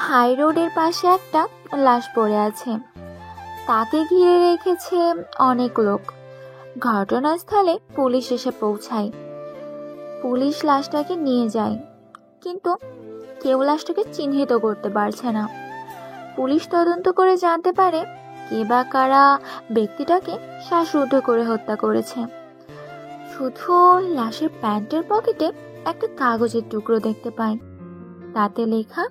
High রোডের পাশে একটা লাশ পড়ে আছে, তাকে ঘিরে রেখেছে অনেক লোক। ঘটনাস্থলে পুলিশ এসে পৌঁছায়। পুলিশ লাশটাকে নিয়ে যায়, কিন্তু কেউ লাশটাকে চিহ্নিত করতে পারছে না। পুলিশ তদন্ত করে জানতে পারে কে বা কারা ব্যক্তিটাকে শ্বাসরুদ্ধ করে হত্যা করেছে। শুধু লাশের প্যান্টের পকেটে একটা কাগজের টুকরো দেখতে পায়, তাতে লেখা,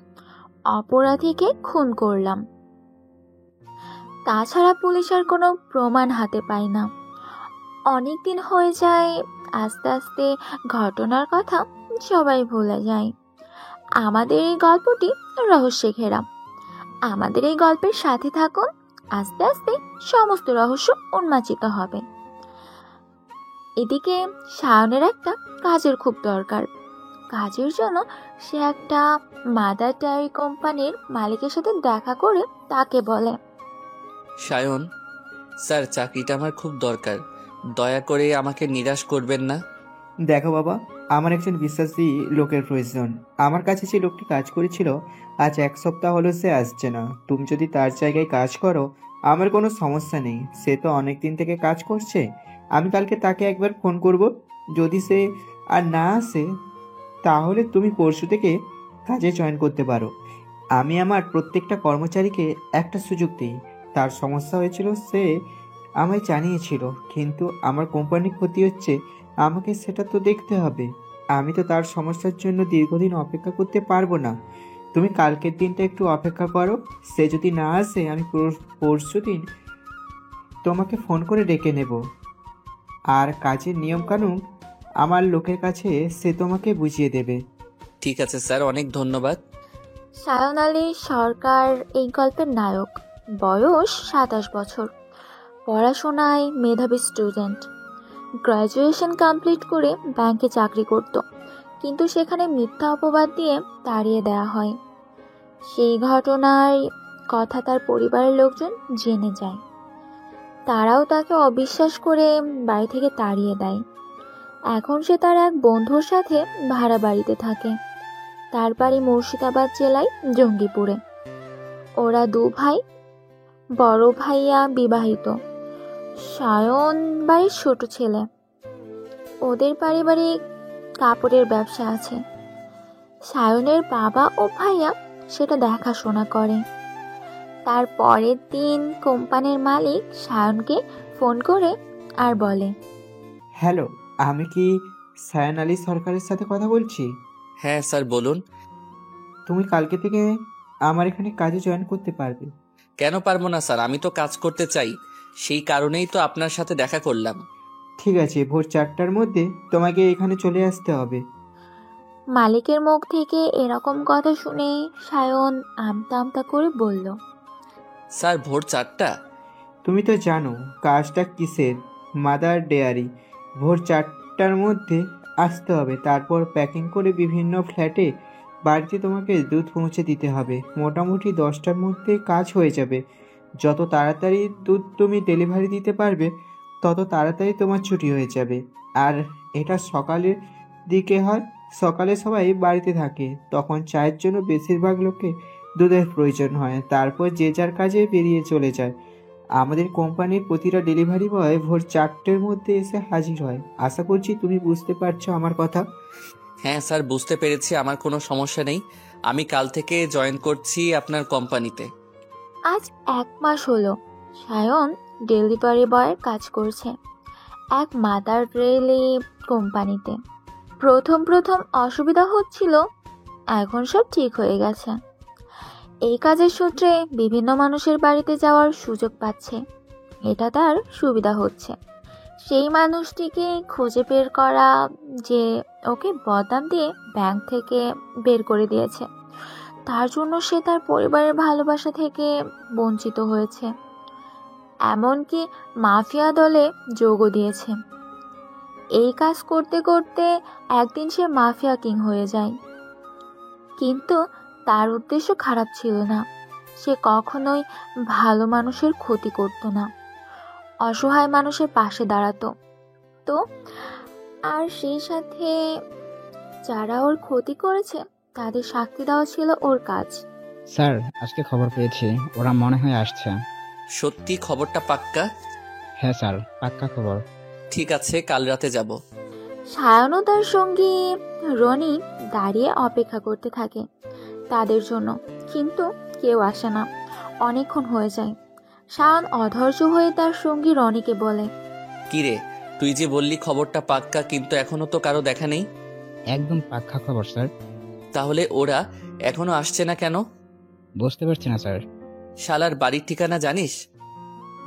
অপরাধীকে খুন করলাম। তাছাড়া পুলিশ আর কোনো প্রমাণ হাতে পায় না। অনেক দিন হয়ে যায়, আস্তে আস্তে ঘটনার কথা সবাই ভুলে যায়। আমাদের এই গল্পটি রহস্যে ঘেরা। আমাদের এই গল্পের সাথে থাকুন, আস্তে আস্তে সমস্ত রহস্য উন্মোচিত হবে। এদিকে সায়নের একটা কাজের খুব দরকার। কাজের জন্য সে একটা মাদার ডেয়ারি কোম্পানির মালিকের সাথে দেখা করে তাকে বলে, সায়ন স্যার, চাকরিটা আমার খুব দরকার, দয়া করে আমাকে নিরাশ করবেন না। দেখো বাবা, আমার একজন বিশ্বাসী লোকের প্রয়োজন। আমার কাছে যে লোকটি কাজ করেছিল, আজ 1 সপ্তাহ হলো সে আসছে না। তুমি যদি তার জায়গায় কাজ করো, আমার কোনো সমস্যা নেই। সে তো অনেক দিন থেকে কাজ করছে। আমি কালকে তাকে একবার ফোন করব। যদি সে আর না আসে, তাহলে তুমি পরশু থেকে কাজে জয়েন করতে পারো। আমি আমার প্রত্যেকটা কর্মচারীকে একটা সুযোগ দিই। তার সমস্যা হয়েছিল, সে আমায় জানিয়েছিল, কিন্তু আমার কোম্পানির ক্ষতি হচ্ছে, আমাকে সেটা তো দেখতে হবে। আমি তো তার সমস্যার জন্য দীর্ঘদিন অপেক্ষা করতে পারবো না। তুমি কালকের দিনটা একটু অপেক্ষা করো। সে যদি না আসে, আমি পরশু দিন তোমাকে ফোন করে ডেকে নেব। আর কাজের নিয়মকানুন আমার লোকের কাছে সে তোমাকে বুঝিয়ে দেবে। ঠিক আছে স্যার, অনেক ধন্যবাদ। সায়ন আলী সরকার এই গল্পের নায়ক। বয়স 27 বছর, পড়াশোনায় মেধাবী স্টুডেন্ট। গ্র্যাজুয়েশন কমপ্লিট করে ব্যাংকে চাকরি করত, কিন্তু সেখানে মিথ্যা অপবাদ দিয়ে তাড়িয়ে দেওয়া হয়। সেই ঘটনার কথা তার পরিবারের লোকজন জেনে যায়। তারাও তাকে অবিশ্বাস করে বাড়ি থেকে তাড়িয়ে দেয়। এখন সে তার এক বন্ধুর সাথে ভাড়া বাড়িতে থাকে। তার বাড়ি মুর্শিদাবাদ জেলায় জঙ্গিপুরে। ওরা 2 ভাই। বড় ভাইয়া বিবাহিত, সায়ন বাড়ির ছোট ছেলে। ওদের পারিবারিক কাপড়ের ব্যবসা আছে। সায়নের বাবা ও ভাইয়া সেটা দেখাশোনা করে। তার পরের দিন কোম্পানির মালিক সায়নকে ফোন করে আর বলে, হ্যালো, আমি কি সায়ন আলী সরকারের সাথে কথা বলছি? হ্যাঁ স্যার, বলুন। তুমি কালকে থেকে আমার এখানে কাজে জয়েন করতে পারবে। কেন পারবো না স্যার, আমি তো কাজ করতে চাই, সেই কারণেই তো আপনার সাথে দেখা করলাম। ঠিক আছে, ভোর 4টার মধ্যে তোমাকে এখানে চলে আসতে হবে। মালিকের মুখ থেকে এরকম কথা শুনে সায়ন আমতা আমতা করে বলল, স্যার, ভোর 4টা? তুমি তো জানো কাজটা কিসের, মাদার ডেয়ারি। ভোর 4টার মধ্যে আসতে হবে। তারপর প্যাকিং করে বিভিন্ন ফ্ল্যাটে বাড়িতে তোমাকে দুধ পৌঁছে দিতে হবে। মোটামুটি 10টার মধ্যে কাজ হয়ে যাবে। যত তাড়াতাড়ি দুধ তুমি ডেলিভারি দিতে পারবে, তত তাড়াতাড়ি তোমার ছুটি হয়ে যাবে। আর এটা সকালের দিকে হয়। সকালে সবাই বাড়িতে থাকে, তখন চায়ের জন্য বেশিরভাগ লোককে দুধের প্রয়োজন হয়। তারপর যে যার কাজে বেরিয়ে চলে যায়। আমাদের কোম্পানির প্রতিটা ডেলিভারি বয় ভোর 4টের মধ্যে এসে হাজির হয়। আশা করছি তুমি বুঝতে পারছো আমার কথা। হ্যাঁ স্যার, বুঝতে পেরেছি, আমার কোনো সমস্যা নেই। আমি কাল থেকে জয়েন করছি আপনার কোম্পানিতে। আজ 1 মাস হলো সায়ন ডেলিভারি বয়ের কাজ করছে এক মাদার ডেয়ারি কোম্পানিতে। প্রথম প্রথম অসুবিধা হচ্ছিল, এখন সব ঠিক হয়ে গেছে। এই কাজের সূত্রে বিভিন্ন মানুষের বাড়িতে যাওয়ার সুযোগ পাচ্ছে, এটা তার সুবিধা হচ্ছে। সেই মানুষটিকে খুঁজে বের করা, যে ওকে বদনাম দিয়ে ব্যাংক থেকে বের করে দিয়েছে, তার জন্য সে তার পরিবারের ভালোবাসা থেকে বঞ্চিত হয়েছে। এমনকি মাফিয়া দলে যোগও দিয়েছে। এই কাজ করতে করতে একদিন সে মাফিয়া কিং হয়ে যায়। কিন্তু তার উদ্দেশ্য খারাপ ছিল না। সে কখনোই ভালো মানুষের ক্ষতি করত না, অসহায় মানুষের পাশে দাঁড়াতো। তো আর সেই সাথে যারা ওর ক্ষতি করেছে তাদের শাস্তি দেওয়া ছিল ওর কাজ। স্যার, আজকে খবর পেয়েছি, ওরা মনে হয় আসছে। সত্যি খবরটা পাক্কা? হ্যাঁ স্যার, পাক্কা খবর। ঠিক আছে, কাল রাতে যাব। সায়ন ও তার সঙ্গী রনি দাঁড়িয়ে অপেক্ষা করতে থাকে তাদের জন্য, কিন্তু কেউ আসে না। অনেকক্ষণ হয়ে যায়। সায়ন অধৈর্য হয়ে তার সঙ্গী রনিকে বলে, কিরে, তুই যে বললি খবরটা পাক্কা, কিন্তু এখনো তো কারো দেখা নেই। একদম পাক্কা খবর স্যার। তাহলে ওরা এখনো আসছে না কেন? বুঝতে পারছি না স্যার। শালার বাড়ির ঠিকানা জানিস?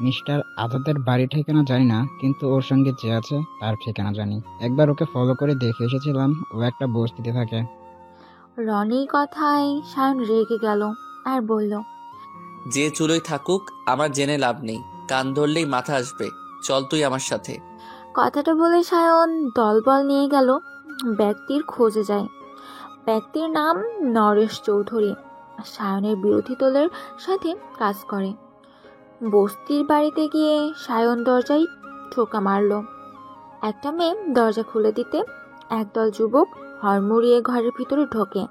মিস্টার আজাদের বাড়ি ঠিকানা জানি না, কিন্তু ওর সঙ্গে যে আছে তার ঠিকানা জানি। একবার ওকে ফলো করে দেখে এসেছিলাম, ও একটা বস্তিতে থাকে। রনির কথায় সায়ন রেগে গেল আর বলল, যে চুলোই থাকুক, আমার জেনে লাভ নেই। কান ধরলেই মাথা আসবে। চল তুই আমার সাথে। কথাটা বলে সায়ন দলবল নিয়ে গেল ব্যক্তির খোঁজে যায়। ব্যক্তির নাম নরেশ চৌধুরী, সায়নের বিরোধী দলের সাথে কাজ করে। বস্তির বাড়িতে গিয়ে সায়ন দরজায় ঠোকা মারল। একটা মেয়ে দরজা খুলে দিতে একদল যুবক হড়মুড়িয়ে ঘরের ভিতরে ঢোকে।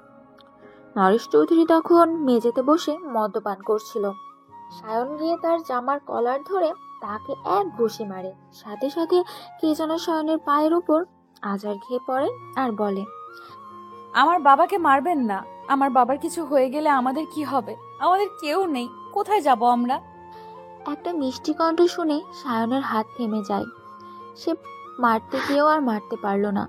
নরেশ চৌধুরী তখন মেঝেতে বসে মদ্যপান করছিল। সায়ন গিয়ে তার জামার কলার ধরে তাকে এক ঘুষি মারে। সাথে সাথে কে যেন সায়নের পায়ের উপর আছাড় খেয়ে পড়ে আর বলে, আমার বাবাকে মারবেন না। আমার বাবার কিছু হয়ে গেলে আমাদের কি হবে? আমাদের কেউ নেই, কোথায় যাব আমরা? একটা মিষ্টি কণ্ঠ শুনে সায়নের হাত থেমে যায়। সে মারতে গিয়েও আর মারতে পারল না।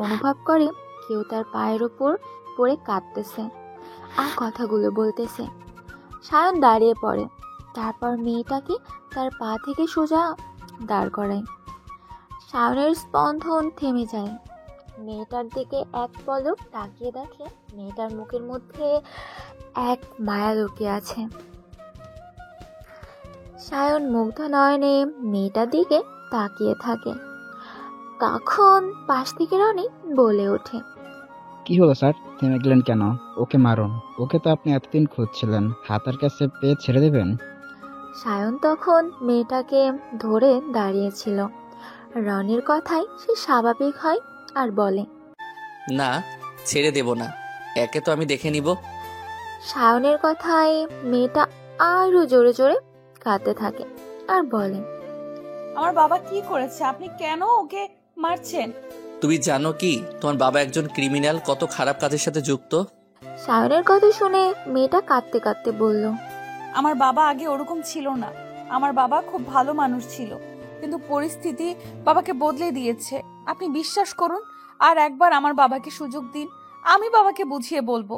অনুভব করে কেউ তার পায়ের ওপর পড়ে কাঁদতেছে আর কথাগুলো বলতেছে। সায়ন দাঁড়িয়ে পড়ে, তারপর মেয়েটাকে তার পা থেকে সোজা দাঁড় করায়। সায়নের স্পন্দন থেমে যায়। মেয়েটার দিকে এক পলক তাকিয়ে দেখে মেয়েটার মুখের মধ্যে এক মায়া লুকিয়ে আছে। সায়ন মুগ্ধ নয়নে মেয়েটার দিকে তাকিয়ে থাকে। তখন পাশ থেকে রনি বলে ওঠে, কি হলো স্যার, থেমে গেলেন কেন? ওকে মারুন, ওকে তো আপনি এতদিন খুঁজছিলেন, হাতের কাছে পেয়ে ছেড়ে দেবেন? সায়ন তখন মেয়েটাকে ধরে দাঁড়িয়েছিল। রনির কথায় সে স্বাভাবিক হয় আর বলে, না, ছেড়ে দেব না। একে তো আমি দেখে নিব। সায়নের কথায় মেয়েটা আরো জোরে জোরে কাঁদতে থাকে আর বলে, আমার বাবা কি করেছে? আপনি কেন ওকে মারছেন? তুমি জানো কি তোমার বাবা একজন ক্রিমিনাল, কত খারাপ কাজের সাথে যুক্ত? সায়নের কথা শুনে মেয়েটা কাঁদতে কাঁদতে বলল, আমার বাবা আগে ওরকম ছিল না। আমার বাবা খুব ভালো মানুষ ছিল, কিন্তু পরিস্থিতি বাবাকে বদলে দিয়েছে। আপনি বিশ্বাস করুন, আর একবার আমার বাবাকে সুযোগ দিন, আমি বাবাকে বুঝিয়ে বলবো।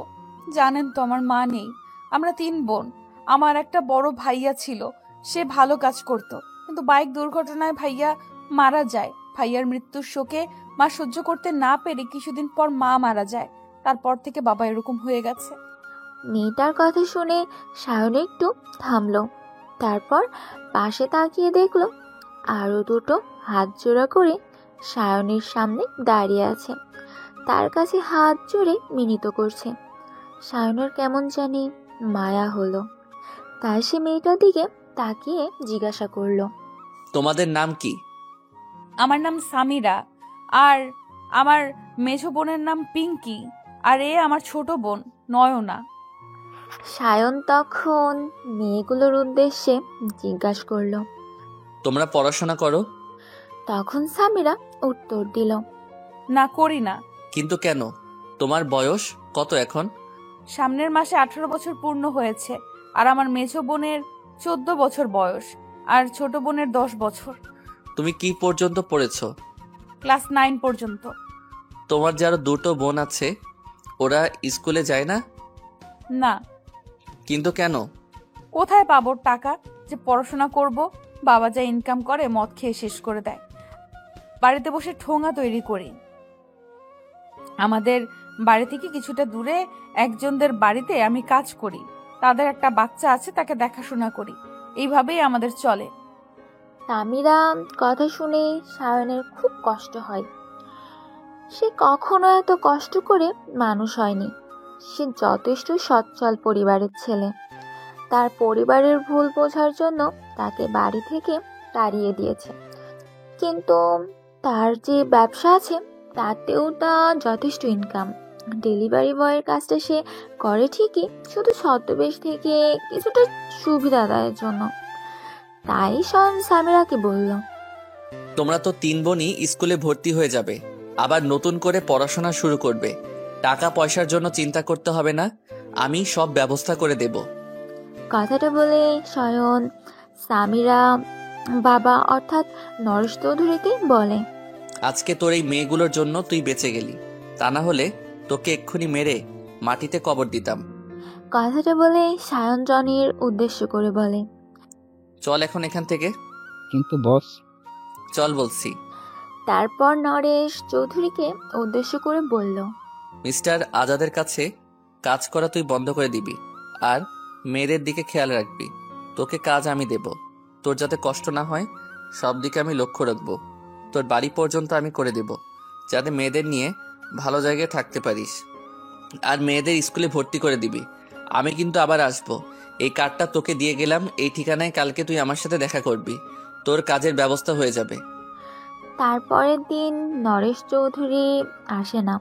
জানেন তো আমার মা নেই, আমরা 3 বোন। আমার একটা বড় ভাইয়া ছিল, সে ভালো কাজ করত, কিন্তু বাইক দুর্ঘটনায় ভাইয়া মারা যায়। ভাইয়ার মৃত্যুর শোকে মা সহ্য করতে না পেরে কিছুদিন পর মা মারা যায়। তারপর থেকে বাবা এরকম হয়ে গেছে। মেয়েটার কথা শুনে সায়ন একটু থামলো। তারপর পাশে তাকিয়ে দেখলো আরো দুটো হাত জোড়া করে সায়নের সামনে দাঁড়িয়ে আছে, তার কাছে হাত জোড়ে মিনিত করছে। সায়নের কেমন জানি মায়া হলো, তাই সে মেয়েটার দিকে তাকিয়ে জিজ্ঞাসা করলো, তোমাদের নাম কি? আমার নাম সামিরা, আর আমার মেঝো বোনের নাম পিঙ্কি, আর এ আমার ছোট বোন নয়না। সায়ন তখন মেয়েগুলোর উদ্দেশ্যে জিজ্ঞাসা করলো। তোমরা পড়াশোনা করো? তখন সামিরা উত্তর দিল, না, করি না। কিন্তু কেন? তোমার বয়স কত এখন? সামনের মাসে 18 বছর পূর্ণ হয়েছে, আর আমার মেঝো বোনের 14 বছর বয়স, আর ছোট বোনের 10 বছর। তুমি কি পর্যন্ত পড়েছো? ক্লাস 9 পর্যন্ত। তোমার যে আরো দুটো বোন আছে, ওরা স্কুলে যায় না? না। কিন্তু কেন? কোথায় পাবো টাকা যে পড়াশোনা করব? বাবা যা ইনকাম করে মদ খেয়ে শেষ করে দেয়। বাড়িতে বসে ঠোঙা তৈরি করি। আমাদের বাড়ি থেকে কিছুটা দূরে একজনদের বাড়িতে আমি কাজ করি। তাদের একটা বাচ্চা আছে, তাকে দেখাশোনা করি। এইভাবেই আমাদের চলে। সামিরা কথা শুনে সায়নের খুব কষ্ট হয়। সে কখনো এত কষ্ট করে মানুষ হয়নি। সে যথেষ্ট সচ্ছল পরিবারের ছেলে। তার পরিবারের ভুল বোঝার জন্য তাকে বাড়ি থেকে তাড়িয়ে দিয়েছে, কিন্তু তার যে ব্যবসা আছে তাতেও তা যথেষ্ট ইনকাম। ডেলিভারি বয়ের কাজটা সে করে ঠিকই, শুধু ছদ্মবেশ থেকে কিছুটা সুবিধা আদায়ের জন্য। তাই সায়ন সামিরাকে বলল, তোমরা তো 3 বোনই স্কুলে ভর্তি হয়ে যাবে, আবার নতুন করে পড়াশোনা শুরু করবে। টাকা পয়সার জন্য চিন্তা করতে হবে না, আমি সব ব্যবস্থা করে দেব। কথাটা বলে সায়ন সামিরা বাবা অর্থাৎ নরেশ চৌধুরীকে বলে, আজকে তোর এই মেয়েগুলোর জন্য তুই বেঁচে গেলি, তা না হলে তোকে এক্ষুনি মেরে মাটিতে কবর দিতাম। কথাটা বলে সায়ন জনির উদ্দেশ্য করে বলে, চল এখন এখান থেকে, কিন্তু বস, চল বলছি। তারপর নরেশ চৌধুরীকে উদ্দেশ্য করে বলল, মিস্টার আজাদের কাছে কাজ করা তুই বন্ধ করে দিবি, আর মেয়েদের দিকে খেয়াল রাখবি। তোকে কাজ আমি দেব, তোর যাতে কষ্ট না হয় সব দিকে আমি লক্ষ্য রাখবো। তোর বাড়ি পর্যন্ত আমি করে দেব, যাতে মেয়েদের নিয়ে ভালো জায়গায় থাকতে পারিস। আর মেয়েদের স্কুলে ভর্তি করে দিবি। আমি কিন্তু আবার আসবো। এই কার্ডটা তোকে দিয়ে গেলাম, এই ঠিকানায় কালকে তুই আমার সাথে দেখা করবি, তোর কাজের ব্যবস্থা হয়ে যাবে। তারপরের দিন নরেশ চৌধুরী আসে না।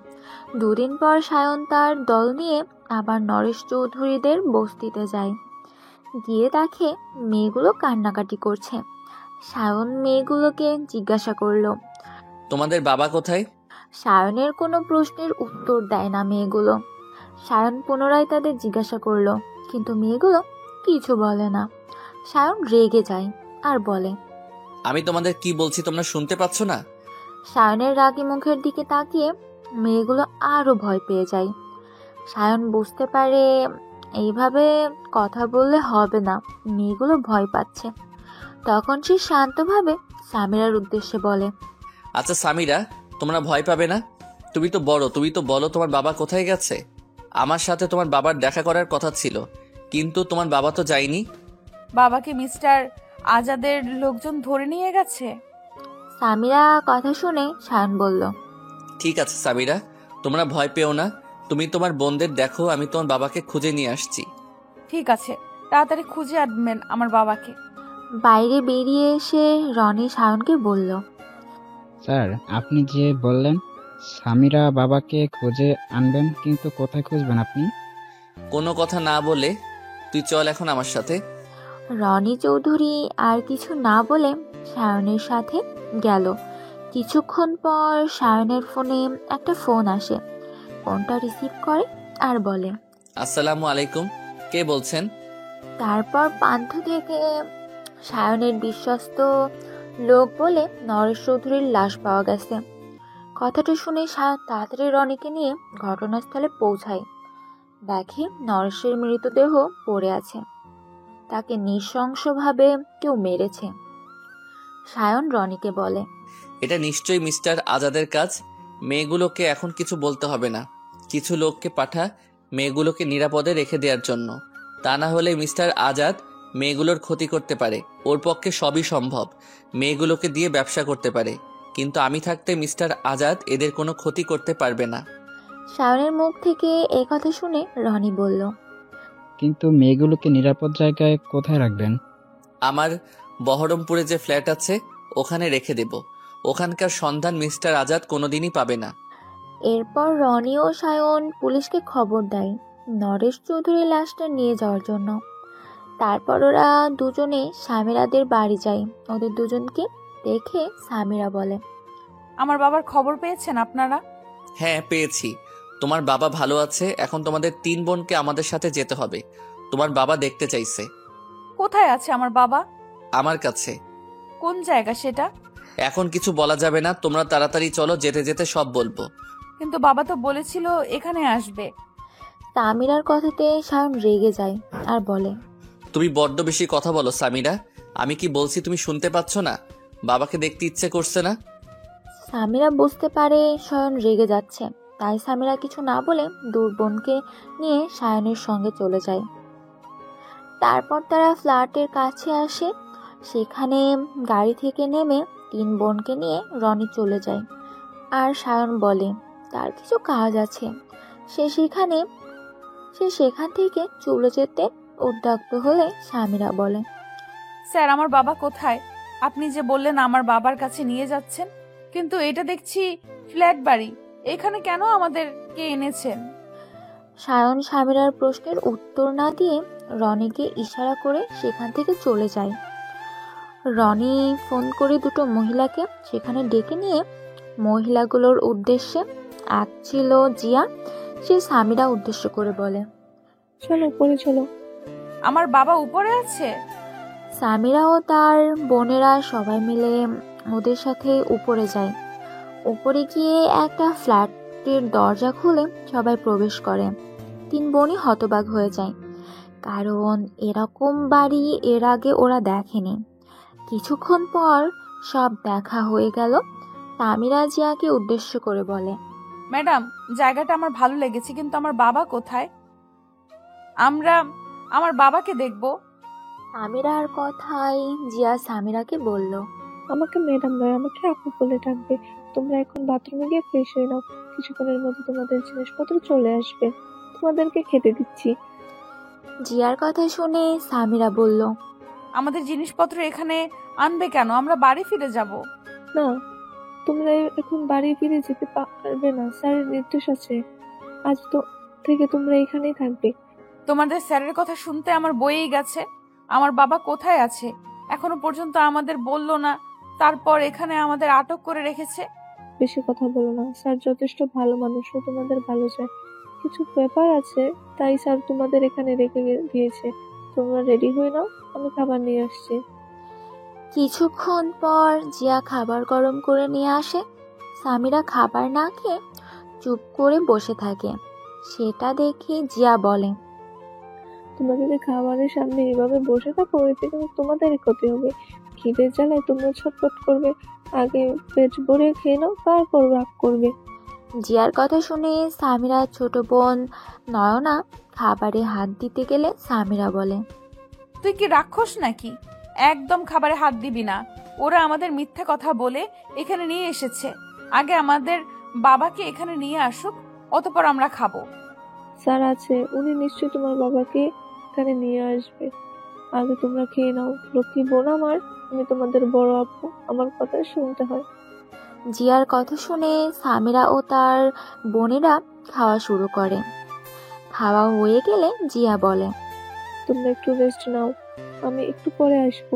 2 দিন পর সায়ন তার দল নিয়ে আবার নরেশ চৌধুরীদের বস্তিতে যায়। গিয়ে দেখে মেয়েগুলো কান্নাকাটি করছে। সায়ন মেয়েগুলোকে জিজ্ঞাসা করলো। তোমাদের বাবা কোথায়? সায়নের কোনো প্রশ্নের উত্তর দেয় না মেয়েগুলো। সায়ন পুনরায় তাদের জিজ্ঞাসা করলো, কিন্তু মেয়েগুলো কিছু বলে না। সায়ন রেগে যায় আর বলে, আমি তোমাদের কি বলছি তোমরা শুনতে পাচ্ছ না? সায়নের রাগী মুখের দিকে তাকিয়ে মেয়েগুলো আরো ভয় পেয়ে যায়। সায়ন বুঝতে পারে এইভাবে কথা বললে হবে না, মেয়েগুলো ভয় পাচ্ছে। তখন সে শান্তভাবে সামিরার উদ্দেশ্যে বলে, আচ্ছা সামিরা, তোমরা ভয় পাবে না? তুমি তো বড়, তুমি তো বলো তোমার বাবা কোথায় গেছে। আমার সাথে তোমার বাবার দেখা করার কথা ছিল, কিন্তু তোমার বাবা তো যায়নি। বাবাকে মিস্টার আজাদের লোকজন ধরে নিয়ে গেছে। সামিরা কথা শুনে সায়ন বলল, ঠিক আছে সামিরা, তোমরা ভয় পেও না। তুমি তোমার বোনদের দেখো, আমি তোমার বাবাকে খুঁজে নিয়ে আসছি। ঠিক আছে, তাড়াতাড়ি খুঁজে আনবেন আমার বাবাকে। বাইরে বেরিয়ে এসে রনি সায়নকে বলল, স্যার আপনি যে বললেন সামিরা বাবাকে খুঁজে আনবেন, কিন্তু কোথায় খুঁজবেন আপনি? কোনো কথা না বলে তুই চল এখন আমার সাথে। রনি চৌধুরী আর কিছু না বলে সায়নের সাথে গেল। কিছুক্ষণ পর সায়নের ফোনে একটা ফোন আসে। ফোনটা রিসিভ করে আর বলে, আসসালামু আলাইকুম, কে বলছেন? তারপর পান্থ থেকে সায়নের বিশ্বস্ত লোক বলে নরেশ চৌধুরীর লাশ পাওয়া গেছে। কথাটা শুনে সায়ন তাড়াতাড়ি রনিকে নিয়ে ঘটনাস্থলে পৌঁছায়। দেখে নরেশের মৃতদেহ পড়ে আছে, তাকে নৃশংসভাবে কেউ মেরেছে। সায়ন রনিকে বলে, এটা নিশ্চয়ই মিস্টার আজাদের কাজ। মেয়েগুলোকে এখন কিছু বলতে হবে না, কিছু লোককে পাঠা মেয়েগুলোকে নিরাপদে রেখে দেওয়ার জন্য। তা না হলে মিস্টার আজাদ মেয়েগুলোর ক্ষতি করতে পারে, ওর পক্ষে সবই সম্ভব। মেয়েগুলোকে দিয়ে ব্যবসা করতে পারে, কিন্তু আমি থাকতে মিস্টার আজাদ এদের কোনো ক্ষতি করতে পারবে না। সায়নের মুখ থেকে এই কথা শুনে রনি বলল, কিন্তু মেয়েগুলোকে নিরাপদ জায়গায় কোথায় রাখবেন? আমার বহরমপুরে যে ফ্ল্যাট আছে ওখানে রেখে দেব। ওখানকার সন্ধান মিস্টার আজাদ কোনোদিনই পাবে না। এরপর রনি ও সায়ন পুলিশকে খবর দেয় নরেশ চৌধুরীর লাশটা নিয়ে যাওয়ার জন্য। তারপর ওরা দুজনে সামিরাদের বাড়ি যায়। ওদের দুজনকে দেখে সামিরা বলে, আমার বাবার খবর পেয়েছেন আপনারা? হ্যাঁ পেয়েছি, তোমার বাবা ভালো আছে। এখন তোমাদের 3 বোনকে আমাদের সাথে যেতে হবে, তোমার বাবা দেখতে চাইছে। কোথায় আছে আমার বাবা? আমার কাছে। কোন জায়গা সেটা? এখন কিছু বলা যাবে না, তোমরা তাড়াতাড়ি চলো, যেতে যেতে সব বলবো। কিন্তু বাবা তো বলেছিল এখানে আসবে। সামিরার কথাতে সায়ন রেগে যায় আর বলে, তুমি বড্ড বেশি কথা বলো সামিরা, আমি কি বলছি তুমি শুনতে পাচ্ছ না? বাবাকে দেখতে ইচ্ছে করছে না? সামিরা বুঝতে পারে সায়ন রেগে যাচ্ছে, তাই সামিরা কিছু না বলে দূর বোনকে নিয়ে সায়নের সঙ্গে চলে যায়। তারপর তারা ফ্ল্যাটের কাছে আসে। সেখানে গাড়ি থেকে নেমে 3 বোনকে নিয়ে রনি চলে যায়। আর সায়ন বলে তার কিছু কাজ আছে, সে সেখান থেকে চলে যেতে উদ্যক্ত হলে সামিরা বলে, স্যার আমার বাবা কোথায়? আপনি যে বললেন আমার বাবার কাছে নিয়ে যাচ্ছেন, কিন্তু এটা দেখছি ফ্ল্যাট বাড়ি, এখানে কেন আমাদেরকে এনেছেন? সায়ন সামিরার প্রশ্নের উত্তর না দিয়ে রনিকে ইশারা করে সেখান থেকে চলে যায়। রনি ফোন করে দুটো মহিলাকে সেখানে ডেকে নিয়ে মহিলাগুলোর উদ্দেশ্যে, এক ছিল জিয়া, সে সামিরা উদ্দেশ্য করে বলে, চলো উপরে চলো। আমার বাবা উপরে আছে? সামিরা ও তার বোনেরা সবাই মিলে ওদের সাথে উপরে যায়। উপরে গিয়ে একটা ফ্ল্যাটের দরজা খুলে সবাই প্রবেশ করে। তিন বোনই হতবাক হয়ে যায়, কারণ এরকম বাড়ি এর আগে ওরা দেখেনি। কিছুক্ষণ পর সব দেখা হয়ে গেল। সামিরা জিয়াকে উদ্দেশ্য করে বলে, ম্যাডাম, জায়গাটা আমার ভালো লেগেছে, কিন্তু আমার বাবা কোথায়? আমরা আমার বাবাকে দেখব। সামিরার কথাই জিয়া সামিরাকে বলল, আমাকে ম্যাডাম নয়, আমাকে আপু বলে ডাকবে। তোমরা এখন বাথরুমে গিয়ে ফ্রেশ হয়ে নাও, কিছুক্ষণের মধ্যে তোমাদের জিনিসপত্র চলে আসবে, তোমাদেরকে খেতে দিচ্ছি। জিয়ার কথা শুনে সামিরা বলল, আমাদের জিনিসপত্র এখানে আনবে কেন? আমরা বাড়ি ফিরে যাব। না, তোমরা এখন বাড়ি ফিরে যেতে পারবে না, স্যারের নির্দেশ আছে। আজ তো থেকে তোমরা এখানেই থাকবে। তোমাদের স্যারের কথা শুনতে আমার বইয়েই গেছে। আমার বাবা কোথায় আছে এখনো পর্যন্ত আমাদের বললো না, তারপর এখানে আমাদের আটক করে রেখেছে। বেশি কথা বলো না, স্যার যথেষ্ট ভালো মানুষ, ও তোমাদের ভালো চায়। কিছু ব্যাপার আছে, তাই স্যার তোমাদের এখানে রেখে দিয়েছে। তোমরা রেডি হয়ে নাও, আমি খাবার নিয়ে আসছি। কিছুক্ষণ পর জিয়া খাবার গরম করে নিয়ে আসে। সামিরা খাবার না খেয়ে চুপ করে বসে থাকে। সেটা দেখে জিয়া বলে, তোমরা যদি খাবারের সামনে এভাবে বসে থাকো, এতে কিন্তু তোমাদেরই ক্ষতি হবে। খিদের জ্বালায় তোমরা ছটফট করবে। আগে পেট ভরে খেয়ে নাও, তারপর রাগ করবে। জিয়ার কথা শুনে সামিরার ছোট বোন নয়না খাবারে হাত দিতে গেলে সামিরা বলে, তুই কি রাক্ষস নাকি? একদম খাবারে হাত দিবি না। ওরা আমাদের মিথ্যা কথা বলে এখানে নিয়ে এসেছে। আগে আমাদের বাবাকে এখানে নিয়ে আসুক, অতঃপর আমরা খাবো। স্যার আছে, উনি নিশ্চয়ই তোমার বাবাকে এখানে নিয়ে আসবে। আগে তোমরা খেয়ে নাও। লক্ষ্মী বোন আমার, আমি তোমাদের বড় আপু, আমার কথা শুনতে হয়। জিয়ার কথা শুনে সামিরা ও তার বোনেরা খাওয়া শুরু করে। খাওয়া হয়ে গেলে জিয়া বলে, তোমরা একটু রেস্ট নাও, আমি একটু পরে আসবো।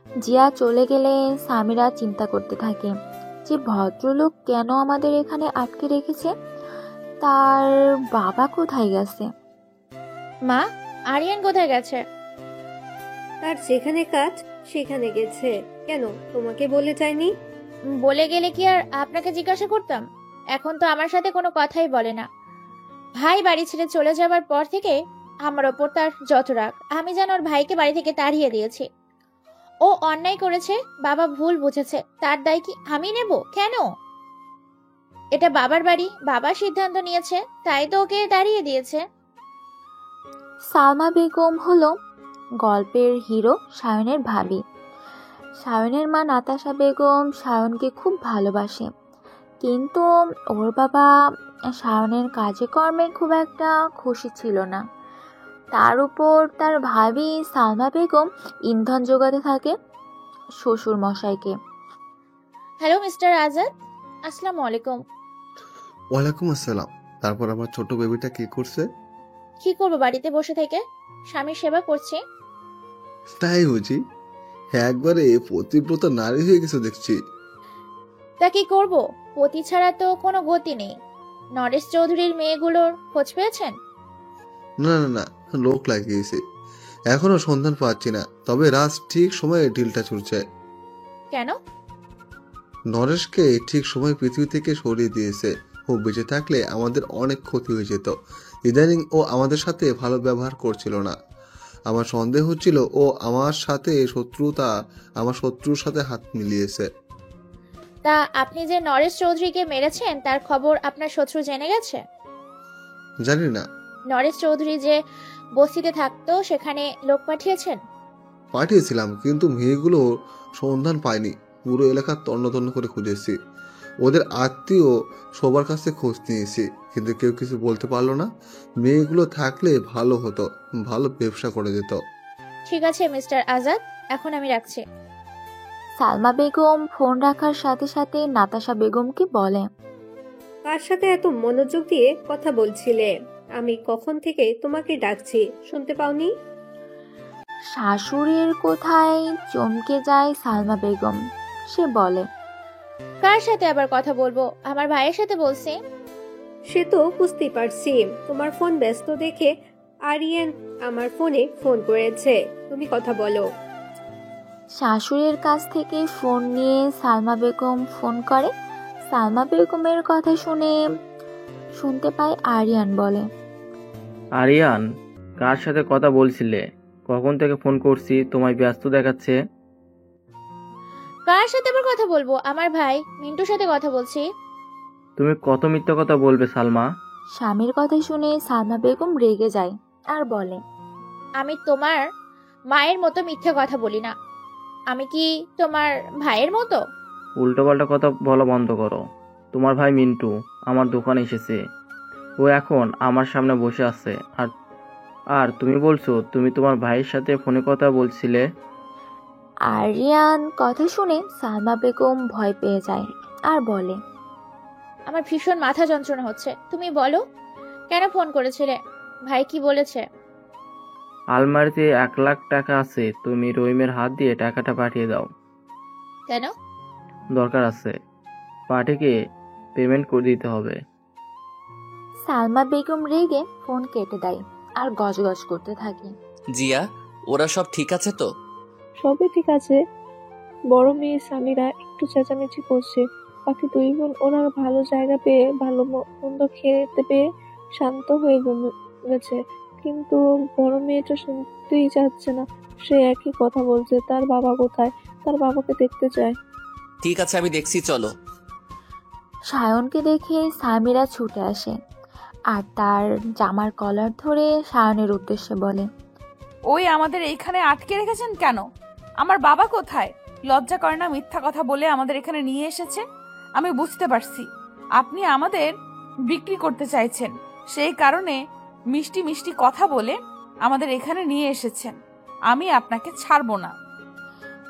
জিয়া চলে গেলে সামিরা চিন্তা করতে থাকে যে ভদ্রলোক কেন আমাদের এখানে আটকে রেখেছে, তার বাবা কোথায় গেছে। মা, আরিয়ান কোথায় গেছে? তার যেখানে কাজ সেখানে গেছে। কেন, তোমাকে বলে যায়নি? বলে গেলে কি আর আপনাকে জিজ্ঞাসা করতাম? এখন তো আমার সাথে কোনো কথাই বলে না। ভাই বাড়ি ছেড়ে চলে যাবার পর থেকে আমার ওপর তার যত রাগ। আমি যেন ওর ভাইকে বাড়ি থেকে তাড়িয়ে দিয়েছি। ও অন্যায় করেছে, বাবা ভুল বুঝেছে, তার দায় কি আমি নেব? কেন? এটা বাবার বাড়ি, বাবা সিদ্ধান্ত নিয়েছে, তাই তো ওকে তাড়িয়ে দিয়েছে। সালমা বেগম হলো গল্পের হিরো সায়নের ভাবি। সায়নের মা নাতাশা বেগম সায়নকে খুব ভালোবাসে, কিন্তু ওর বাবা সায়নের কাজে কর্মে খুব একটা খুশি ছিল না। তার উপর তার ভাবি সালমা বেগম ইন্ধন যোগাতে থাকে শ্বশুর মশাইকে। হ্যালো মিস্টার আজাদ, আসসালামু আলাইকুম। ওয়ালাইকুম আসসালাম। তারপর আমার ছোট বেবিটা কি করছে? কি করবো বাড়িতে বসে থেকে, স্বামীর সেবা করছি। তাই বুঝি? একবারে পতিব্রতা নারী হয়ে গেছে দেখছি। তা কি করবো, পতি ছাড়া তো কোনো গতি নেই। নরেশ চৌধুরীর মেয়েগুলোর খোঁজ পেয়েছেন? না না না, লোক লাগিয়েছে, এখনো সন্ধান পাচ্ছি না। তবে রাজ ঠিক সময়ে ঢিলটা ছুড়ছে। কেন? নরেশকে ঠিক সময় পৃথিবী থেকে সরিয়ে দিয়েছে। ও বেঁচে থাকলে আমাদের অনেক ক্ষতি হয়ে যেত। ইদানিং ও আমাদের সাথে ভালো ব্যবহার করছিল না। আমার সন্দেহ হচ্ছিল ও আমার শত্রুর সাথে হাত মিলিয়েছে। তা আপনি যে নরেশ চৌধুরীকে মেরেছেন তার খবর আপনার শত্রু জেনে গেছে? জানি না। নরেশ চৌধুরী যে বস্তিতে থাকতো সেখানে লোক পাঠিয়েছেন? পাঠিয়েছিলাম, কিন্তু মেয়েগুলো সন্ধান পাইনি। পুরো এলাকা তন্ন তন্ন করে খুঁজেছি। ওদের আত্মীয় সবার কাছে খোঁজ নিয়েছি, কিন্তু কেউ কিছু বলতে পারলো না। মেয়েগুলো থাকলে ভালো হতো, ভালো ব্যবসা করে যেত। ঠিক আছে মিস্টার আজাদ, এখন আমি রাখছি। সালমা বেগম ফোন রাখার সাথে সাথে নাতাশা বেগমকে বলে, কার সাথে এত মনোযোগ দিয়ে কথা বলছিলে? আমি কখন থেকে তোমাকে ডাকছি, শুনতে পাওনি? শাশুড়ির কোথায় চমকে যায় সালমা বেগম। সে বলে, কার সাথে আবার কথা বলবো? আমার ভাইয়ের সাথে বলছি। সে তো বুঝতেই পারছি, তোমার ফোন ব্যস্ত দেখে আরিয়ান আমার ফোনে ফোন করেছে, তুমি কথা বলো। শাশুড়ির কাছ থেকে ফোন নিয়ে সালমা বেগম ফোন করে। সালমা বেগমের কথা শুনতে পায় আরিয়ান বলে, আরিয়ান, কার সাথে কথা বলছিলে? কখন থেকে ফোন করছি, তোমায় ব্যস্ত দেখাচ্ছে। কার সাথে আবার কথা বলবো? আমার ভাই মিন্টুর সাথে কথা বলছি। তুমি কত মিথ্যা কথা বলবে সালমা? স্বামীর কথা শুনে সালমা বেগম রেগে যায় আর বলে, আমি তোমার মায়ের মতো মিথ্যে কথা বলি না। আমি কি তোমার ভাইয়ের মতো? উল্টোপাল্টা কথা বলা বন্ধ করো। তোমার ভাই মিন্টু আমার দোকানে এসেছে, ও এখন আমার সামনে বসে আছে। আর আর তুমি বলছো তুমি তোমার ভাইয়ের সাথে ফোনে কথা বলছিলে। আরিয়ান কথা শুনে সালমা বেগম ভয় পেয়ে যায় আর বলে, আমার ভীষণ মাথা যন্ত্রণা হচ্ছে। তুমি বলো, কেন ফোন করেছিলে? ভাই কি বলেছে? আলমারিতে 1,00,000 টাকা আছে, তুমি রহিমের হাত দিয়ে টাকাটা পাঠিয়ে দাও। কেন? দরকার আছে, পাঠিয়ে পেমেন্ট করে দিতে হবে। সালমা বেগম রেগে ফোন কেটে দেয় আর গজগজ করতে থাকে। জিয়া, ওরা সব ঠিক আছে তো? সবই ঠিক আছে। বড় মেয়ে সামিরা একটু চেঁচামেচি করছে, বাকি দুই বোন ওরা ভালো জায়গা পেয়ে ভালো মন্দ খেতে পেয়ে শান্ত হয়ে ঘুমেছে। কিন্তু বড় মেয়েটা শুনতেই চাচ্ছে না, সে একই কথা বলছে, তার বাবা কোথায়, তার বাবাকে দেখতে চায়। ঠিক আছে, আমি দেখছি, চলো। সায়নকে দেখে সামিরা ছুটে আসে আর তার জামার কলার ধরে সায়নের উদ্দেশ্যে বলে, ওই আমাদের এইখানে আটকে রেখেছেন কেন? আমার বাবা কোথায়? লজ্জা করে না মিথ্যা কথা বলে আমাদের এখানে নিয়ে এসেছে? আমি বুঝতে পারছি আপনি আমাদের বিক্রি করতে চাইছেন, সেই কারণে মিষ্টি মিষ্টি কথা বলে আমাদের এখানে নিয়ে এসেছেন। আমি আপনাকে ছাড়বো না।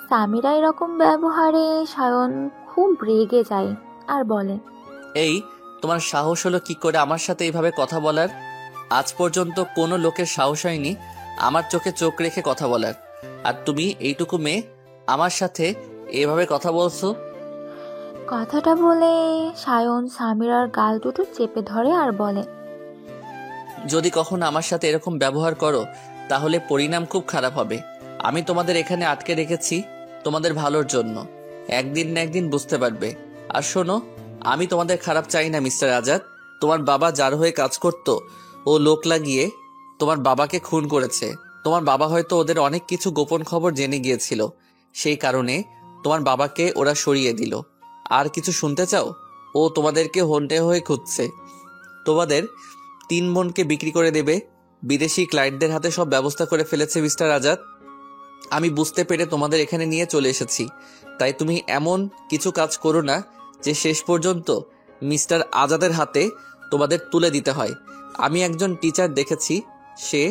সামিরা এরকম ব্যবহারে সায়ন খুব রেগে যায় আর বলে, এই, তোমার সাহস হলো কি করে আমার সাথে এইভাবে কথা বলার? আজ পর্যন্ত কোনো লোকের সাহস হয়নি আমার চোখে চোখ রেখে কথা বলার, আর তুমি এইটুকু মেয়ে আমার সাথে এভাবে কথা বলছো? কথাটা বলে সায়ন সামিরার গাল দুটো চেপে ধরে আর বলে, যদি কখনো আমার সাথে এরকম ব্যবহার করো তাহলে পরিণাম খুব খারাপ হবে। আমি তোমাদের এখানে আটকে রেখেছি তোমাদের ভালোর জন্য, একদিন না একদিন বুঝতে পারবে। আর শোনো, আমি তোমাদের খারাপ চাই না মিস্টার আজাদ। তোমার বাবা যার হয়ে কাজ করতো ও লোক লাগিয়ে তোমার বাবাকে খুন করেছে। তোমার বাবা হয়তো ওদের অনেক কিছু গোপন খবর জেনে গিয়েছিল, সেই কারণে তোমার বাবাকে ওরা সরিয়ে দিল। আর কিছু শুনতে চাও? ও তোমাদেরকে হন্টে হয়ে খুঁজছে। তোমাদের 3 বোনকে বিক্রি করে দেবে, বিদেশি ক্লায়েন্টদের হাতে সব ব্যবস্থা করে ফেলেছে মিস্টার আজাদ। আমি বুঝতে পেরে তোমাদের এখানে নিয়ে চলে এসেছি, তাই তুমি এমন কিছু কাজ করো না যে শেষ পর্যন্ত মিস্টার আজাদের হাতে তোমাদের তুলে দিতে হয়। আমি একজন টিচার দেখেছি, সে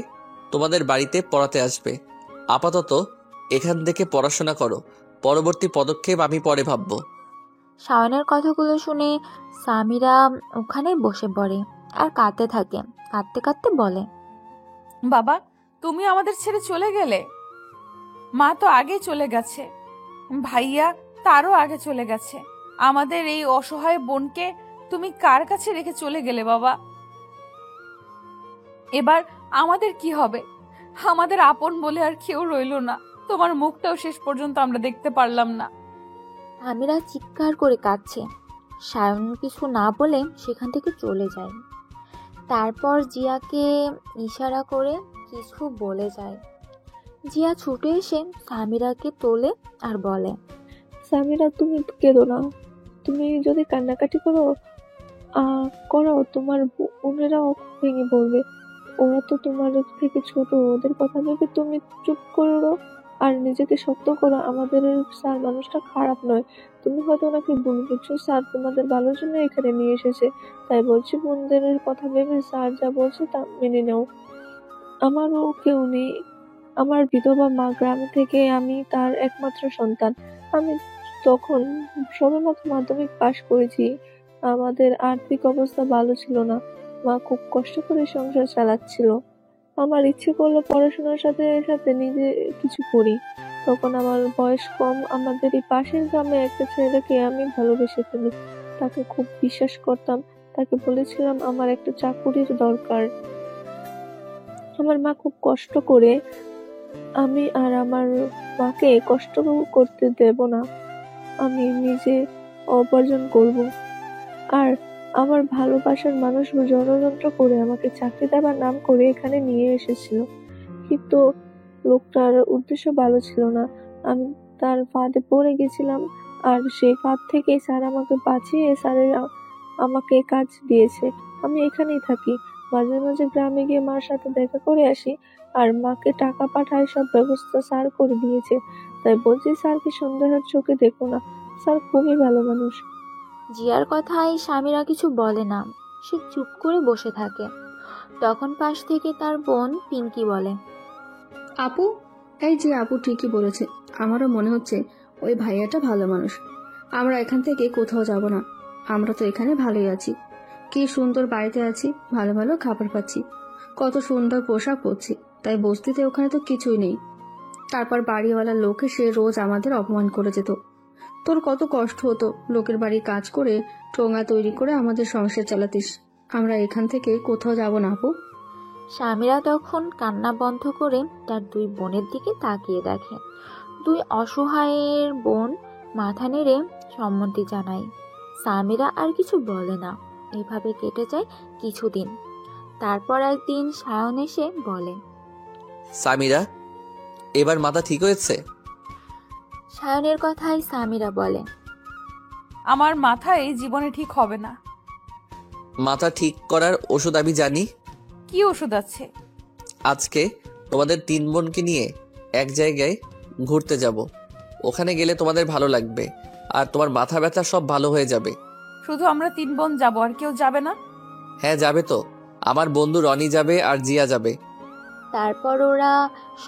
তোমাদের বাড়িতে পড়াতে আসবে। আপাতত এখান থেকে পড়াশোনা করো, পরবর্তী পদক্ষেপ আমি পরে ভাববো। সায়নের কথাগুলো শুনে সামিরা ওখানে বসে পড়ে আর কাঁদতে থাকে। কাঁদতে কাঁদতে বলে, বাবা, তুমি আমাদের ছেড়ে চলে গেলে? মা তো আগে চলে গেছে, ভাইয়া তারও আগে চলে গেছে। আমাদের এই অসহায় বোনকে তুমি কার কাছে রেখে চলে গেলে বাবা? এবার আমাদের কি হবে? আমাদের আপন বলে আর কেউ রইলো না। তোমার মুখটাও শেষ পর্যন্ত আমরা দেখতে পারলাম না। সামিরা চিৎকার করে কাঁদছে। সায়ন কিছু না বলে সেখান থেকে চলে যায়। তারপর জিয়াকে ইশারা করে কিছু বলে যায়। জিয়া ছুটে এসে সামিরাকে তোলে আর বলে, সামিরা, তুমি কেঁদো না। তুমি যদি কান্নাকাটি করো তোমার বোনেরাও ভেঙে পড়বে। ওরা তো তোমার থেকে ছোট, ওদের কথা ভেবে তুমি চুপ করো আর নিজেকে শক্ত করো। আমাদের স্যার মানুষটা খারাপ নয়, তুমি হয়তো ওনাকে ভুল বুঝছো। স্যার তোমাদের ভালোর জন্য এখানে নিয়ে এসেছে, তাই বলছি বোনদের কথা ভেবে স্যার যা বলছে তা মেনে নাও। আমারও কেউ নেই, আমার বিধবা মা, গ্রামে থেকে আমি তার একমাত্র সন্তান। আমি তখন সবেমাত্র মাধ্যমিক পাশ করেছি। আমাদের আর্থিক অবস্থা ভালো ছিল না। মা খুব কষ্ট করে সংসার চালাচ্ছিল। আমার ইচ্ছে করলো পড়াশোনার সাথে সাথে নিজে কিছু করি। তখন আমার বয়স কম। আমাদের এই পাশের গ্রামে একটা ছেলেকে আমি ভালোবেসে ফেলি। তাকে খুব বিশ্বাস করতাম। তাকে বলেছিলাম আমার একটা চাকুরির দরকার। আমার মা খুব কষ্ট করে, আমি আর আমার মাকে কষ্ট করতে দেব না। আমি নিজে উপার্জন করব। আর আমার ভালোবাসার মানুষ ষড়যন্ত্র করে আমাকে চাকরি দেবার নাম করে এখানে নিয়ে এসেছিল। কিন্তু লোকটার উদ্দেশ্য ভালো ছিল না। আমি তার ফাঁদে পড়ে গেছিলাম। আর সেই ফাঁদ থেকে স্যার আমাকে বাঁচিয়ে স্যারের আমাকে কাজ দিয়েছে। আমি এখানেই থাকি। মাঝে মাঝে গ্রামে গিয়ে মার সাথে দেখা করে আসি। আর মাকে টাকা পাঠায়, সব ব্যবস্থা স্যার করে দিয়েছে। তাই বলছি, স্যারকে সন্দেহের চোখে দেখো না। স্যার খুবই ভালো মানুষ। জিয়ার কথায় স্বামীরা কিছু বলে না, সে চুপ করে বসে থাকে। তখন পাশ থেকে তার বোন পিঙ্কি বলে, আপু, এই যে আপু ঠিকই বলেছে। আমারও মনে হচ্ছে ওই ভাইয়াটা ভালো মানুষ। আমরা এখান থেকে কোথাও যাব না। আমরা তো এখানে ভালোই আছি। কি সুন্দর বাড়িতে আছি, ভালো ভালো খাবার পাচ্ছি, কত সুন্দর পোশাক পরছি। তাই বস্তিতে ওখানে তো কিছুই নেই। তারপর বাড়িওয়ালা লোক এসে রোজ আমাদের অপমান করে যেত। তোর কত কষ্ট হতো লোকের বাড়ি কাজ করে টোঙা তৈরি করে আমাদের সংসার চালাতিস। আমরা এখান থেকে কোথাও যাব না আপু। স্বামীরা তখন কান্না বন্ধ করে তার দুই বোনের দিকে তাকিয়ে দেখে। দুই অসহায়ের বোন মাথা নেড়ে সম্মতি জানায়। স্বামীরা আর কিছু বলে না। এভাবে কেটে যায় কিছুদিন। তারপর একদিন সায়ন এসে বলে, সামিরা, এবার মাথা ঠিক হয়েছে? সায়নের কথায় স্বামীরা বলে, আমার মাথা এই জীবনে ঠিক হবে না। মাথা ঠিক করার ওষুধ আমি জানি। কি ওষুধ আছে? আজকে তোমাদের 3 বোনকে নিয়ে এক জায়গায় ঘুরতে যাব। ওখানে গেলে তোমাদের ভালো লাগবে আর তোমার মাথা ব্যথা সব ভালো হয়ে যাবে। শুধু আমরা 3 বোন যাব, আর কেউ যাবে না? হ্যাঁ, যাবে তো। আমার বন্ধু রনি যাবে আর জিয়া যাবে। তারপর ওরা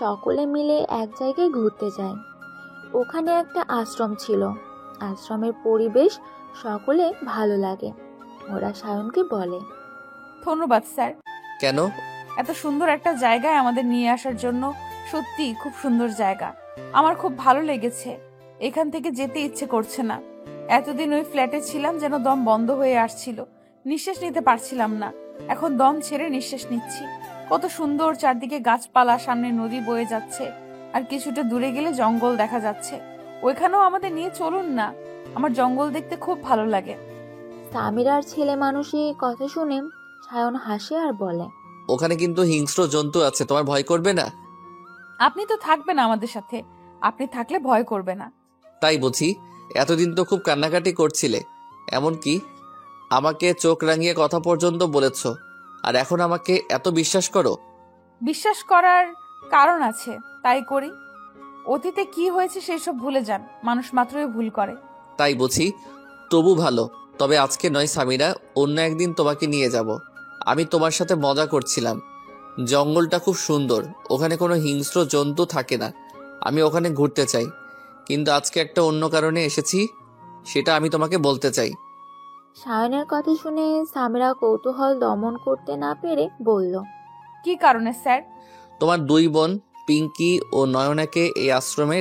সকলে মিলে এক জায়গায় ঘুরতে যায়। ওখানে একটা আশ্রম ছিল। আশ্রমের পরিবেশ সকলে ভালো লাগে। ওরা সায়নকে বলে, ধন্যবাদ স্যার, কেন? এত সুন্দর একটা জায়গায় আমাদের নিয়ে আসার জন্য। সত্যি খুব সুন্দর জায়গা। আমার খুব ভালো লেগেছে। এখান থেকে যেতে ইচ্ছে করছে না। এতদিন ওই ফ্ল্যাটে ছিলাম, যেন দম বন্ধ হয়ে আসছিল। নিঃশ্বাস নিতে পারছিলাম না। এখন দম ছেড়ে নিঃশ্বাস নিচ্ছি। কত সুন্দর চারদিকে গাছপালা, সামনে নদী বয়ে যাচ্ছে, আর কিছুটা দূরে গেলে জঙ্গল দেখা যাচ্ছে। ওইখানেও আমাদের নিয়ে চলুন না। আমার জঙ্গল দেখতে খুব ভালো লাগে। স্বামীরার ছেলে মানুষের কথা শুনে সায়ন হাসে আর বলে, ওখানে কিন্তু হিংস্র জন্তু আছে, তোমার ভয় করবে না? আপনি তো থাকবেন আমাদের সাথে। আপনি থাকলে ভয় করবে না। তাই বুঝি? এতদিন তো খুব কান্নাকাটি করছিলে, এমনকি আমাকে চোখ রাঙিয়ে কথা পর্যন্ত বলেছ, আর এখন আমাকে এত বিশ্বাস করো? বিশ্বাস করার কারণ আছে, তাই করি। অতীতে কি হয়েছে সেসব ভুলে যান। মানুষ মাত্রই ভুল করে। তাই বুঝি? তবু ভালো। তবে আজকে নয় সামিরা, অন্য একদিন তোমাকে নিয়ে যাব। আমি তোমার সাথে মজা করছিলাম। জঙ্গলটা খুব সুন্দর, ওখানে কোনো হিংস্র জন্তু থাকে না। আমি ওখানে ঘুরতে চাই, কিন্তু আজকে একটা অন্য কারণে এসেছি, সেটা আমি তোমাকে বলতে চাই। সায়নের কথা শুনে স্বামীরা কৌতূহল দমন করতে না পেরে বলল, কি কারণে স্যার? তোমার 2 বোন পিঙ্কি ও নয়নাকে এই আশ্রমে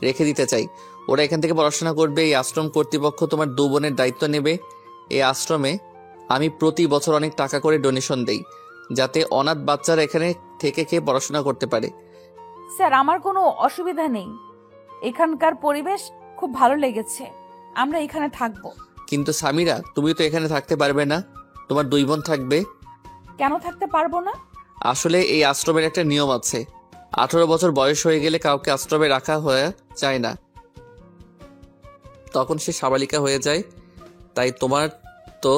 রেখে দিতে চাই। ওরা এখান থেকে পড়াশোনা করবে। এই আশ্রম কর্তৃপক্ষ তোমার 2 বোনের দায়িত্ব নেবে। এই আশ্রমে আমি প্রতি বছর অনেক টাকা করে ডোনেশন দেই, যাতে অনাথ বাচ্চারা এখানে থেকে খেয়ে পড়াশোনা করতে পারে। স্যার, আমার কোনো অসুবিধা নেই। এখানকার পরিবেশ খুব ভালো লেগেছে। আমরা এখানে থাকবো। কিন্তু সামিরা, তুমি তো এখানে থাকতে পারবে না, তোমার 2 বোন থাকবে। কেন থাকতে পারবো না? আসলে এই আশ্রমের একটা নিয়ম আছে। 18 বছর বয়স হয়ে গেলে কাউকে আশ্রমে রাখা হয়ে যায় না, তখন সে সাবালিকা হয়ে যায়। তাই তোমার তো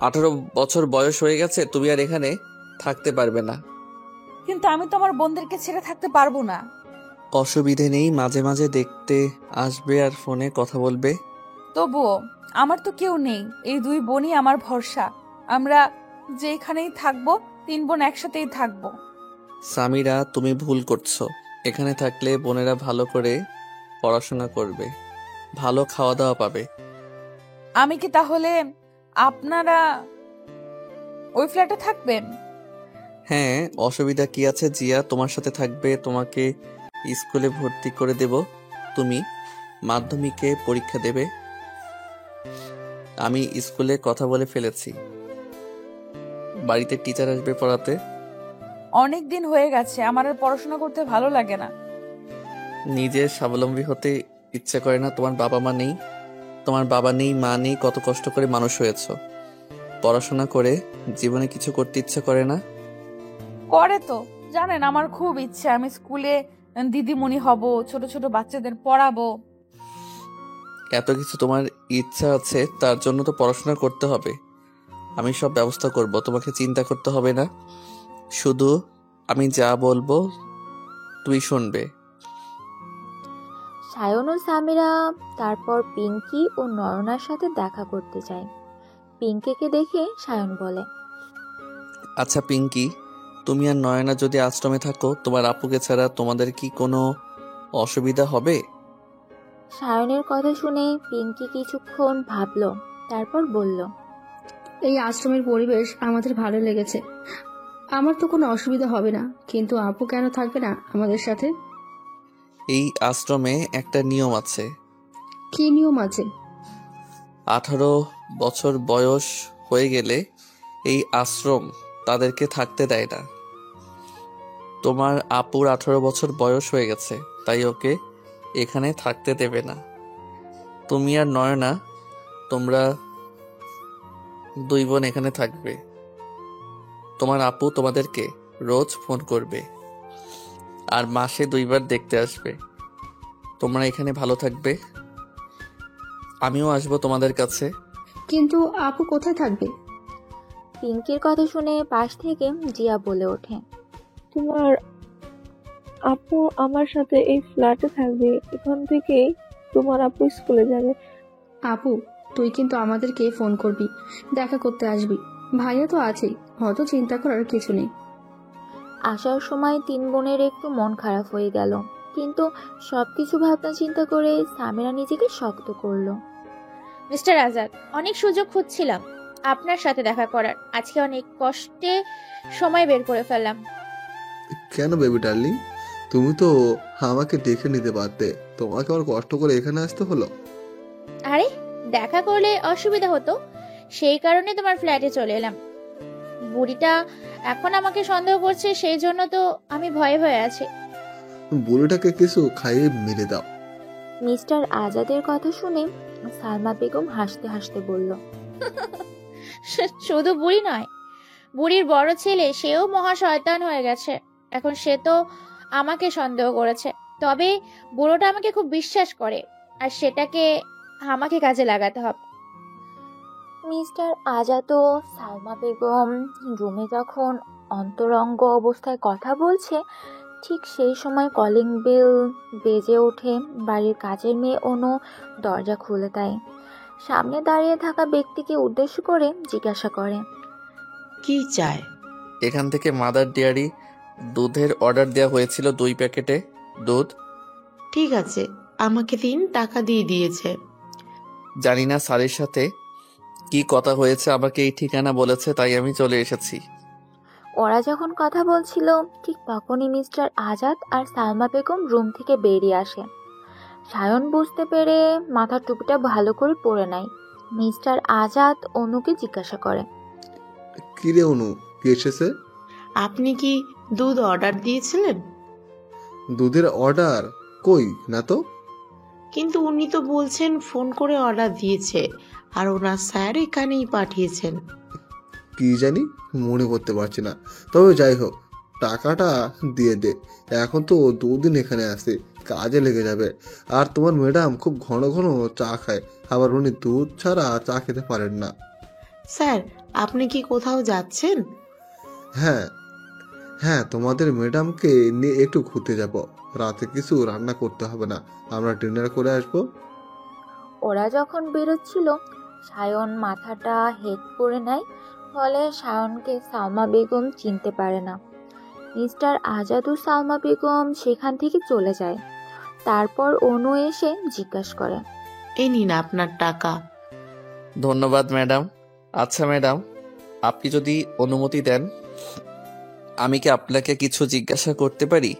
18 বছর বয়স হয়ে গেছে, তুমি আর এখানে থাকতে পারবে না। কিন্তু আমি তো আমার বোনদেরকে ছেড়ে থাকতে পারবো না। অসুবিধে নেই, মাঝে মাঝে দেখতে আসবে আর ফোনে কথা বলবে। তবুও আমার তো কেউ নেই। এই 2 বোনই আমার ভরসা। আমরা যেখানেই থাকবো 3 বোন একসাথেই থাকবো। সামিরা, তুমি ভুল করছো। এখানে থাকলে বোনেরা ভালো করে পড়াশোনা করবে, ভালো খাওয়া দাওয়া পাবে। আমি কি তাহলে আপনারা ওই ফ্ল্যাটে থাকবেন? হ্যাঁ, অসুবিধা কি আছে জিয়া? তোমার সাথে থাকবে, তোমাকে স্কুলে ভর্তি করে দেব, তুমি মাধ্যমিকে পরীক্ষা দেবে। আমি স্কুলে কথা বলে ফেলেছি, বাড়িতে টিচার আসবে পড়াতে। অনেক দিন হয়ে গেছে, আমার আর পড়াশোনা করতে ভালো লাগে না। নিজের স্বাবলম্বী হতে ইচ্ছা করে না? তোমার বাবা মা নেই, তোমার বাবা নেই, মা নেই, কত কষ্ট করে মানুষ হয়েছ। পড়াশোনা করে জীবনে কিছু করতে ইচ্ছা করে না? করে তো, জানেন আমার খুব ইচ্ছে আমি স্কুলে দিদিমণি হব, ছোট ছোট বাচ্চাদের পড়াবো। এত কিছু তোমার ইচ্ছা আছে, তার জন্য তো পড়াশোনা করতে হবে। আমি সব ব্যবস্থা করব, তোমাকে চিন্তা করতে হবে না। শুধু আমি যা বলবো তুই শুনবে। সায়ন ও সামিরা তারপর পিঙ্কি ও নয়নার সাথে দেখা করতে যায়। পিঙ্কিকে দেখে সায়ন বলে, আচ্ছা পিঙ্কি, তুমি আর নয়না যদি আশ্রমে থাকো, তোমার আপুকে ছাড়া তোমাদের কি কোনো অসুবিধা হবে? সায়নের কথা শুনে পিঙ্কি কিছুক্ষণ ভাবলো, তারপর বলল, এই আশ্রমের পরিবেশ আমাদের ভালো লেগেছে, আমার তো কোনো অসুবিধা হবে না, কিন্তু আপু কেন থাকবে না আমাদের সাথে? এই আশ্রমে একটা নিয়ম আছে। কি নিয়ম আছে? 18 বছর বয়স হয়ে গেলে এই আশ্রম তাদেরকে থাকতে দেয় না। তোমার আপুর 18 বছর বয়স হয়ে গেছে, তাই ওকে এখানে থাকতে দেবে না। তুমি আর নয়না, তোমরা দুই বোন এখানে থাকবে। তোমার আপু তোমাদেরকে রোজ ফোন করবে আর মাসে 2 বার দেখতে আসবে। তোমরা এখানে ভালো থাকবে, আমিও আসবো তোমাদের কাছে। কিন্তু আপু কোথায় থাকবে? পিঙ্কির কথা শুনে পাশ থেকে জিয়া বলে ওঠে, তোমার আপু আমার সাথে এই ফ্ল্যাটে থাকবে, এখান থেকেই তোমার আপু স্কুলে যাবে। আপু তুই কিন্তু আমাদেরকে ফোন করবি, দেখা করতে আসবি, ভাইয়া তো আছেই, অত চিন্তা করার কিছু নেই। আসার সময় 3 বোনের একটু মন খারাপ হয়ে গেল, কিন্তু সবকিছু ভাবনা চিন্তা করে সামিরা নিজেকে শক্ত করলো। মিস্টার আজাদ, অনেক সুযোগ খুঁজছিলাম আপনার সাথে দেখা করার, আজকে অনেক কষ্টে সময় বের করে ফেললাম। কেন বেবি ডার্লিং, তুমি তো আমাকে দেখে নিতে পারতে, তোমাকে আবার কষ্ট করে এখানে আসতে হলো? আরে দেখা করলে অসুবিধা হতো, সেই কারণে তোমার ফ্ল্যাটে চলে এলাম। বুড়িটা এখন আমাকে সন্দেহ করছে, সেই জন্য তো আমি ভয়ে ভয়ে আছি। বুড়িটাকে কিছু খাইয়ে মেরে দাও। মিস্টার আজাদের কথা শুনে সালমা বেগম হাসতে হাসতে বলল, শুধু বুড়ি নয়, বুড়ির বড় ছেলে সেও মহা শয়তান হয়ে গেছে, এখন সে তো আমাকে সন্দেহ করেছে। তবে বুড়োটা আমাকে খুব বিশ্বাস করে, আর সেটাকে আমাকে কাজে লাগাতে হবে। মিস্টার আজাদ ও সালমা বেগম রুমে যখন অন্তরঙ্গ অবস্থায় কথা বলছে, ঠিক সেই সময় কলিং বেল বেজে ওঠে। বাড়ির কাজের মেয়ে অনু দরজা খুলে দেয়। সামনে দাঁড়িয়ে থাকা ব্যক্তিকে উদ্দেশ্য করে জিজ্ঞাসা করে, কি চায়? এখান থেকে মাদার ডেয়ারি দুধের অর্ডার দেওয়া হয়েছিল, 2 প্যাকেটে দুধ। ঠিক আছে, আমাকে দিন, টাকা দিয়ে দিয়েছে। জানি না স্যারের সাথে কি কথা হয়েছে, আমাকে এই ঠিকানা বলেছে, তাই আমি চলে এসেছি। ওরা যখন কথা বলছিল ঠিক তখনই মিস্টার আজাদ আর সালমা বেগম রুম থেকে বেরিয়ে আসে। সায়ন বুঝতে পেরে মাথার টুপিটা ভালো করে পরে নেয়। মিস্টার আজাদ অনুকে জিজ্ঞাসা করে, কিরে অনু, কি এসেছে? আপনি কি দুধ অর্ডার দিয়েছিলেন? দুধের অর্ডার? কই না তো। কিন্তু উনি তো বলছেন ফোন করে অর্ডার দিয়েছে, আর ওনার স্যার এখানেই পাঠিয়েছেন। কি জানি, মনে করতে পারছি না। তবে যাই হোক, টাকাটা দিয়ে দে, এখন তো 2 দিন এখানে আসি, কাজে লেগে যাবে। আর তোমার ম্যাডাম খুব ঘন ঘন চা খায়, আবার উনি দুধ ছাড়া চা খেতে পারেন না। স্যার, আপনি কি কোথাও যাচ্ছেন? হ্যাঁ হ্যাঁ, তোমাদের ম্যাডামকে নিয়ে একটু ঘুরতে যাব। রাতে কিছু রান্না করতে হবে না, আমরা ডিনার করে আসবো। ওরা যখন বেরোচ্ছিল সায়ন মাথাটা হেড করে নেয়, ফলে সায়নকে সালমা বেগম চিনতে পারে না। মিস্টার আজাদ ও সালমা বেগম সেখান থেকে চলে যায়। তারপর অনু এসে জিজ্ঞাসা করে, এই নিন আপনার টাকা। ধন্যবাদ ম্যাডাম। আচ্ছা ম্যাডাম, আপনি যদি অনুমতি দেন, আমি কি আপনাকে কিছু জিজ্ঞাসা করতে পারি?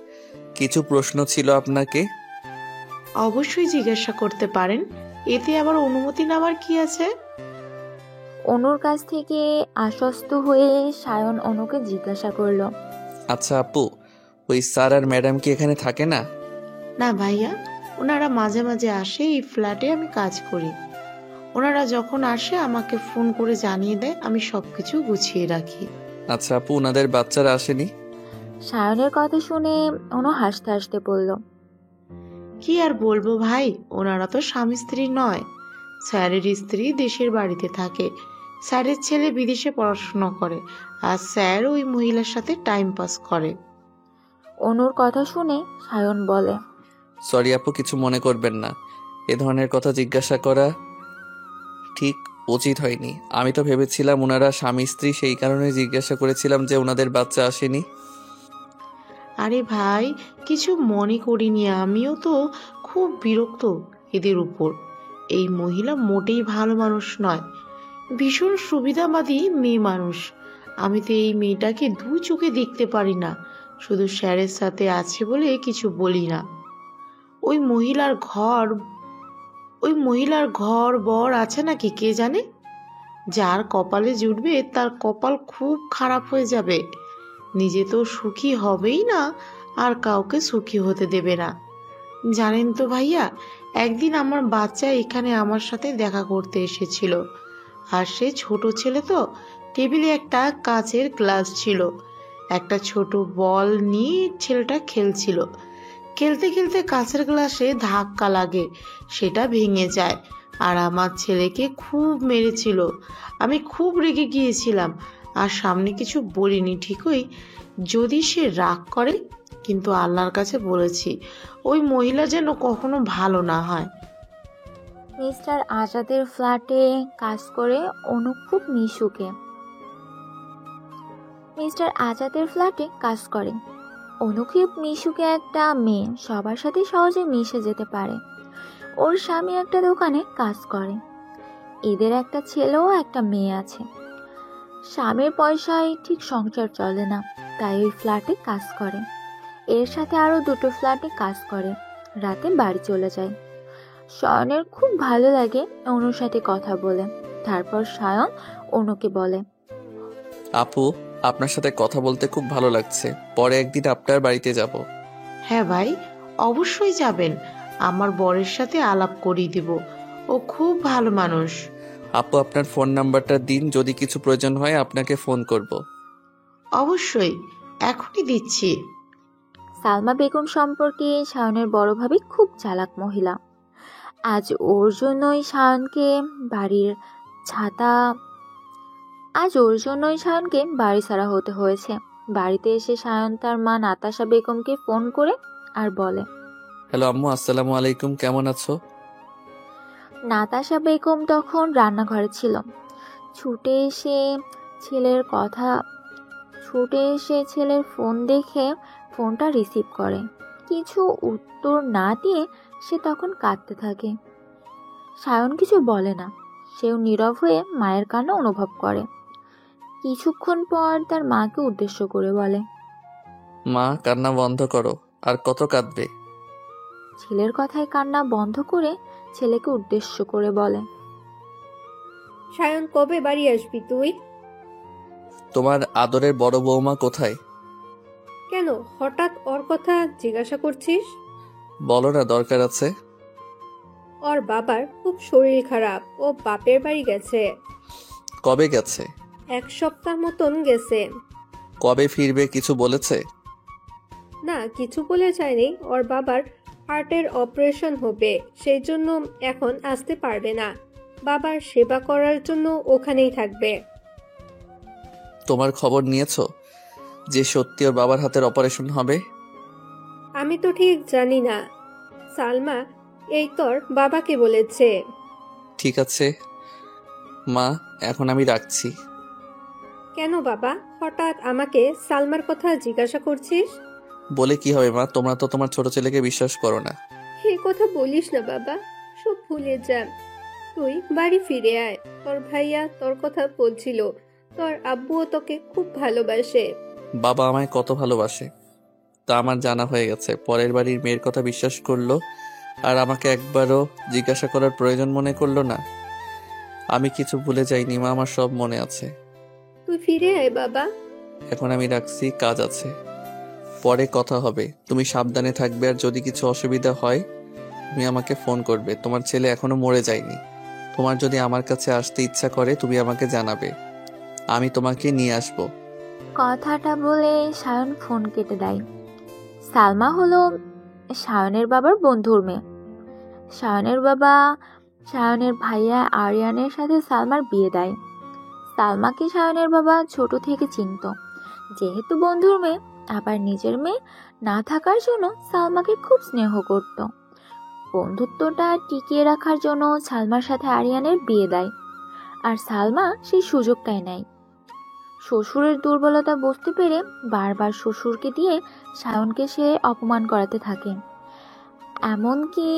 কিছু প্রশ্ন ছিল আপনাকে। অবশ্যই জিজ্ঞাসা করতে পারেন, এতে আবার অনুমতি নেওয়ার কি আছে? অনুর কাছ থেকে আশ্বস্ত হয়ে সায়ন অনুকে জিজ্ঞাসা করলো, আচ্ছা আপু, ওই স্যার আর ম্যাডাম কি এখানে থাকে না? না ভাইয়া, ওনারা মাঝে মাঝে আসে, এই ফ্ল্যাটে আমি কাজ করি। ওনারা যখন আসে আমাকে ফোন করে জানিয়ে দেয়, আমি সবকিছু গুছিয়ে রাখি। আচ্ছা আপু, ওনাদের বাচ্চারা আসেনি? সায়নের কথা শুনে অনু হাসতে হাসতে বলল, কি আর বলবো ভাই, ওনারা তো স্বামী স্ত্রী নয়। স্যারের স্ত্রী দেশের বাড়িতে থাকে, স্যারের ছেলে বিদেশে পড়াশোনা করে, আর স্যার ওই মহিলার সাথে টাইম পাস করে। অনুর কথা শুনে সায়ন বলে, সরি আপু, কিছু মনে করবেন না। এ ধরনের কথা জিজ্ঞাসা করা ঠিক উচিত হয়নি। আমি তো ভেবেছিলাম ওনারা স্বামী স্ত্রী, সেই কারণে জিজ্ঞাসা করেছিলাম যে ওনাদের বাচ্চা আসেনি। আরে ভাই, কিছু মনে করিনি, আমিও তো খুব বিরক্ত এদের উপর। এই মহিলা মোটেই ভালো মানুষ নয়, ভীষণ সুবিধাবাদী মেয়ে মানুষ। আমি তো এই মেয়েটাকে দু চোখে দেখতে পারি না, শুধু স্যারের সাথে আছে বলে কিছু বলি না। ওই মহিলার ঘর বর আছে নাকি কে জানে। যার কপালে জুটবে তার কপাল খুব খারাপ হয়ে যাবে। নিজে তো সুখী হবেই না, আর কাউকে সুখী হতে দেবে না। জানেন তো ভাইয়া, একদিন আমার বাচ্চা এখানে আমার সাথে দেখা করতে এসেছিল। আর সে ছোট ছেলে তো, টেবিলে একটা কাচের গ্লাস ছিল, একটা ছোট বল নিয়ে ছেলেটা খেলছিল। খেলতে খেলতে কাচের গ্লাসে ধাক্কা লাগে, সেটা ভেঙে যায়, আর আমার ছেলেকে খুব মেরেছিল। আমি খুব রেগে গিয়েছিলাম, আর সামনে কিছু বলিনি ঠিকই, যদি সে রাগ করে, কিন্তু আল্লাহর কাছে বলেছি ওই মহিলা যেন কখনো ভালো না হয়। মিস্টার আজাদের ফ্ল্যাটে কাজ করে অনু খুব মিশুকে। মিস্টার আজাদের ফ্ল্যাটে কাজ করে অনু খুব মিশুকে একটা মেয়ে, সবার সাথে সহজে মিশে যেতে পারে। ওর স্বামী একটা দোকানে কাজ করে। এদের একটা ছেলে ও একটা মেয়ে আছে। স্বামীর পয়সায় ঠিক সংসার চলে না, তাই ওই ফ্ল্যাটে কাজ করে। এর সাথে আরো দুটো ফ্ল্যাটে কাজ করে, রাতে বাড়ি চলে যায়। সায়নের খুব ভালো লাগে অনুর সাথে কথা বলে। তারপর সায়ন অনুকে বলে, আপু, আপনার সাথে কথা বলতে খুব ভালো লাগছে। পরে একদিন আপনার বাড়িতে যাব। হ্যাঁ ভাই, অবশ্যই যাবেন, আমার বরের সাথে আলাপ করিয়ে দিব, ও খুব ভালো মানুষ। আপু, আপনার ফোন নাম্বারটা দিন, যদি কিছু প্রয়োজন হয় আপনাকে ফোন করব। অবশ্যই, এখনই দিচ্ছি। সালমা বেগম সম্পর্কে সায়নের বড় ভাবি খুব চালাক মহিলা। আজ ওর জন্যই সায়নকে বাড়ি ছাড়া হতে হয়েছে। বাড়িতে এসে সায়ন তার মা নাতাশা বেগমকে ফোন করে আর বলে, হ্যালো আম্মু, আসসালামু আলাইকুম, কেমন আছো? নাতাশা বেগম তখন রান্নাঘরে ছিল। ছুটে এসে ছেলের ফোন দেখে ফোনটা রিসিভ করে। কিছু উত্তর না দিয়ে সে তখন কাঁদতে থাকে। সায়ন কিছু বলে না, সেও নীরব হয়ে মায়ের কান্না অনুভব করে। কিছুক্ষণ পর তার মাকে উদ্দেশ্য করে বলে, মা, কান্না বন্ধ করো, আর কত কাঁদবে? ছেলের কথায় কান্না বন্ধ করে ছেলেকে উদ্দেশ্য করে বলে, সায়ন, কবে বাড়ি আসবি তুই? তোমার আদরের বড় বৌমা কোথায়? কেন হঠাৎ ওর কথা জিজ্ঞাসা করছিস? বলো না, দরকার আছে। ওর বাবার খুব শরীর খারাপ, ও বাপের বাড়ি গেছে। কবে গেছে? 1 সপ্তাহ মতন গেছে। কবে ফিরবে কিছু বলেছে? না, কিছু বলে যায়নি। ওর বাবার হার্টের অপারেশন হবে, সেই জন্য এখন আসতে পারবে না। বাবার সেবা করার জন্য ওখানেই থাকবে। তোমার খবর নিয়েছো যে সত্যি ওর বাবার হাতের অপারেশন হবে? আমি তো ঠিক জানি না। সালমা এই তোর বাবাকে বলেছে। ঠিক আছে মা, এখন আমি রাখছি। কেন বাবা হঠাৎ আমাকে সালমার কথা জিজ্ঞাসা করছিস? বলে কি হবে মা, তোমরা তো তোমার ছোট ছেলেকে বিশ্বাস করো না। এই কথা বলিস না বাবা, সব ভুলে যা। তুই বাড়ি ফিরে আয়। তোর ভাইয়া তোর কথা বলছিল, তোর আব্বুও তোকে খুব ভালোবাসে। বাবা আমায় কত ভালোবাসে তা আমার জানা হয়ে গেছে। পরের বাড়ির মেয়ের কথা বিশ্বাস করলো আর আমাকে একবারও জিজ্ঞাসা করার প্রয়োজন মনে করলো না। আমি কিছু ভুলে যাইনি মা, আমার সব মনে আছে। তুই ফিরে আয় বাবা। এখন আমি রাখছি, কাজ আছে, পরে কথা হবে। তুমি সাবধানে থাকবে আর যদি কিছু অসুবিধা হয় তুমি আমাকে ফোন করবে। তোমার ছেলে এখনো মরে যায়নি। তোমার যদি আমার কাছে আসতে ইচ্ছা করে তুমি আমাকে জানাবে, আমি তোমাকে নিয়ে আসবো। কথাটা বলে সায়ন ফোন কেটে দেয়। সালমা হলো সায়নের বাবার বন্ধুর মেয়ে। সায়নের বাবা সায়নের ভাইয়া আরিয়ানের সাথে সালমার বিয়ে দেয়। সালমাকে সায়নের বাবা ছোট থেকে চিনত। যেহেতু বন্ধুর মেয়ে, আবার নিজের মেয়ে না থাকার জন্য সালমাকে খুব স্নেহ করত। বন্ধুত্বটা টিকিয়ে রাখার জন্য সালমার সাথে আরিয়ানের বিয়ে দেয়, আর সালমা সেই সুযোগটাই নেয়। শ্বশুরের দুর্বলতা বুঝতে পেরে বারবার শ্বশুরকে দিয়ে সায়নকে সে অপমান করাতে থাকে। এমনকি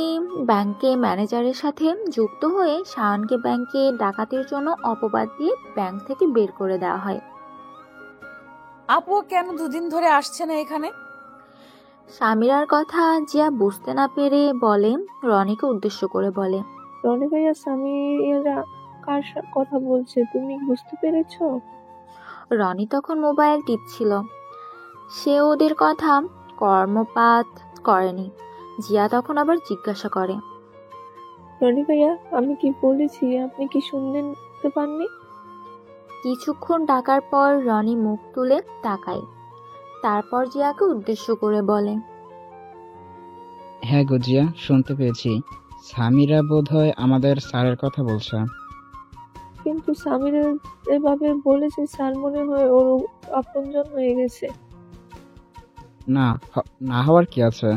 ব্যাংকে ম্যানেজারের সাথে যুক্ত হয়ে সায়নকে ব্যাংকে ডাকাতির জন্য অপবাদ দিয়ে ব্যাংক থেকে বের করে দেওয়া হয়। আপু কেন দুদিন ধরে আসছে না এখানে? সামিরার কথা জিয়া বুঝতে না পেরে বলে, রনিকে উদ্দেশ্য করে বলে, রনি ভাইয়া সামিরা কার কথা বলছে তুমি বুঝতে পেরেছো? রনি তখন মোবাইল টিপছিল। সে ওদের কথা কর্ণপাত করেনি। জিয়া তখন আবার জিজ্ঞাসা করে, রনি ভাইয়া আমি কি বলেছি আপনি কি শুনতে পাননি? কিছুক্ষণ ডাকার পর রনি মুখ তুলে তাকায়। তারপর জিয়াকে উদ্দেশ্য করে বলে, হ্যাঁ গো জিয়া, শুনতে পেয়েছি। সামিরা বোধহয় আমাদের স্যারের কথা বলছে। কিন্তু সামিরা এভাবে বলেছে স্যার মনে হয় ওর আপনজন হয়ে গেছে। না হওয়ার কি আছে?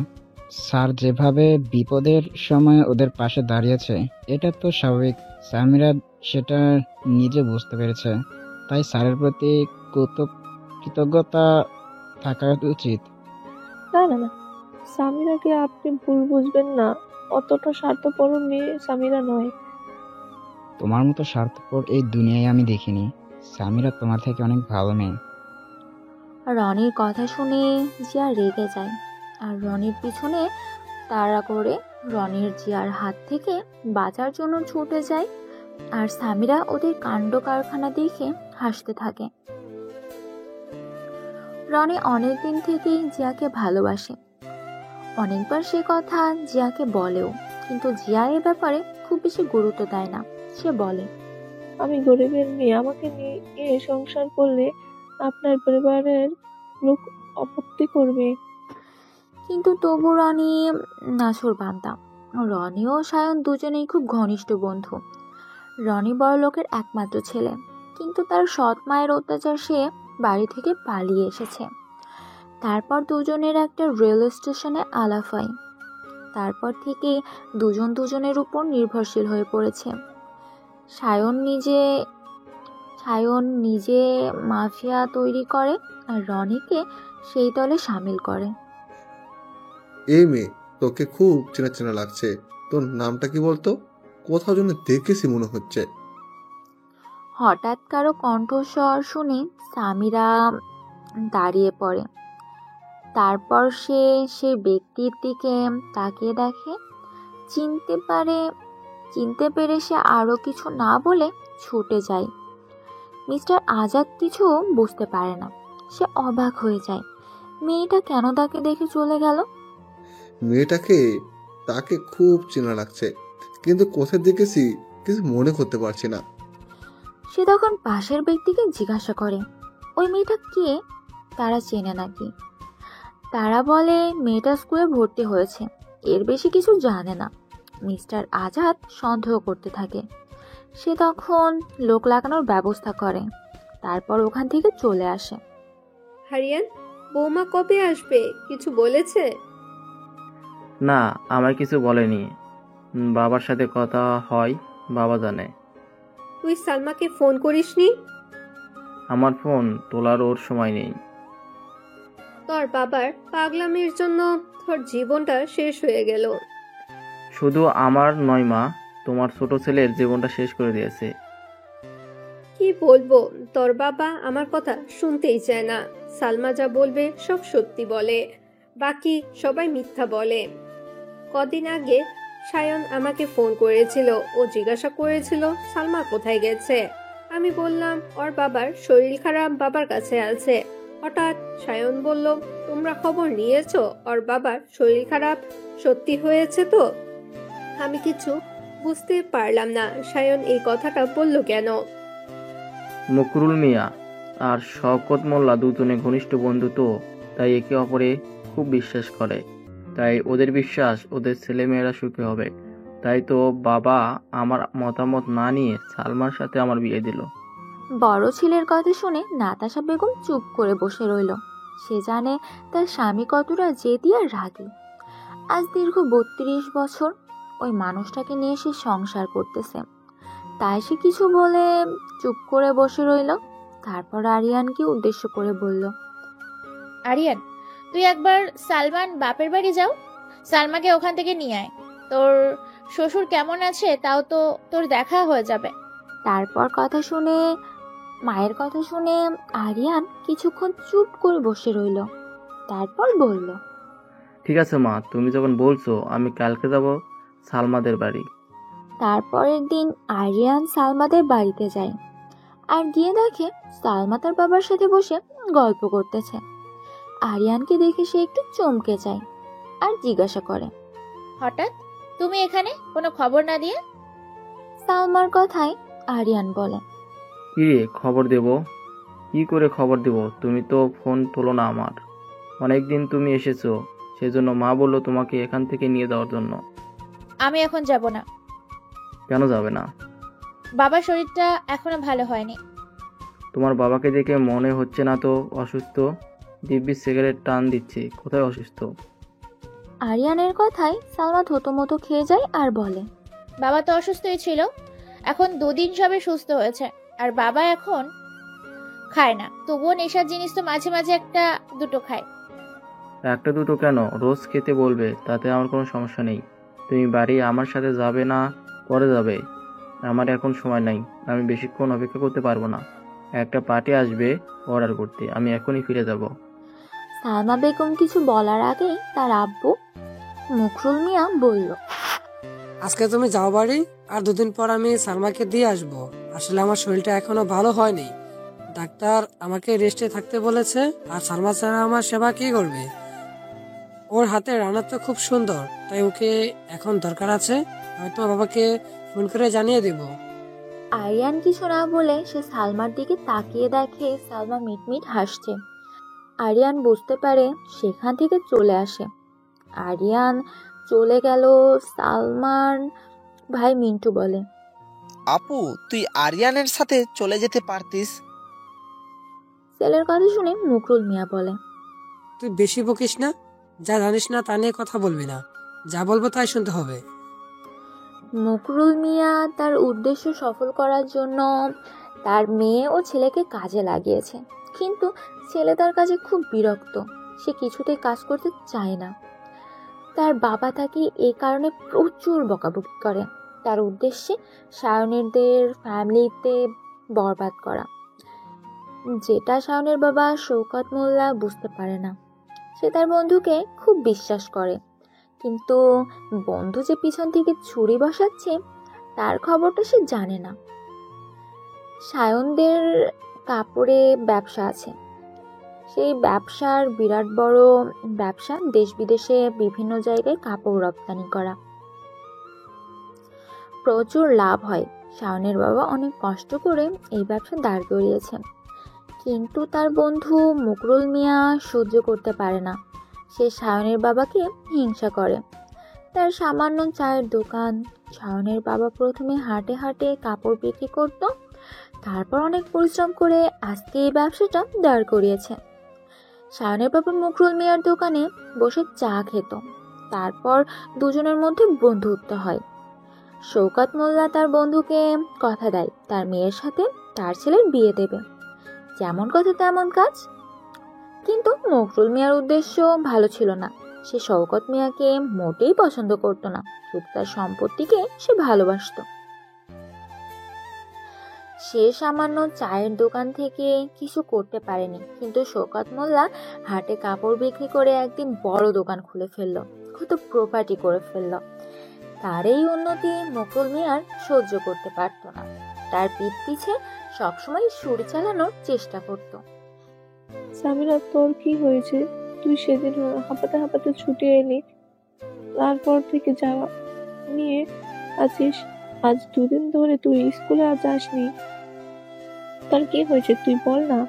স্যার যেভাবে বিপদের সময় ওদের পাশে দাঁড়িয়েছে এটা তো স্বাভাবিক। সামিরা সেটা নিজে বুঝতে পেরেছে, তাই স্যারের প্রতি কৃতজ্ঞতা থাকা উচিত। না না না, সামিরাকে আপনি ভুল বুঝবেন না। অতটা স্বার্থপর মেয়ে সামিরা নয়। তোমার মতো স্বার্থপর এই দুনিয়ায় আমি দেখিনি। সামিরা তোমার থেকে অনেক ভালো মেয়ে। রনির কথা শুনে জিয়া রেগে যায় আর রনির পিছনে তাড়া করে রনির জিয়ার হাত থেকে বাঁচার জন্য ছুটে যায়। আর সামিরা ওদের কাণ্ড কারখানা দেখে হাসতে থাকে। রনি অনেকদিন থেকেই জিয়াকে ভালোবাসে। অনেকবার সে কথা জিয়াকে বলেও, কিন্তু জিয়া এ ব্যাপারে খুব বেশি গুরুত্ব দেয় না। সে বলে, আমি গরিবের মেয়ে, আমাকে নিয়ে সংসার করলে আপনার পরিবারের লোক আপত্তি করবে। কিন্তু তবু রনি নাছোড়বান্দা। রনি ও সায়ন দুজনেই খুব ঘনিষ্ঠ বন্ধু। রনি বড় লোকের একমাত্র ছেলে, কিন্তু তার সৎ মায়ের অত্যাচার সে বাড়ি থেকে পালিয়ে এসেছে। তারপর দুজনের একটা রেল স্টেশনে আলাপ হয়। তারপর থেকে দুজন দুজনের উপর নির্ভরশীল হয়ে পড়েছে। সায়ন নিজে মাফিয়া তৈরি করে আর রনিকে সেই দলে সামিল করে। এই মেয়ে তোকে খুব চেনা চেনা লাগছে। তোর নামটা কি বলতো? কোথাও যেন দেখেছি মনে হচ্ছে। হঠাৎ কারো কণ্ঠস্বর শুনে সামিরা দাঁড়িয়ে পড়ে। তারপর সে ব্যক্তির দিকে তাকিয়ে দেখে। চিনতে পেরে সে আরো কিছু না বলে ছুটে যায়। মিস্টার আজাদ কিছু বুঝতে পারে না। সে অবাক হয়ে যায়, মেয়েটা কেন তাকে দেখে চলে গেল। তাকে খুব চেনা লাগছে, কিন্তু কোথায় দেখেছি কিছু মনে করতে পারছি না। সে তখন পাশের ব্যক্তিকে জিজ্ঞাসা করে, ওই মেয়েটা কে? তারা চেনে নাকি? তারা বলে মেয়েটা স্কুলে ভর্তি হয়েছে, এর বেশি কিছু জানে না। মিস্টার আজাদ সন্দেহ করতে থাকে। সে তখন লোক লাগানোর ব্যবস্থা করে, তারপর ওখান থেকে চলে আসে। হারিয়ান, বৌমা কবে আসবে কিছু বলেছে? না, আমার কিছু বলেনি। বাবার সাথে কথা হয়, বাবা জানে। তুই সালমাকে ফোন করিসনি? আমার ফোন তোলার ওর সময় নেই। তোর বাবার পাগলামির জন্য তোর জীবনটা শেষ হয়ে গেল। শুধু আমার নয় মা, তোমার ছোট ছেলের জীবনটা শেষ করে দিয়েছে। কি বলবো, তোর বাবা আমার কথা শুনতেই চায় না। সালমা যা বলবে সব সত্যি বলে, বাকি সবাই মিথ্যা বলে। কদিন আগে সায়ন আমাকে ফোন করেছিল। ও জিজ্ঞাসা করেছিল সালমা কোথায় গেছে। আমি বললাম ওর বাবার শরীর খারাপ, বাবার কাছে আছে। হঠাৎ সায়ন বলল, তোমরা খবর নিয়েছো ওর বাবার শরীর খারাপ সত্যি হয়েছে তো? আমি কিছু বুঝতে পারলাম না সায়ন এই কথাটা বলল কেন। মকরুল মিয়া আর শওকত মোল্লা দুজনে ঘনিষ্ঠ বন্ধু তো, তাই একে অপরে খুব বিশ্বাস করে। তাই ওদের বিশ্বাস ওদের ছেলেমেয়েরা সুখী হবে। তাই তো বাবা আমার মতামত না নিয়ে সালমার সাথে আমার বিয়ে দিল। বড় ছেলের কথা শুনে নাতাশা বেগম চুপ করে বসে রইল। সে জানে তার স্বামী কতটা জেদি আর রাগী। আজ দীর্ঘ 32 বছর ওই মানুষটাকে নিয়ে সে সংসার করতেছে, তাই সে কিছু বলে চুপ করে বসে রইল। তারপর আরিয়ানকে উদ্দেশ্য করে বলল, আরিয়ান, তুই একবার সালমান বাপের বাড়ি যাও, সালমাকে ওখান থেকে নিয়ে আয়। তোর শ্বশুর কেমন আছে তাও তো তোর দেখা হয়ে যাবে। তারপর মায়ের কথা শুনে আরিয়ান কিছুক্ষণ চুপ করে বসে রইল। তারপর বলল, ঠিক আছে মা, তুমি যখন বলছো আমি কালকে যাব সালমাদের বাড়ি। তারপরের দিন আরিয়ান সালমাদের বাড়িতে যায় আর গিয়ে দেখে সালমা তার বাবার সাথে বসে গল্প করতেছে। আরিয়ানকে দেখে সে একটু চমকে যায় আর জিজ্ঞাসা করে, হঠাৎ তুমি এখানে, কোনো খবর না দিয়ে? সালমার কথায় আরিয়ান বলে, কি রে, খবর দেব? কি করে খবর দেব? তুমি তো ফোন তোলো না আমার। অনেকদিন তুমি এসেছো, সেজন্য মা বললো তোমাকে এখান থেকে নিয়ে যাওয়ার জন্য। আমি এখন যাব না। কেন যাবে না? বাবার শরীরটা এখনো ভালো হয়নি। তোমার বাবাকে দেখে মনে হচ্ছে না তো অসুস্থ। দিব্যি সিগারেট টান দিচ্ছে, কোথায় অসুস্থ? আরিয়ানের কথায় সালমা থতমত খেয়ে যায় আর বলে, বাবা তো অসুস্থই ছিল, এখন 2 দিন সবে সুস্থ হয়েছে। আর বাবা এখন খায় না, তবুও নেশার জিনিস তো মাঝে মাঝে একটা দুটো খায়। একটা দুটো কেন, রোজ খেতে বলবে, তাতে আমার কোনো সমস্যা নেই। তুমি বাড়ি আমার সাথে যাবে না পরে যাবে? আমার এখন সময় নাই, আমি বেশিক্ষণ অপেক্ষা করতে পারবো না। একটা পার্টি আসবে অর্ডার করতে, আমি এখনই ফিরে যাব। সালমা বেগম কিছু বলার আগেই তার আব্বু মকরুল মিয়া বলল, আজকে তুমি যাও বাড়ি, আর 2 দিন পর আমি সালমাকে দিয়ে আসবো। আসলে আমার শরীরটা এখনো ভালো হয়নি, ডাক্তার আমাকে রেস্টে থাকতে বলেছে। আর সালমা ছাড়া আমার সেবা কে করবে? ওর হাতে রান্না তো খুব সুন্দর, তাই ওকে এখন দরকার আছে। আমি তোমার বাবাকে ফোন করে জানিয়ে দেব। আরিয়ান কিছু না বলে সে সালমার দিকে তাকিয়ে দেখে সালমা মিটমিট হাসছে। আরিয়ান বুঝতে পারে সেখান থেকে চলে আসে। আরিয়ান চলে গেল। সালমান ভাই মিন্টু বলে, আপু, তুই আরিয়ানের সাথে চলে যেতে পারতিস। ছেলের কথা শুনে মকরুল মিয়া বলে, তুই বেশি বকিস না, যা জানিস না তা নিয়ে কথা বলবি না, যা বলবো তাই শুনতে হবে। মকরুল মিয়া তার উদ্দেশ্য সফল করার জন্য তার মেয়ে ও ছেলেকে কাজে লাগিয়েছে, কিন্তু ছেলে তার কাজে খুব বিরক্ত। সে কিছুতেই কাজ করতে চায় না। তার বাবা তাকে এই কারণে প্রচুর বকাবকি করে। তার উদ্দেশ্যে সায়নেরদের ফ্যামিলিতে বরবাদ করা, যেটা সায়নের বাবা শওকত মোল্লা বুঝতে পারে না। সে তার বন্ধুকে খুব বিশ্বাস করে, কিন্তু বন্ধু যে পিছন থেকে ছুরি বসাচ্ছে তার খবরটা সে জানে না। সায়নদের কাপড়ে ব্যবসা আছে। সেই ব্যবসার বিরাট বড় ব্যবসা, দেশ বিদেশে বিভিন্ন জায়গায় কাপড় রপ্তানি করা। প্রচুর লাভ হয়। সায়নের বাবা অনেক কষ্ট করে এই ব্যবসা দাঁড় করিয়েছে, কিন্তু তার বন্ধু মকরুল মিয়া সহ্য করতে পারে না। সে সায়নের বাবাকে হিংসা করে। তার সামান্য চায়ের দোকান। সায়নের বাবা প্রথমে হাটে হাটে কাপড় বিক্রি করত, তারপর অনেক পরিশ্রম করে আজকে এই ব্যবসাটা দাঁড় করিয়েছে। সায়নের বাবা মকরুল মিয়ার দোকানে বসে চা খেত, তারপর দুজনের মধ্যে বন্ধুত্ব হয়। শওকত মোল্লা তার বন্ধুকে কথা দেয় তার মেয়ের সাথে তার ছেলের বিয়ে দেবে। যেমন কথা তেমন কাজ। কিন্তু মকরুল মিয়ার উদ্দেশ্য ভালো ছিল না। সে শওকত মিয়াকে মোটেই পছন্দ করত না, শুধু তার সম্পত্তিকে সে ভালোবাসত। সে সামান্য চায়ের দোকান থেকে কিছু করতে পারেনি, কিন্তু শওকত মোল্লা হাটে কাপড় বিক্রি করে একদিন বড় দোকান খুলে ফেললো, কত প্রপার্টি করে ফেললো। তার এই উন্নতি মকরুল মিয়ার সহ্য করতে পারত না। তার পিঠ পিছে সবসময় ছুরি চালানোর চেষ্টা করত। সামিরা, তোর কি হয়েছে? তুই সেদিন হাঁপাতে হাঁপাতে ছুটে এলি, তারপর থেকে যাওয়া নিয়ে আছিস। আজ 2 দিন ধরে তুই স্কুলে আজ আসনি, তার কি হয়েছে তুই বল না।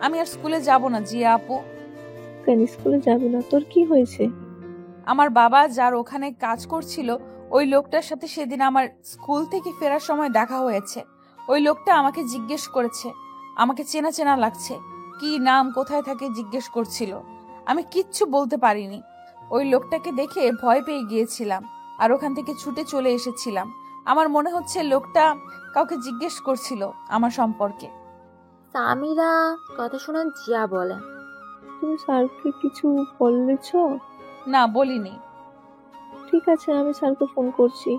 আমি আর স্কুলে যাব না জিয়া আপু। কেন স্কুলে যাবি না? তোর কি হয়েছে? আমার বাবা যার ওখানে কাজ করছিল ওই লোকটার সাথে সেদিন আমার স্কুল থেকে ফেরার সময় দেখা হয়েছে। ওই লোকটা আমাকে জিজ্ঞেস করেছে, আমাকে চেনা চেনা লাগছে, কি নাম, কোথায় থাকে জিজ্ঞেস করছিল। আমি কিচ্ছু বলতে পারিনি। ওই লোকটাকে দেখে ভয় পেয়ে গিয়েছিলাম আর ওখান থেকে ছুটে চলে এসেছিলাম। আমার মনে হচ্ছে লোকটা কাউকে জিজ্ঞেস করছিল আমার সম্পর্কে। সামিরা কথা শুনে জিয়া বলে, তুমি স্যারকে কিছু বলেছ? না, বলিনি। ঠিক আছে, আমি স্যারকে ফোন করছি।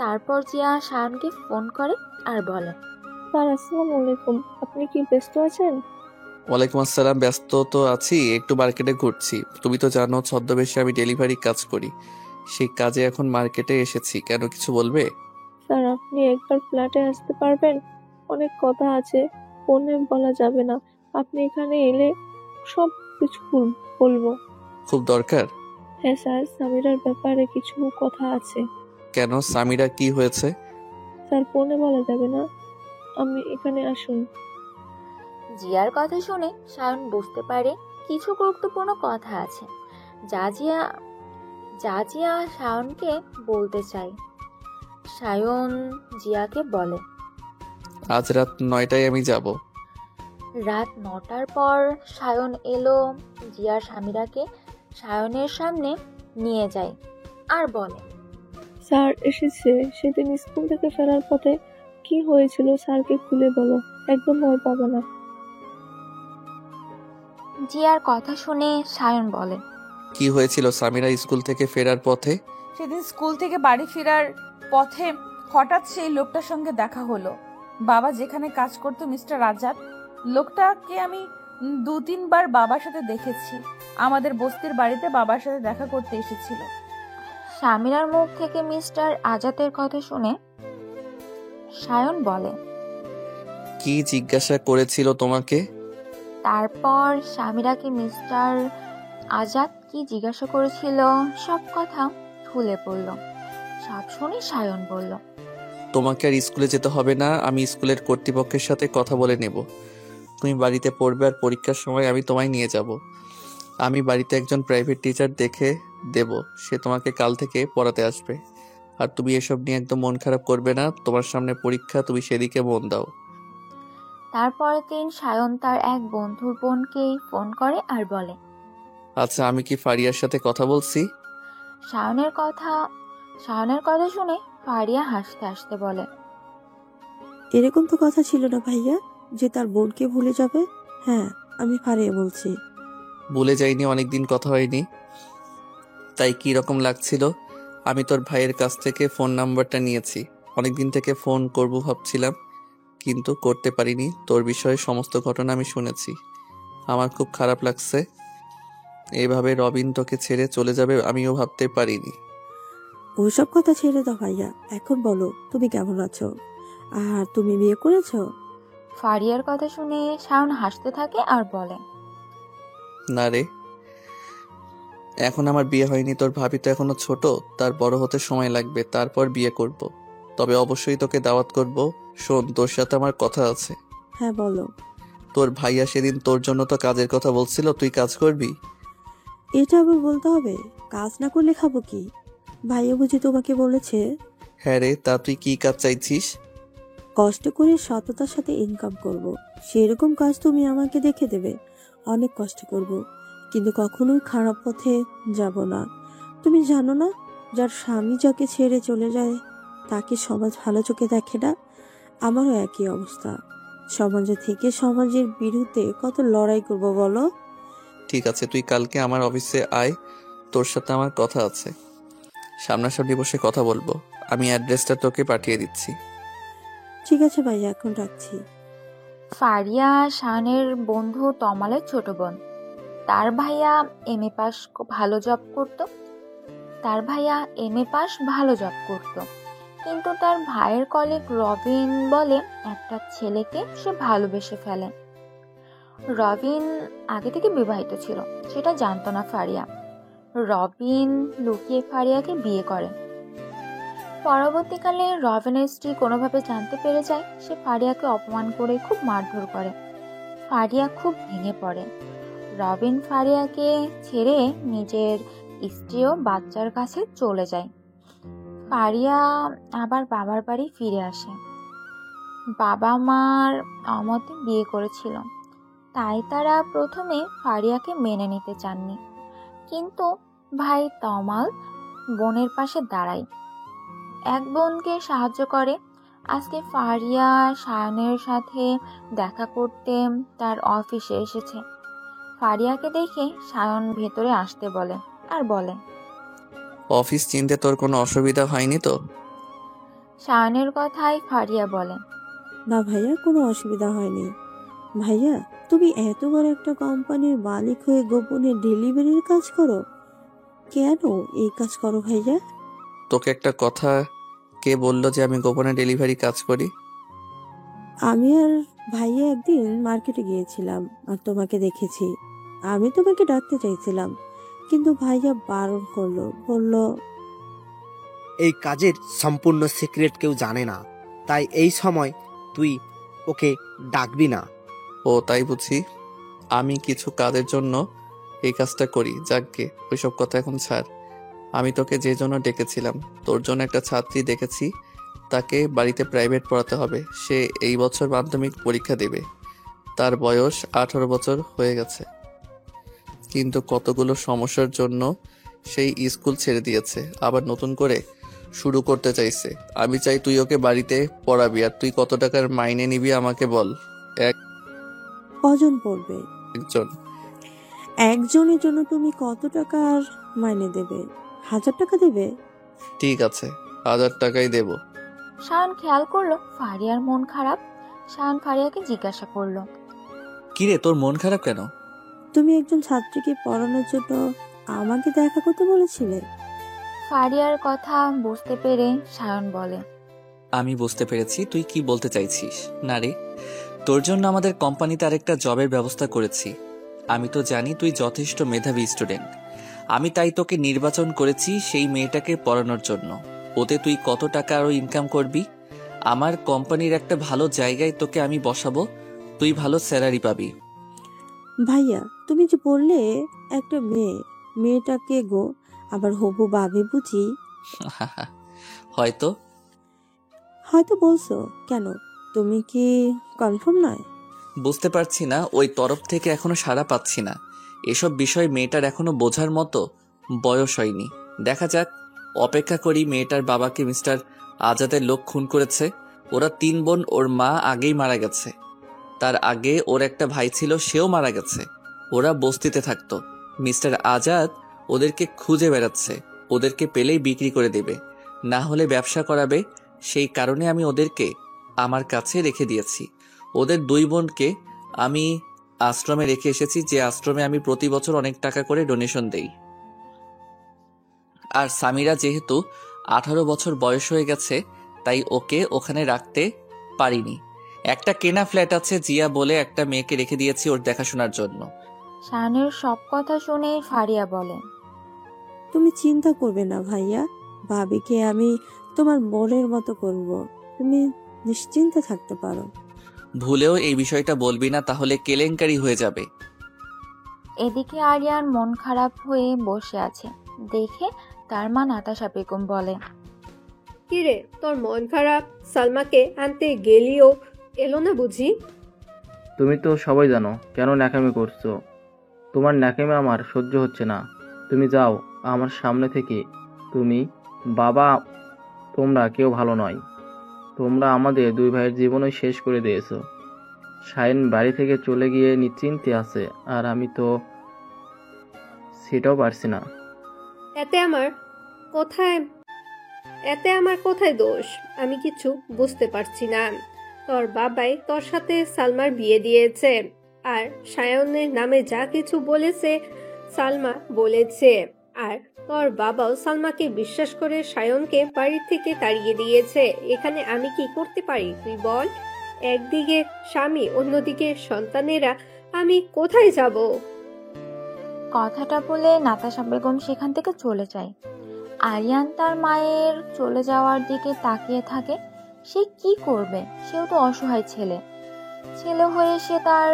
তারপর জিয়া শায়নকে ফোন করে আর বলে, স্যার আসসালামু আলাইকুম, আপনি কি ব্যস্ত আছেন? ওয়ালাইকুম আসসালাম। ব্যস্ত তো আছি, একটু মার্কেটে ঘুরছি। তুমি তো জানো ছদ্মবেশে আমি ডেলিভারি কাজ করি, সেই কাজে এখন মার্কেটে এসেছি। কেন, কিছু বলবে? স্যার আপনি একবার ফ্ল্যাটে আসতে পারবেন? অনেক কথা আছে, ফোনে বলা যাবে না। আপনি এখানে এলে সব কিছু বলবো। খুব দরকার? হ্যাঁ স্যার, সামিরার ব্যাপারে কিছু কথা আছে। কেন, সামিরা কি হয়েছে? স্যার ফোনে বলা যাবে না, আমি এখানে আসুন। জিয়ার কথা শুনে সায়ন বুঝতে পারে কিছু গুরুত্বপূর্ণ কথা আছে যা জিয়া সায়নকে বলতে চায়। সায়ন জিয়াকে বলে, আজ রাত 9টায় আমি যাব। রাত 9টার পর সায়ন এলো জিয়ার সামিরাকে সায়নের সামনে নিয়ে যায় আর বলে, স্যার এসেছে। সেদিন স্কুল থেকে ফেরার পথে কি হয়েছিল স্যারকে খুলে বলো, একদম ভয় পাবে না। জিয়ার কথা শুনে সায়ন বলে, কি হয়েছিল সামিরা স্কুল থেকে ফেরার পথে? সেদিন স্কুল থেকে বাড়ি ফেরার পথে হঠাৎ সেই লোকটার সঙ্গে দেখা হলো। বাবা যেখানে কাজ করতো মিস্টার রাজাত, লোকটাকে আমি 2-3 বার বাবার সাথে দেখেছি। আমাদের বস্তির বাড়িতে বাবার সাথে দেখা করতে এসেছিল। সামিরার মুখ থেকে মিস্টার আজাতের কথা শুনে সায়ন বলে, কি জিজ্ঞাসা করেছিল তোমাকে? তারপর সামিরাকে মিস্টার আজাদ কি জিজ্ঞাসা করেছিল সব কথা খুলে পড়ল। সব শুনে সায়ন বলল, তোমাকে আর স্কুলে যেতে হবে না, আমি স্কুলের কর্তৃপক্ষের সাথে কথা বলে নেব। তুমি বাড়িতে পড়বে আর পরীক্ষার সময় আমি তোমায় নিয়ে যাব। আমি বাড়িতে একজন প্রাইভেট টিচার দেখে দেব, সে তোমাকে কাল থেকে পড়াতে আসবে। আর তুমি এসব নিয়ে একদম মন খারাপ করবে না, তোমার সামনে পরীক্ষা, তুমি সেদিকে মন দাও। তারপরের দিন সায়ন তার এক বন্ধুর বোনকে ফোন করে আর বলে, আচ্ছা, আমি কি ফারিয়ার সাথে কথা বলছি? সায়নের কথা শুনে ফারিয়া হাসতে হাসতে বলে, এরকম তো কথা ছিল না ভাইয়া যে তার বোনকে ভুলে যাবে। হ্যাঁ, আমি ফারিয়া বলছি। ভুলে যাইনি, অনেকদিন কথা হয়নি, তাই কি রকম লাগছিল। আমি তোর ভাইয়ের কাছ থেকে ফোন নাম্বারটা নিয়েছি, অনেকদিন থেকে ফোন করব ভাবছিলাম, কিন্তু করতে পারিনি। তোর বিষয়ে সমস্ত ঘটনা আমি শুনেছি, আমার খুব খারাপ লাগছে। এইভাবে রবিন তোকে ছেড়ে চলে যাবে আমিও ভাবতে পারিনি। ওইসব কথা ছেড়ে দাও ভাইয়া, এখন বলো তুমি কেমন আছো, আর তুমি বিয়ে করেছো? ফারিয়ার কথা শুনে সায়ন হাসতে থাকে আর বলে, না রে, এখন আমার বিয়ে হয়নি। তোর ভাবি তো এখনো ছোট, তার বড় হতে সময় লাগবে, তারপর বিয়ে করব। তবে অবশ্যই তোকে দাওয়াত করব। শোন, তোর সাথে আমার কথা আছে। হ্যাঁ বলো। তোর ভাইয়া সেদিন তোর জন্য তো কাজের কথা বলছিল, তুই কাজ করবি? এটা আবার বলতে হবে? কাজ না করলে খাবো কি? ভাইয়া বুঝি তোমাকে বলেছে? হ্যাঁ রে, তা তুই কি কাজ চাইছিস? কষ্ট করে সততার সাথে ইনকাম করব, সেরকম কাজ তুমি আমাকে দেখে দেবে। অনেক কষ্ট করব, কিন্তু কখনোই খারাপ পথে যাব না। তুমি জানো না, যার স্বামী যাকে ছেড়ে চলে যায় তাকে সমাজ ভালো চোখে দেখে না। আমারও একই অবস্থা। সমাজে থেকে সমাজের বিরুদ্ধে কত লড়াই করব বলো। ঠিক আছে, তুই কালকে আমার অফিসে আয়, তোর সাথে আমার কথা আছে। সামনাসামনি বসে কথা বলবো। আমি অ্যাড্রেসটা তোকে পাঠিয়ে দিচ্ছি। ঠিক আছে ভাইয়া, এখন রাখছি। ফারিয়া শানের বন্ধু তমালের ছোট বোন। তার ভাইয়া এমএ পাস ভালো জব করত, কিন্তু তার ভাইয়ের কলিগ রবিন বলে একটা ছেলেকে সে ভালোবেসে ফেলে। রবিন আগে থেকে বিবাহিত ছিল, সেটা জানতো না ফারিয়া। রবিন লুকিয়ে ফারিয়াকে বিয়ে করে। পরবর্তীকালে রবিনের স্ত্রী কোনোভাবে জানতে পেরে যায়, সে ফারিয়াকে অপমান করে খুব মারধর করে। ফারিয়া খুব ভেঙে পড়ে। রবিন ফারিয়াকে ছেড়ে নিজের স্ত্রী ও বাচ্চার কাছে চলে যায়। ফারিয়া আবার বাবার বাড়ি ফিরে আসে। বাবা মার অমতে বিয়ে করেছিল, তাই তারা প্রথমে ফারিয়াকে মেনে নিতে চাননি, কিন্তু ভাই তমাল বোনের পাশে দাঁড়ায়, এক বোনকে সাহায্য করে। আজকে ফারিয়া সায়নের সাথে দেখা করতে তার অফিসে এসেছে। ফারিয়াকে দেখে সায়ন ভেতরে আসতে বলে আর বলে, অফিস চিনতে তোর কোনো অসুবিধা হয়নি তো? সায়নের কথায় ফারিয়া বলে, না ভাইয়া, কোনো অসুবিধা হয়নি। ভাইয়া, তুমি এত বড় একটা কোম্পানির মালিক হয়ে গোপনে ডেলিভারির কাজ করো, কেন এই কাজ করো ভাইয়া? তোকে একটা কথা কে বললো যে আমি গোপনে ডেলিভারি কাজ করি? আমি আর ভাইয়া একদিন মার্কেটে গিয়েছিলাম আর তোমাকে দেখেছি। আমি তোমাকে ডাকতে চাইছিলাম, কিন্তু ভাইয়া বারণ করলো, বলল এই কাজের সম্পূর্ণ সিক্রেট কেউ জানে না, তাই এই সময় তুই ওকে ডাকবি না। ও তাই বুঝি। আমি কিছু কাজের জন্য এই কাজটা করি। যাকগে, ওইসব কথা এখন ছাড়। আমি তোকে যে জন্য ডেকেছিলাম, তোর জন্য একটা ছাত্রী দেখেছি, তাকে বাড়িতে প্রাইভেট পড়াতে হবে। সে এই বছর মাধ্যমিক পরীক্ষা দেবে। তার বয়স 18 বছর হয়ে গেছে, কিন্তু কতগুলো সমস্যার জন্য সেই স্কুল ছেড়ে দিয়েছে, আবার নতুন করে শুরু করতে চাইছে। আমি চাই তুই ওকে বাড়িতে পড়াবি। আর তুই কত টাকার মাইনে নিবি আমাকে বল। কজন পড়বে? একজন। একজনের জন্য তুমি কত টাকার মাইনে দেবে? 1000 টাকা দেবে? ঠিক আছে, 1000 টাকাই দেব। সায়ন খেয়াল করলো ফারিয়ার মন খারাপ। সায়ন ফারিয়াকে জিজ্ঞাসা করলো, কিরে, তোর মন খারাপ কেন? তুমি একজন ছাত্রীকে পড়ানোর জন্য আমাকে দেখা করতে বলেছিলে। ফারিয়ার কথা বুঝতে পেরে সায়ন বলে, আমি বুঝতে পেরেছি তুই কি বলতে চাইছিস। না রে, তোর জন্য আমাদের কোম্পানিতে আরেকটা জবের ব্যবস্থা করেছি। আমি তো জানি তুই যথেষ্ট মেধাবী স্টুডেন্ট। আমি তাই তোকে নির্বাচন করেছি সেই মেয়েটাকে পড়ানোর জন্য। ওতে তুই কত টাকা আরো ইনকাম করবি। আমার কোম্পানির একটা ভালো জায়গায় তোকে আমি বসাবো, তুই ভালো স্যালারি পাবি। ভাইয়া, তুমি যে বললে একটা মেয়েটাকে গো, আবার হবু ভাবি বুঝি? হয়তো বলছো কেন? তুমি কি কনফার্ম নয়? বুঝতে পারছি না, ওই তরফ থেকে এখনো সাড়া পাচ্ছি না। এসব বিষয় মেয়েটার এখনো বোঝার মতো বয়স হয়নি। দেখা যাক, অপেক্ষা করি। মেয়েটার বাবাকে মিস্টার আজাদের লোক খুন করেছে। ওরা 3 বোন, ওর মা আগেই মারা গেছে। তার আগে ওর একটা ভাই ছিল, সেও মারা গেছে। ওরা বস্তিতে থাকতো। মিস্টার আজাদ ওদেরকে খুঁজে বেড়াচ্ছে। ওদেরকে পেলেই বিক্রি করে দেবে, না হলে ব্যবসা করাবে। সেই কারণে আমি ওদেরকে আমার কাছে রেখে দিয়েছি। ওদের 2 বোনকে আমি আশ্রমে রেখে এসেছি, যে আশ্রমে আমি প্রতি বছর অনেক টাকা করে ডোনেশন দেই। আর সামিরা যেহেতু 18 বছর বয়স হয়ে গেছে, তাই ওকে ওখানে রাখতে পারিনি। একটা কেনা ফ্ল্যাট আছে, জিয়া বলে একটা মেয়েকে রেখে দিয়েছি ওর দেখাশোনার জন্য। সায়নের সব কথা শুনে ফারিয়া বলে, তুমি চিন্তা করবে না ভাইয়া, ভাবিকে আমি তোমার বোনের মতো করব, তুমি নিশ্চিন্তে থাকতে পারো। ভুলেও এই বিষয়টা বলবি না, তাহলে কেলেঙ্কারি হয়ে যাবে। এদিকে আরিয়ান মন খারাপ হয়ে বসে আছে দেখে তার মা নাতাশা বেগম বলে, কিরে, তোর মন খারাপ? সালমাকে আনতে গেলিও এলো না বুঝি? তুমি তো সবাই জানো কেন ন্যাকামি করছো। তোমার ন্যাকামি আমার সহ্য হচ্ছে না। তুমি যাও আমার সামনে থেকে। তুমি, বাবা, তোমরা কেউ ভালো নয়। তোমরা আমাদের 2 ভাইয়ের জীবনই শেষ করে দিয়েছো। শাইন বাড়ি থেকে চলে গিয়ে নিশ্চিন্তে আছে, আর আমি তো সেটাও পারছি না। এতে আমার কোথায় এতে আমার কোথায় দোষ? আমি কিছু বুঝতে পারছি না। তোর বাবাই তোর সাথে সালমার বিয়ে দিয়েছে, আর সায়নের নামে যা কিছু বলেছে সালমা বলেছে, আর তোর বাবাও সালমাকে বিশ্বাস করে সায়নকে বাড়ি থেকে তাড়িয়ে দিয়েছে। এখানে আমি কি করতে পারি তুই বল? একদিকে স্বামী, অন্যদিকে সন্তানেরা, আমি কোথায় যাব? কথাটা বলে নাতাশা বেগম সেখান থেকে চলে যায়। আরিয়ান তার মায়ের চলে যাওয়ার দিকে তাকিয়ে থাকে। সে কি করবে? সেও তো অসহায় ছেলে হয়ে সে তার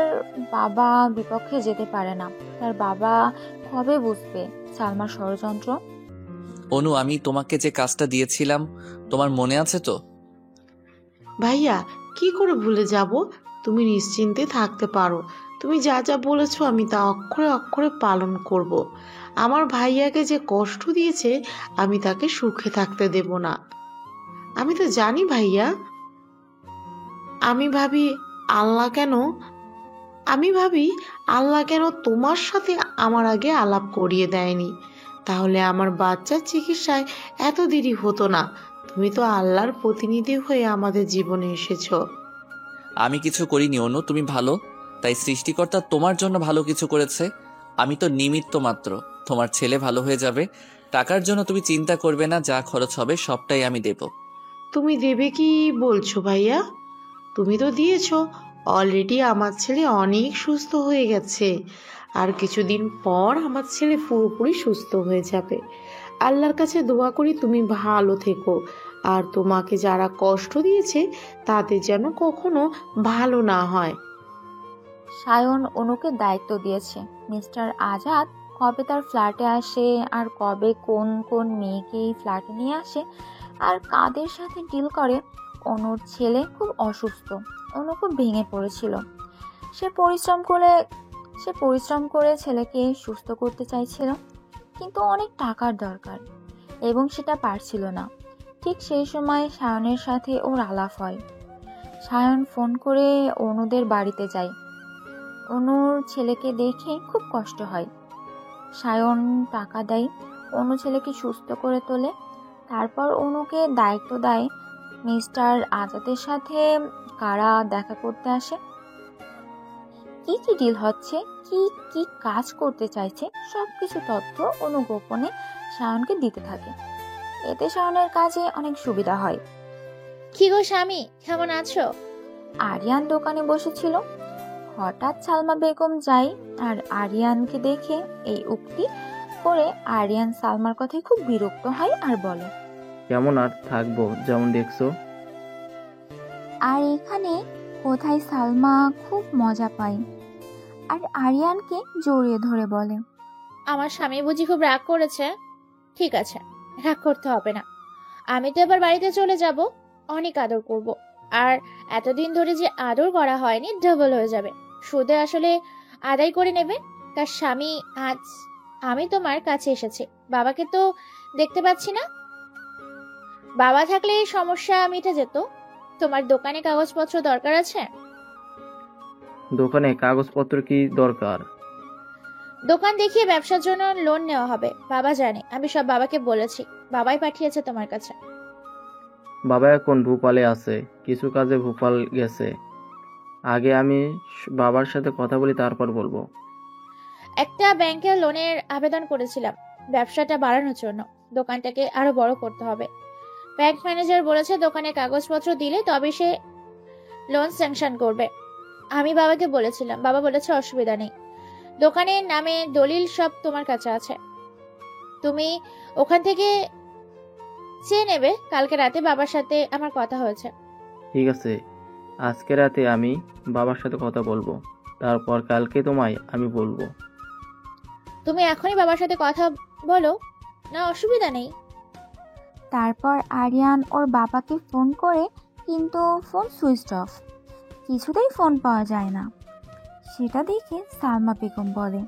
বাবা বিপক্ষে যেতে পারে না। তার বাবা কবে বুঝবে সালমার ষড়যন্ত্র? অনু, আমি তোমাকে যে কাজটা দিয়েছিলাম তোমার মনে আছে তো? ভাইয়া, কি করে ভুলে যাব? তুমি নিশ্চিন্তে থাকতে পারো। তুমি যা যা বলেছো আমি তা অক্ষরে অক্ষরে পালন করব। আমার ভাইয়াকে যে কষ্ট দিয়েছে আমি তাকে সুখে থাকতে দেব না। আমি তো জানি ভাইয়া। আমি ভাবি আল্লাহ কেন তোমার সাথে আমার আগে আলাপ করিয়ে দেয়নি। তাহলে আমার বাচ্চার চিকিৎসায় এত দেরি হতো না। তুমি তো আল্লাহর প্রতিনিধি হয়ে আমাদের জীবনে এসেছো। আমি কিছু করিনি অনু, তুমি ভালো, তাই সৃষ্টিকর্তা তোমার জন্য ভালো কিছু করেছে। আমি তো নিমিত্ত মাত্র। তোমার ছেলে ভালো হয়ে যাবে। টাকার জন্য তুমি চিন্তা করবে না, যা খরচ হবে সবটাই আমি দেব। তুমি দেবে কি বলছো ভাইয়া? তুমি তো দিয়েছো অলরেডি। আমার ছেলে অনেক সুস্থ হয়ে গেছে, আর কিছুদিন পর আমার ছেলে পুরোপুরি সুস্থ হয়ে যাবে। আল্লাহর কাছে দোয়া করি তুমি ভালো থেকো, আর তোমাকে যারা কষ্ট দিয়েছে তাদের যেন কখনো ভালো না হয়। সায়ন অনুকে দায়িত্ব দিয়েছে। মিস্টার আজাদ কবে তার ফ্ল্যাটে আসে, আর কবে কোন কোন মেয়েকে এই ফ্ল্যাটে নিয়ে আসে, আর কাদের সাথে ডিল করে। অনুর ছেলে খুব অসুস্থ। অনু খুব ভেঙে পড়েছিল। সে পরিশ্রম করে ছেলেকে সুস্থ করতে চাইছিল, কিন্তু অনেক টাকার দরকার এবং সেটা পারছিল না। ঠিক সেই সময় সায়নের সাথে ওর আলাপ হয়। সায়ন ফোন করে অনুদের বাড়িতে যায়। অনুর ছেলেকে দেখে খুব কষ্ট হয়। সায়ন টাকা দেয়, অনু ছেলেকে সুস্থ করে তোলে। তারপর অনুকে দায়িত্ব দেয় মিস্টার আজাদের সাথে কারা দেখা করতে আসে, কি কি ডিল হচ্ছে, কি কি কাজ করতে চাইছে, সবকিছু তথ্য অনু গোপনে সায়নকে দিতে থাকে। এতে সায়নের কাজে অনেক সুবিধা হয়। কি গো স্বামী, কেমন আছো? আরিয়ান দোকানে বসেছিল। হঠাৎ সালমা বেগম যায়, আর আরিয়ানকে দেখে এই উক্তি করে আরিয়ান সালমার কথায় খুব বিরক্ত হয় আর বলে, কেমন আর থাকবো, যেমন দেখছো। আর এখানে কোথায় সালমা খুব মজা পায়, আর আরিয়ানকে জড়িয়ে ধরে বলে, আমার স্বামী বুঝি খুব রাগ করেছে? ঠিক আছে, রাগ করতে হবে না। আমি তো এবার বাড়িতে চলে যাব, অনেক আদর করব। আর এতদিন ধরে যে আদর করা হয়নি ডাবল হয়ে যাবে। সুদে আসলে আদায় করে নেবে। তার স্বামী, আজ আমি তোমার কাছে এসেছি। বাবাকে তো দেখতে পাচ্ছি না। বাবা থাকলে এই সমস্যা মিটে যেত। তোমার দোকানে কাগজপত্র দরকার আছে? দোকানে কাগজপত্র কি দরকার? দোকান দেখিয়ে ব্যবসার জন্য লোন নেওয়া হবে। বাবা জানে, আমি সব বাবাকে বলেছি। বাবাই পাঠিয়েছে তোমার কাছে। বাবা এখন ভোপালে আছে, কিছু কাজে ভোপাল গেছে। আগে আমি বাবার সাথে কথা বলি, তারপর বলবো। একটা ব্যাংকে লোনের আবেদন করেছিলাম ব্যবসাটা বাড়ানোর জন্য। দোকানটাকে আরো বড় করতে হবে। ব্যাংক ম্যানেজার বলেছে দোকানে কাগজপত্র দিলে তবে সে লোন স্যাংশন করবে। আমি বাবাকে বলেছিলাম, বাবা বলেছে অসুবিধা নেই। দোকানের নামে দলিল সব তোমার কাছে আছে, তুমি ওখান থেকে চেয়ে নেবে। কালকে রাতে বাবার সাথে আমার কথা হয়েছে। ঠিক আছে, আজকে রাতে আমি বাবার সাথে কথা বলবো, তারপর কালকে তোমায় আমি বলবো। তুমি এখনই বাবার সাথে কথা বলো না, অসুবিধা নেই। তারপর আরিয়ান ওর বাবাকে ফোন করে, কিন্তু ফোন সুইচ অফ। কিছুতেই ফোন পাওয়া যায় না। সেটা দেখে সালমা বেগম বলে,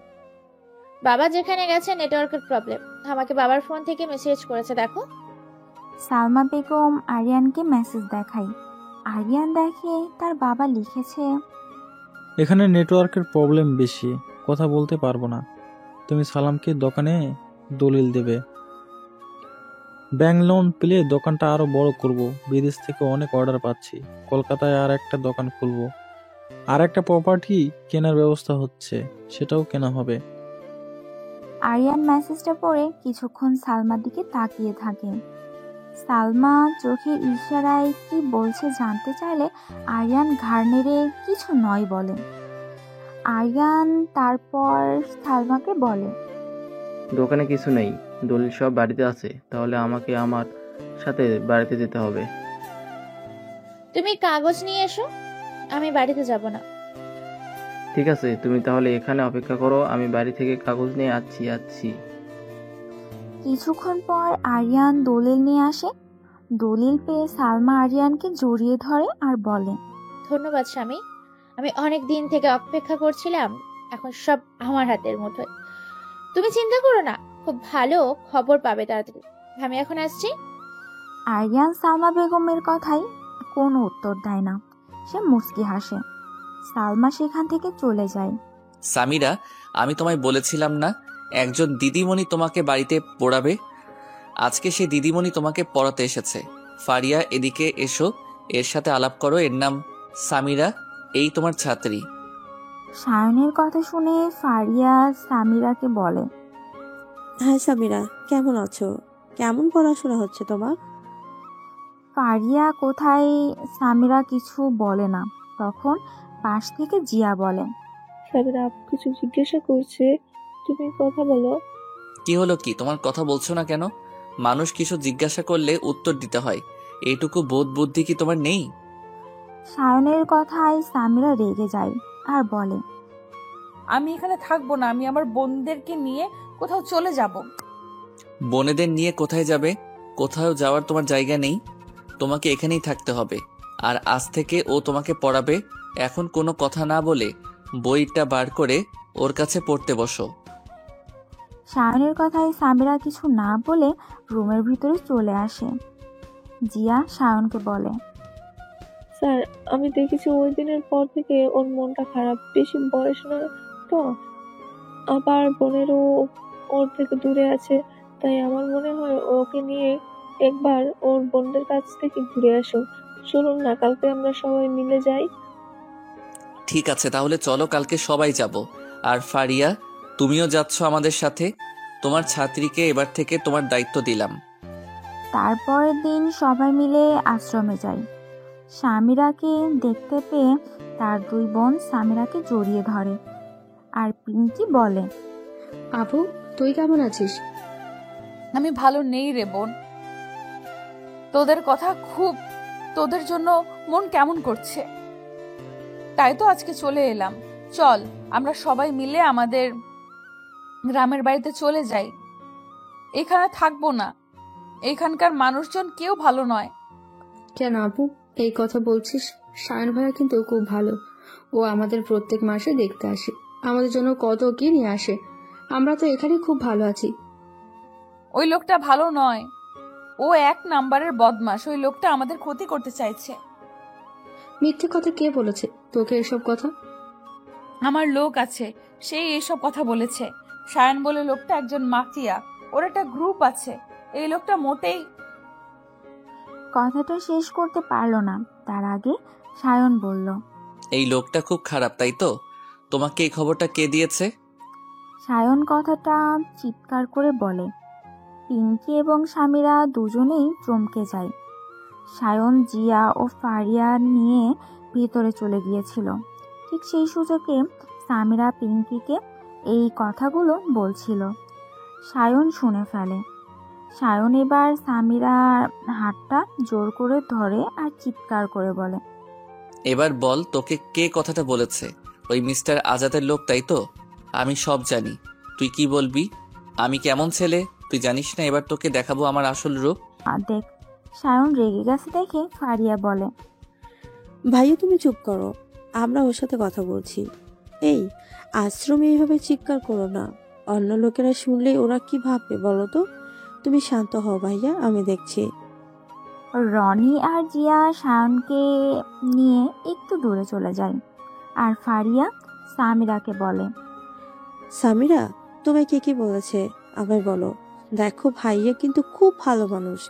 বাবা যেখানে গেছে নেটওয়ার্কের প্রবলেম। আমাকে বাবার ফোন থেকে মেসেজ করেছে, দেখো। সালমা বেগম আরিয়ানকে মেসেজ দেখায়। আরিয়ান দেখে তার বাবা লিখেছে, এখানে নেটওয়ার্কের প্রবলেম বেশি, কথা বলতে পারবো না। তুমি সালামকে দোকানে দলিল দেবে। ব্যাংক লোন পেলে দোকানটা আরো বড় করব। বিদেশ থেকে অনেক অর্ডার পাচ্ছি। কলকাতায় আর একটা দোকান খুলবো। আর একটা প্রপার্টি কেনার ব্যবস্থা হচ্ছে, সেটাও কেনা হবে। আরিয়ান মেসেজটা পড়ে কিছুক্ষণ সালমার দিকে তাকিয়ে থাকে। সালমা চোখের ইশারায় কি বলছে জানতে চাইলে আরিয়ান ঘাড় নেড়ে কিছু নয় বলে। আরিয়ান তারপর সালমাকে বলে, দোকানে কিছু নেই, দলিল সব বাড়িতে আছে। তাহলে আমাকে আমার সাথে বাড়িতে যেতে হবে। তুমি কাগজ নিয়ে এসো, আমি বাড়িতে যাব না। ঠিক আছে, তুমি তাহলে এখানে অপেক্ষা করো, আমি বাড়ি থেকে কাগজ নিয়ে আসছি। কিছুক্ষণ পর আরিয়ান দলিল নিয়ে আসে। দলিল পেয়ে সালমা আরিয়ানকে জড়িয়ে ধরে আর বলে, ধন্যবাদ স্বামী, আমি অনেক দিন থেকে অপেক্ষা করছিলাম, এখন সব আমার হাতের মুঠোয়। তুমি চিন্তা করো না, খুব ভালো খবর পাবে তাড়াতাড়ি। আমি এখন আসছি। আরিয়ান সালমা বেগমের কথাই কোনো উত্তর দেয় না, সে মুচকি হাসে। সালমা সেখান থেকে চলে যায়। সামিরা, আমি তোমায় বলেছিলাম না একজন দিদিমণি তোমাকে বাড়িতে পড়াবে? আজকে সে দিদিমণি তোমাকে পড়াতে এসেছে। ফারিয়া, এদিকে এসো, এর সাথে আলাপ করো। এর নাম সামিরা, এই তোমার ছাত্রী। সায়নের কথা শুনে ফারিয়া সামিরাকে বলে, হ্যাঁ সামিরা, কেমন আছো? কেমন পড়াশোনা হচ্ছে তোমার? ফারিয়া কোথায় সামিরা কিছু বলে না। তখন পাশ থেকে জিয়া বলে, সামিরা আপু কিছু জিজ্ঞাসা করছে, তুমি কথা বলো। কি হলো, কি তোমার কথা বলছো না কেন? মানুষ কিছু জিজ্ঞাসা করলে উত্তর দিতে হয়, এইটুকু বোধ বুদ্ধি কি তোমার নেই? সায়নের কথায় সামিরা রেগে যায় আর বলে, আমি এখানে থাকবো না, আমি আমার বোনদেরকে নিয়ে কোথাও চলে যাব। বোনেদের নিয়ে কোথায় যাবে? কোথাও যাওয়ার তোমার জায়গা নেই, তোমাকে এখানেই থাকতে হবে। আর আজ থেকে ও তোমাকে পড়াবে। এখন কোনো কথা না বলে বইটা বার করে ওর কাছে পড়তে বসো। সায়নের কথায় সামিরা কিছু না বলে রুমের ভিতরে চলে আসে। জিয়া সায়নকে বলে, স্যার আমি দেখেছি ওই দিনের পর থেকে ওর মনটা খারাপ, বেশি বয়স না তো, আবার বোনেরও ওর থেকে দূরে আছে, তাই আমার মনে হয় ওকে নিয়ে একবার ওর বোনদের কাছ থেকে ঘুরে আসো। চলুন না, কালকে আমরা সবাই মিলে যাই। ঠিক আছে, তাহলে চলো, কালকে সবাই যাব। আর ফারিয়া, তুমিও যাচ্ছ আমাদের সাথে। তোমার ছাত্রীকে এবার থেকে তোমার দায়িত্ব দিলাম। তারপরের দিন সবাই মিলে আশ্রমে যায়। সামিরাকে দেখতে পেয়ে তার দুই বোন সামিরাকে জড়িয়ে ধরে। আর পিঙ্কি বলে, আপু তুই কেমন আছিস? আমি ভালো নেই রে বোন, তোদের কথা খুব, তোদের জন্য মন কেমন করছে, তাই তো আজকে চলে এলাম। চল আমরা সবাই মিলে আমাদের গ্রামের বাড়িতে চলে যাই, এখানে থাকবো না, এখানকার মানুষজন কেউ ভালো নয়। কেন আপু এই কথা বলছিস? সায়ন ভাইয়া কিন্তু খুব ভালো, ও আমাদের প্রত্যেক মাসে দেখতে আসে, আমাদের জন্য কত কি নিয়ে আসে। আমরা তো এখানে খুব ভালো আছি। ওই লোকটা ভালো নয়, ও এক নাম্বারের বদমাশ। ওই লোকটা আমাদের ক্ষতি করতে চাইছে। মিথ্যে কথা কে বলেছে তোকে এসব কথা? আমার লোক আছে, সেই এসব কথা বলেছে। সায়ন বলে লোকটা একজন মাফিয়া, ওর একটা গ্রুপ আছে। এই লোকটা মোটেই। কথাটা শেষ করতে পারল না, তার আগে সায়ন বলল, এই লোকটা খুব খারাপ, তাই তো? তোমাকে এই খবরটা কে দিয়েছে? সায়ন কথাটা চিৎকার করে বলে। পিঙ্কি এবং সামিরা দুজনেই চমকে যায়। সায়ন জিয়া ও ফারিয়া নিয়ে ভিতরে চলে গিয়েছিল। ঠিক সেই সুযোগে সামিরা পিঙ্কিকে এই কথাগুলো বলছিল। সায়ন শুনে ফেলে। সায়ন এবার সামিরার হাতটা জোর করে ধরে আর চিৎকার করে বলে, এবার বল, তোকে কে কথাটা বলেছে? ওই মিস্টার আজাদের লোক, তাই তো? আমি সব জানি, তুই কি বলবি? আমি কেমন ছেলে তুই জানিস না, এবার তোকে দেখাবো আমার আসল রূপ। দেখ। সায়ন রেগে গেছে দেখে ফারিয়া বলে, ভাইয়া তুমি চুপ করো, আমরা ওর সাথে কথা বলছি। এই আশ্রমে এইভাবে চিৎকার করো না, অন্য লোকেরা শুনলেই ওরা কি ভাববে বলো তো? তুমি শান্ত হও ভাইয়া, আমি দেখছি। রনি আর জিয়া সায়নকে নিয়ে একটু দূরে চলে যায়। আর ফারিয়া সামিরাকে বলে, সামিরা, তোমায় কে কি বলেছে আমায় বলো। দেখো, ভাইয়া কিন্তু খুব ভালো মানুষ।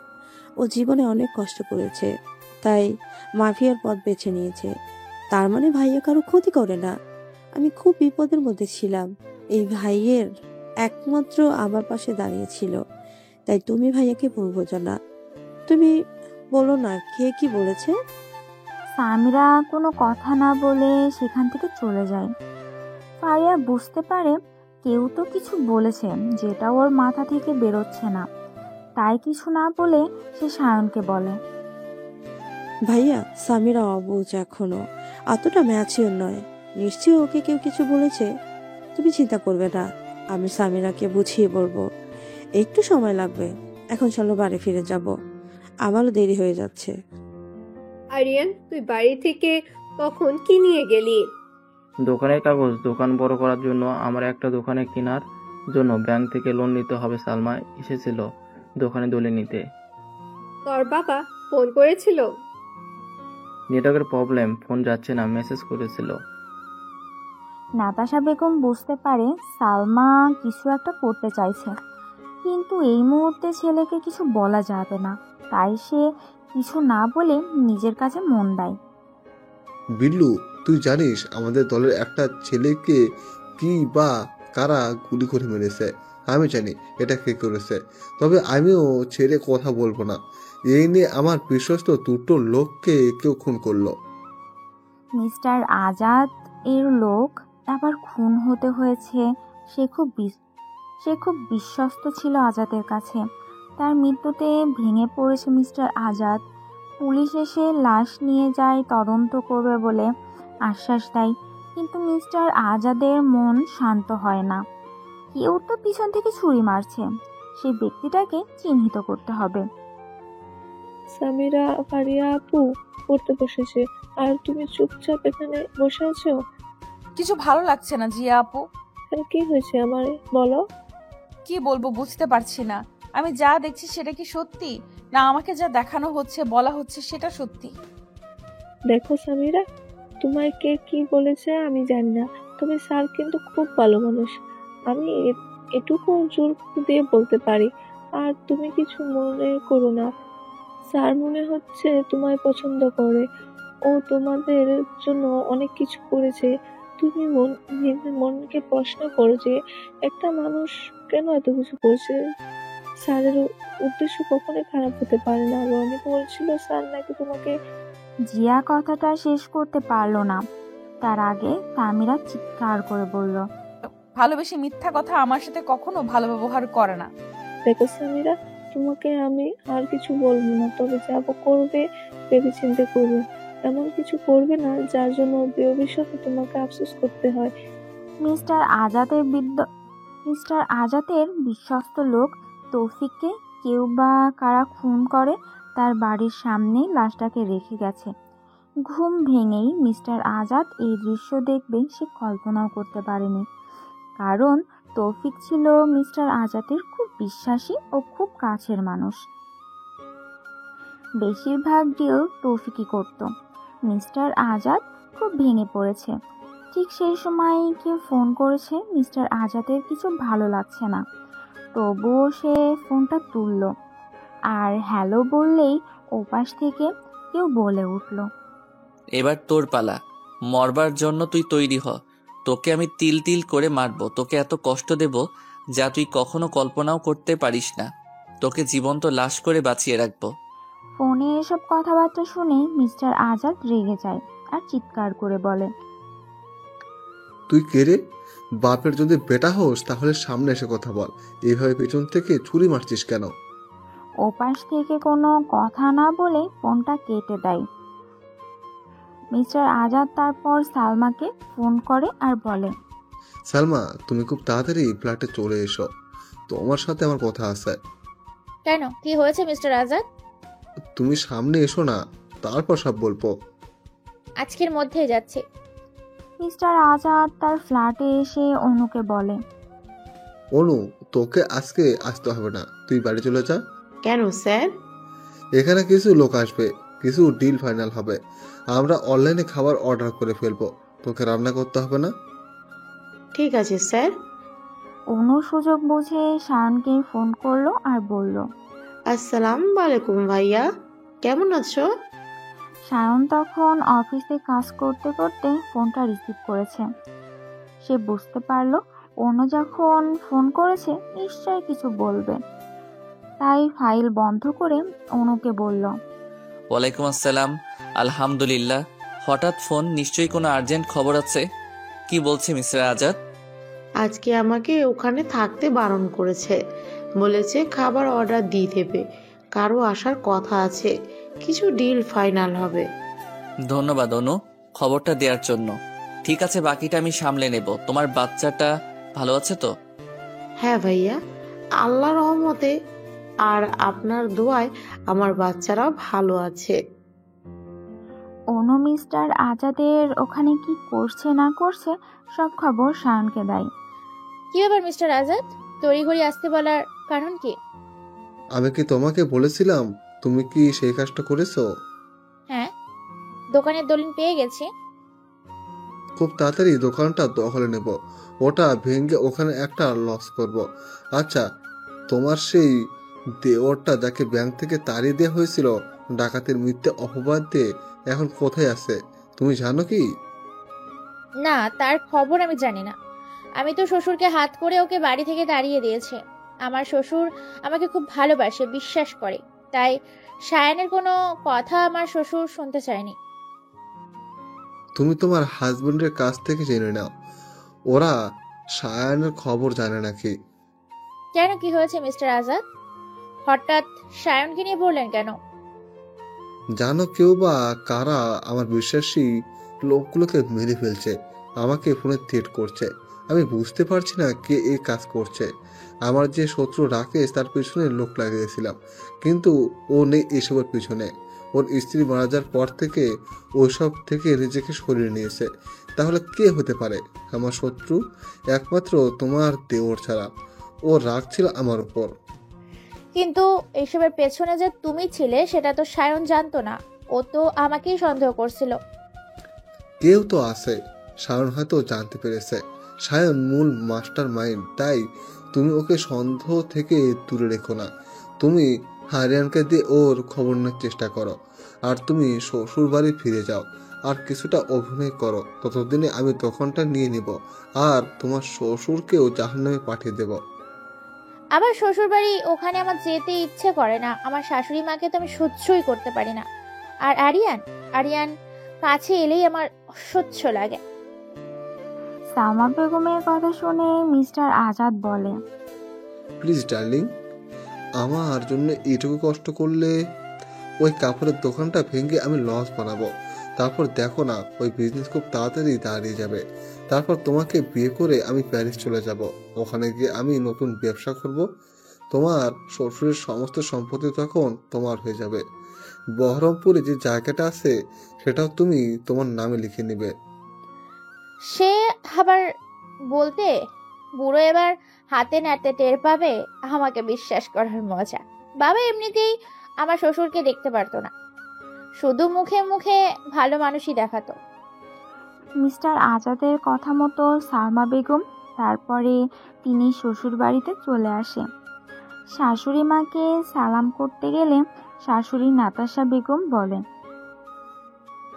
ও জীবনে অনেক কষ্ট করেছে, তাই মাফিয়ার পথ বেছে নিয়েছে। তার মানে ভাইয়া কারো ক্ষতি করে না। আমি খুব বিপদের মধ্যে ছিলাম, এই ভাইয়ের একমাত্র আমার পাশে দাঁড়িয়েছিল। তাই তুমি ভাইয়াকে ভুল বোঝো না। তুমি বলো না কে কি বলেছে। সামিরা কোনো কথা না বলে সেখান থেকে চলে যায়। ফারিয়া বুঝতে পারে কেউ তো কিছু বলেছে যেটা ওর মাথা থেকে বেরোচ্ছে না, তাই কিছু না বলে সে সায়নকে বলে, ভাইয়া, সামিরা অবুঝ এখনো, অতটা ম্যাচিওর নয়। নিশ্চয়ই ওকে কেউ কিছু বলেছে। তুমি চিন্তা করবে না, আমি সামিরাকে বুঝিয়ে বলবো। একটু সময় লাগবে। এখন চলো বাড়ি ফিরে যাব, আমারও দেরি হয়ে যাচ্ছে। আরিয়ান, তুই বাড়ি থেকে কখন কি নিয়ে গেলি? দোকানের কাগজ। দোকান বড় করার জন্য আমার একটা দোকানে কেনার জন্য ব্যাংক থেকে লোন নিতে হবে। সালমা এসেছিল দোকানে দলিল নিতে। তোর বাবা ফোন করেছিল? নেটওয়ার্কের প্রবলেম, ফোন যাচ্ছে না, মেসেজ করেছিল। নাতাশা বেগম বুঝতে পারে সালমা কিছু একটা করতে চাইছে, কিন্তু এই মুহূর্তে ছেলেকে কিছু বলা যাবে না, তাই সে কিছু না বলে নিজের কাছে মন দেয়। বিল্লু, তুই জানিস আমাদের দলের একটা ছেলেকে কি বা কারা গুলি করে মেরেছে? আমি জানি এটা কে করেছে, তবে আমিও ছেড়ে কথা বলবো না। এই নিয়ে আমার বিশ্বস্ত দুটো লোককে কেউ খুন করলো। মিস্টার আজাদ এর লোক আবার খুন হতে হয়েছে। সে খুব বিশ্বস্ত ছিল আজাদের কাছে। তার মৃত্যুতে ভেঙে পড়েছে মিস্টার আজাদ। পুলিশ এসে লাশ নিয়ে যায়, তদন্ত করবে বলে আশ্বাস দেয়, কিন্তু মিস্টার আজাদের মন শান্ত হয় না। কেউ তো পিছন থেকে ছুরি মারছে, সেই ব্যক্তিটাকে চিহ্নিত করতে হবে। সামিরা, ফারিয়া আপু পড়তে বসেছে, আর তুমি চুপচাপ এখানে বসে আছো। কিছু ভালো লাগছে না জিয়া আপু। কি হয়েছে আমার, বলো। কি বলবো বুঝতে পারছি না। আমি যা দেখছি সেটা কি সত্যি, না আমাকে যা দেখানো হচ্ছে বলা হচ্ছে সেটা সত্যি? দেখো সামিরা, তোমায় কে কি বলেছে আমি জানি না, তবে স্যার কিন্তু খুব ভালো মানুষ। আমি এটুকু জোর দিয়ে বলতে পারি। আর তুমি কিছু মনে করো না, স্যার মনে হচ্ছে তোমায় পছন্দ করে। ও তোমাদের জন্য অনেক কিছু করেছে। তুমি মনকে প্রশ্ন করো যে একটা মানুষ কেন এত কিছু করছে। স্যারের উদ্দেশ্য কখনোই খারাপ হতে পারে না। রনি বলছিল স্যার নাকি তোমাকে। জিয়া কথাটা শেষ করতে পারলো না, তার আগে তামিরা চিৎকার করে বলল, ভালোবেসে মিথ্যা কথা আমার সাথে কখনো ভালো ব্যবহার করে না। দেখো সামিরা, তোমাকে আমি আর কিছু বলবো না, তবে যা করবে ভেবে চিন্তে করবে। এমন কিছু করবে না যার জন্য ভবিষ্যতে তোমাকে আফসোস করতে হয়। মিস্টার আজাদের বিশ্বস্ত লোক তৌফিককে কেউ বা কারা খুন করে তার বাড়ির সামনে লাশটাকে রেখে গেছে। ঘুম ভেঙেই মিস্টার আজাদ এই দৃশ্য দেখবে সে কল্পনাও করতে পারেনি, কারণ তৌফিক ছিল মিস্টার আজাদের খুব বিশ্বাসী ও খুব কাছের মানুষ। বেশিরভাগ ডিল তৌফিকই করত। মিস্টার আজাদ খুব ভেঙে পড়েছে। ঠিক সেই সময় কেউ ফোন করেছে। মিস্টার আজাদের কিছু ভালো লাগছে না, তবুও সে ফোনটা তুলল, আর হ্যালো বললেই ওপাশ থেকে কেউ বলে উঠল, এবার তোর পালা। মরবার জন্য তুই তৈরি হ। তোকে আমি তিল তিল করে মারবো, তোকে এত কষ্ট দেব যা তুই কখনো কল্পনাও করতে পারিস না। তোকে জীবন্ত লাশ করে বাঁচিয়ে রাখবো। ফোনে এসব কথাবার্তা শুনে মিস্টার আজাদ রেগে যায় আর চিৎকার করে বলে, তুই কে রে? বাপের যদি বেটা হোস তাহলে সামনে এসে কথা বল। এইভাবে পেছন থেকে ছুরি মারছিস কেন? ওপাশ থেকে কোনো কথা না বলে ফোনটা কেটে দেয়। মিস্টার আজাদ তারপর সালমাকে ফোন করে আর বলে, সালমা, তুমি খুব তাড়াতাড়ি ফ্ল্যাটে চলে এসো, তোমার সাথে আমার কথা আছে। কেন, কি হয়েছে মিস্টার আজাদ? তুমি সামনে এসো না, তারপর সব বলবো। আজকের মধ্যেই যাচ্ছি। মিস্টার আজাদ তার ফ্ল্যাটে এসে অনুকে বলে, অনু, তোকে আজকে আসতে হবে না, তুই বাড়ি চলে যা। কেন স্যার? এখানে কিছু লোক আসবে, কিছু ডিল ফাইনাল হবে। আমরা অনলাইনে খাবার অর্ডার করে ফেলবো। তোকে রান্না করতে হবে না। ঠিক আছে স্যার। অনু সুযোগ বুঝে সায়নকে ফোন করলো আর বলল, আসসালামু আলাইকুম ভাইয়া, কেমন আছো? সায়ন তখন অফিসে কাজ করতে করতে ফোনটা রিসিভ করেছে। সে বুঝতে পারলো অনু যখন ফোন করেছে নিশ্চয় কিছু বলবে, তাই ফাইল বন্ধ করে অনুকে বলল, ওয়ালাইকুম আসসালাম। আলহামদুলিল্লাহ। হঠাৎ ফোন, নিশ্চয়ই কোনো আর্জেন্ট খবর আছে। কি বলছে মিস্টার আজাদ? আজকে আমাকে ওখানে থাকতে বারণ করেছে, বলেছে খাবার অর্ডার দিয়ে দেবে, কারো আসার কথা আছে, কিছু ডিল ফাইনাল হবে। ধন্যবাদ অনু খবরটা দেওয়ার জন্য। ঠিক আছে, বাকিটা আমি সামলে নেব। তোমার বাচ্চাটা ভালো আছে তো? হ্যাঁ ভাইয়া, আল্লাহর রহমতে আর আপনার দোয়ায় আমার বাচ্চারাও ভালো আছে। অনু মিস্টার আজাদের ওখানে কি করছে না করছে সব খবর সায়নকে দেয়। কি ব্যাপার মিস্টার আজাদ, তড়িঘড়ি আসতে বলার কারণ কি? আমি কি তোমাকে বলেছিলাম? তুমি কি সেই কাজটা করেছো? হ্যাঁ, দোকানের দলিল পেয়ে গেছি। খুব তাড়াতাড়ি দোকানটা দখলে নেব, ওটা ভেঙে ওখানে একটা লস করব। আচ্ছা, তোমার সেই দেওরটা যাকে ব্যাংক থেকে তাড়িয়ে দেওয়া হয়েছিল ডাকাতের মিথ্যে অপবাদ দিয়ে, এখন কোথায় আছে তুমি জানো কি? না, তার খবর আমি জানি না। আমি তো শ্বশুরকে হাত করে ওকে বাড়ি থেকে তাড়িয়ে দিয়েছে। আমার শ্বশুর আমাকে খুব ভালোবাসে, বিশ্বাস করে, তাই সায়ানের কোনো কথা আমার শ্বশুর শুনতে চায়নি। তুমি তোমার হাজবেন্ডের কাছ থেকে জেনে নাও, ওরা সায়ানের খবর জানে নাকি। কেন, কি হয়েছে মিস্টার আজাদ? হঠাৎ সায়নকে নিয়ে বললেন কেন? জানো কেউ বা কারা আমার বিশ্বাসী লোকগুলোকে মেরে ফেলছে, আমাকে ফোনে থ্রেট করছে। আমি বুঝতে পারছি না কে এই কাজ করছে। আমার যে শত্রু রাকেশ, তার পিছনে লোক লাগিয়েছিলাম, কিন্তু ও নেই এসবের পিছনে। ওর স্ত্রী মারা যাওয়ার পর থেকে ওইসব থেকে নিজেকে সরিয়ে নিয়েছে। তাহলে কে হতে পারে আমার শত্রু? একমাত্র তোমার দেওর ছাড়া। ও রাগ ছিল আমার উপর। কিন্তু এইসবের পেছনে যে তুমি ছিলে সেটা তো সায়ন জানতো না। ও তো আমাকেই সন্দেহ করছিল। কেউ তো আছে, সায়ন হয়তো জানতে পেরেছে। সায়ন মূল মাস্টার মাইন্ড, তাই তুমি ওকে সন্দেহ থেকে দূরে রেখো না। তুমি হারিয়ানকে দিয়ে ওর খবর নেওয়ার চেষ্টা করো, আর তুমি শ্বশুর বাড়ি ফিরে যাও আর কিছুটা অভিনয় করো। ততদিনে আমি দোকানটা নিয়ে নিব আর তোমার শ্বশুরকেও জাহান্নামে পাঠিয়ে দেব। আমার শ্বশুর বাড়ি, ওখানে আমার যেতে ইচ্ছে করে না। আমার শাশুড়ি মাকে তো আমি সহ্যই করতে পারি না। আর আরিয়ান কাছে এলেই আমার অসহ্য লাগে। সালমা বেগমের কথা শুনে মিস্টার আজাদ বলে, প্লিজ ডার্লিং, আমার জন্য এইটুকু কষ্ট করলে। ওই কাপড়ের দোকানটা ভেঙে আমি লস বানাবো, তারপর দেখো না ওই বিজনেস খুব তাড়াতাড়ি দাঁড়িয়ে যাবে। তারপর তোমাকে বিয়ে করে আমি প্যারিস চলে যাব। ওখানে গিয়ে আমি নতুন ব্যবসা করব। তোমার শ্বশুরের সমস্ত সম্পত্তি তখন তোমার হয়ে যাবে। বহরমপুরে যে জায়গাটা আছে সেটাও তুমি তোমার নামে লিখে নেবে। সে আবার বলতে, বুড়ো এবার হাতে নাড়তে টের পাবে আমাকে বিশ্বাস করার মজা। বাবা এমনিতেই আমার শ্বশুরকে দেখতে পারতো না, শুধু মুখে মুখে ভালো মানুষই দেখাতো। মিস্টার আজাদের কথা মতো সালমা বেগম তারপরে তিনি শ্বশুর বাড়িতে চলে আসে। শাশুড়ি মাকে সালাম করতে গেলে শাশুড়ি নাতাশা বেগম বলেন,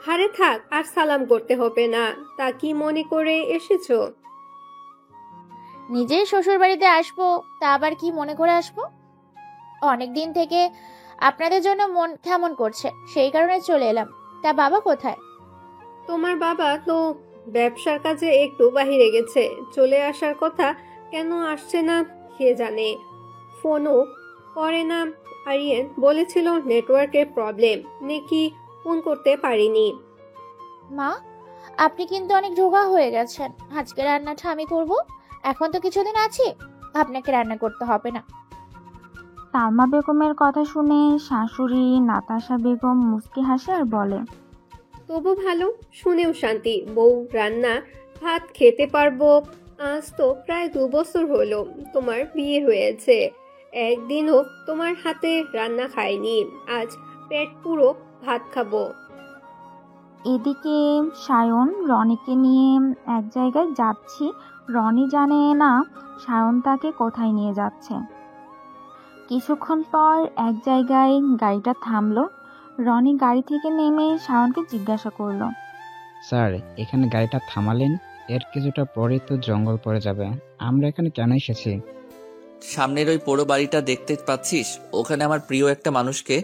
হারে থাক, আর সালাম করতে হবে না। তা কি মনে করে এসেছো? নিজের শ্বশুর বাড়িতে আসবো, তা আবার কি মনে করে আসবো? অনেক দিন থেকে আপনাদের জন্য মন কেমন করছে, সেই কারণে চলে এলাম। তা বাবা কোথায়? তোমার বাবা তো ব্যবসার কাজে একটু বাহিরে গেছে, চলে আসার কথা, কেন আসছে না কে জানে। ফোনও করে না। আরিয়ান বলেছিল নেটওয়ার্কের প্রবলেম, নাকি ফোন করতে পারিনি। মা, আপনি কিন্তু অনেক রোগা হয়ে গেছেন। আজকে রান্নাটা আমি করব। এখন তো কিছুদিন আছি, আপনাকে রান্না করতে হবে না। সালমা বেগমের কথা শুনে শাশুড়ি নাতাশা বেগম মুচকি হাসে আর বলে, তবু ভালো, শুনেও শান্তি। বউ রান্না ভাত খেতে পারবো। আজ তো প্রায় 2 বছর হলো তোমার বিয়ে হয়েছে, একদিনও তোমার হাতে রান্না খাইনি। আজ পেট পুরো ভাত খাবো। এদিকে সায়ন রনিকে নিয়ে এক জায়গায় যাচ্ছি, রনি জানে না সায়ন তাকে কোথায় নিয়ে যাচ্ছে। কিছুক্ষণ পর এক জায়গায় গাড়িটা থামলো। রনি গাড়ি থেকে নেমে সায়নকে জিজ্ঞাসা করলো, স্যার এখানে গাড়িটা থামালেন, এর কিছুটা পরে তো জঙ্গল পড়ে যাবে, আমরা এখানে কেন এসেছি? সামনের ওই পোড়ো বাড়িটা দেখতে পাচ্ছিস? ওখানে আমার প্রিয় একটা মানুষকে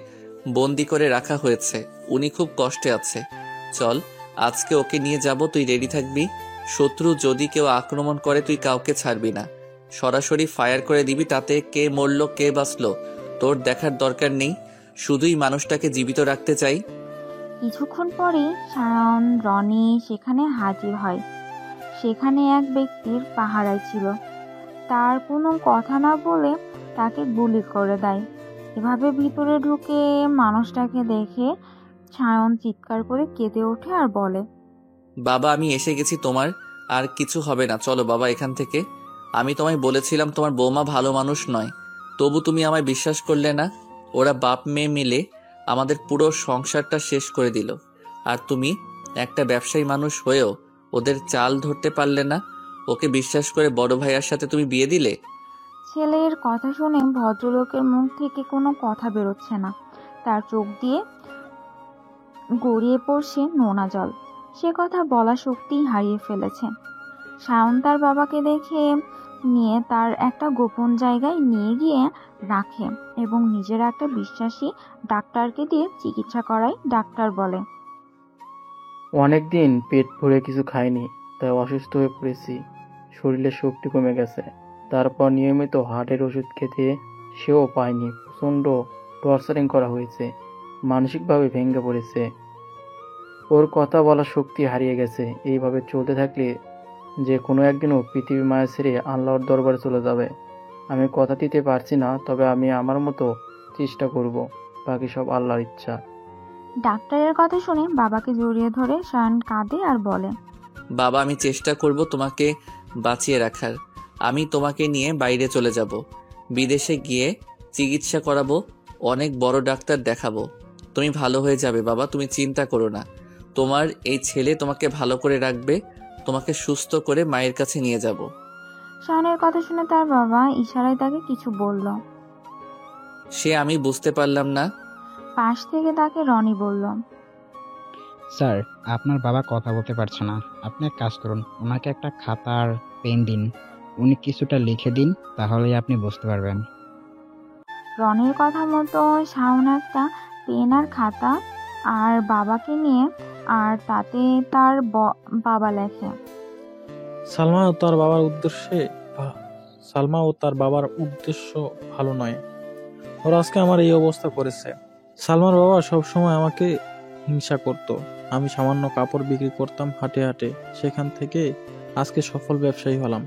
বন্দি করে রাখা হয়েছে। উনি খুব কষ্টে আছে। চল, আজকে ওকে নিয়ে যাব, তুই রেডি থাকবি। শত্রু যদি কেউ আক্রমণ করে তুই কাউকে ছাড়বি না, সরাসরি ফায়ার করে দিবি। তাতে কে মরলো কে বাঁচলো তোর দেখার দরকার নেই, শুধুই মানুষটাকে জীবিত রাখতে চাই। কিছুক্ষণ পরে সায়ন রনি সেখানে হাজির হয়। সেখানে এক ব্যক্তির পাহারায় ছিল। তার কোনো কথা না বলে তাকে গুলি করে দেয়। এভাবে ভিতরে ঢুকে মানুষটাকে দেখে সায়ন চিৎকার করে কেঁদে ওঠে আর বলে, বাবা আমি এসে গেছি, তোমার আর কিছু হবে না, চলো বাবা এখান থেকে। আমি তোমায় বলেছিলাম তোমার বৌমা ভালো মানুষ নয়, তবু তুমি আমায় বিশ্বাস করলে না। ওরা বাপ মেয়ে মিলে আমাদের পুরো সংসারটা শেষ করে দিল, আর তুমি একটা ব্যবসায়ী মানুষ হয়েও ওদের চাল ধরতে পারলে না। ওকে বিশ্বাস করে বড় ভাইয়ার সাথে তুমি বিয়ে দিলে। ছেলের কথা শুনে ভদ্রলোকের মুখ থেকে কোনো কথা বেরোচ্ছে না। তার চোখ দিয়ে গড়িয়ে পড়ছে নোনা জল। সে কথা বলা শক্তি হারিয়ে ফেলেছে। সায়ন তার বাবাকে দেখে নিয়ে তার একটা গোপন জায়গায় নিয়ে গিয়ে রাখে এবং নিজের একটা বিশ্বাসী ডাক্তারকে দিয়ে চিকিৎসা করায়। ডাক্তার বলে, অনেকদিন পেট ভরে কিছু খাইনি, তাই অসুস্থ হয়ে পড়েছি, শরীরে শক্তি কমে গেছে। তারপর নিয়মিত হার্টের ওষুধ খেতে সেও পায়নি, প্রচণ্ড টর্চারিং করা হয়েছে, মানসিকভাবে ভেঙে পড়েছে, ওর কথা বলার শক্তি হারিয়ে গেছে। এইভাবে চলতে থাকলে যে কোনো একদিনও পৃথিবী মায়া ছেড়ে আল্লাহর দরবারে চলে যাবে। আমি কথা দিতে পারছি না, তবে আমি আমার মতো চেষ্টা করব, বাকি সব আল্লাহর ইচ্ছা। ডাক্তারের কথা শুনে বাবাকে জড়িয়ে ধরে সায়ন কাঁদে আর বলে, বাবা আমি চেষ্টা করব তোমাকে বাঁচিয়ে রাখার। আমি তোমাকে নিয়ে বাইরে চলে যাব, বিদেশে গিয়ে চিকিৎসা করাবো, অনেক বড় ডাক্তার দেখাবো। তুমি ভালো হয়ে যাবে বাবা, তুমি চিন্তা করো না। তোমার এই ছেলে তোমাকে ভালো করে রাখবে, তোমাকে সুস্থ করে মায়ের কাছে নিয়ে যাব। সায়নের কথা শুনে তার বাবা ইশারায় তাকে কিছু বলল। সে আমি বুঝতে পারলাম না। পাশ থেকে তাকে রনি বলল, স্যার আপনার বাবা কথা বলতে পারছে না, আপনি এক কাজ করুন, ওনাকে একটা খাতা আর পেন দিন, উনি কিছুটা লিখে দিন, তাহলেই আপনি বুঝতে পারবেন। রনির কথা মতো সায়ন একটা পেন আর খাতা আর বাবাকে নিয়ে, আর তাতে তার বাবা লেখে, সালমা ও তার বাবার উদ্দেশ্য ভালো নয়, ওরা আজকে আমার এই অবস্থা করেছে। সালমার বাবা সবসময় আমাকে হিংসা করত। আমি সামান্য কাপড় বিক্রি করতাম হাটে হাটে, সেখান থেকে আজকে সফল ব্যবসায়ী হলাম,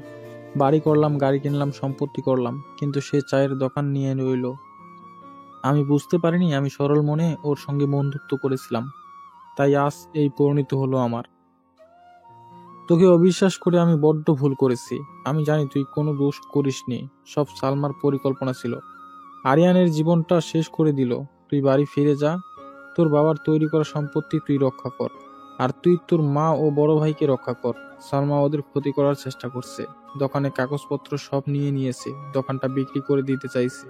বাড়ি করলাম, গাড়ি কিনলাম, সম্পত্তি করলাম, কিন্তু সে চায়ের দোকান নিয়ে রইল। আমি বুঝতে পারিনি আমি সরল মনে ওর সঙ্গে বন্ধুত্ব করেছিলাম, তাই আজ এই পরিণত হলো আমার। তোকে অবিশ্বাস করে আমি বড্ড ভুল করেছি। আমি জানি তুই কোনো দোষ করিসনি, সব সালমার পরিকল্পনা ছিল। আরিয়ানের জীবনটা শেষ করে দিল। তুই বাড়ি ফিরে যা, তোর বাবার তৈরি করা সম্পত্তি তুই রক্ষা কর, আর তুই তোর মা ও বড় ভাইকে রক্ষা কর। সালমা ওদের ক্ষতি করার চেষ্টা করছে, দোকানে কাগজপত্র সব নিয়ে নিয়েছে, দোকানটা বিক্রি করে দিতে চাইছে।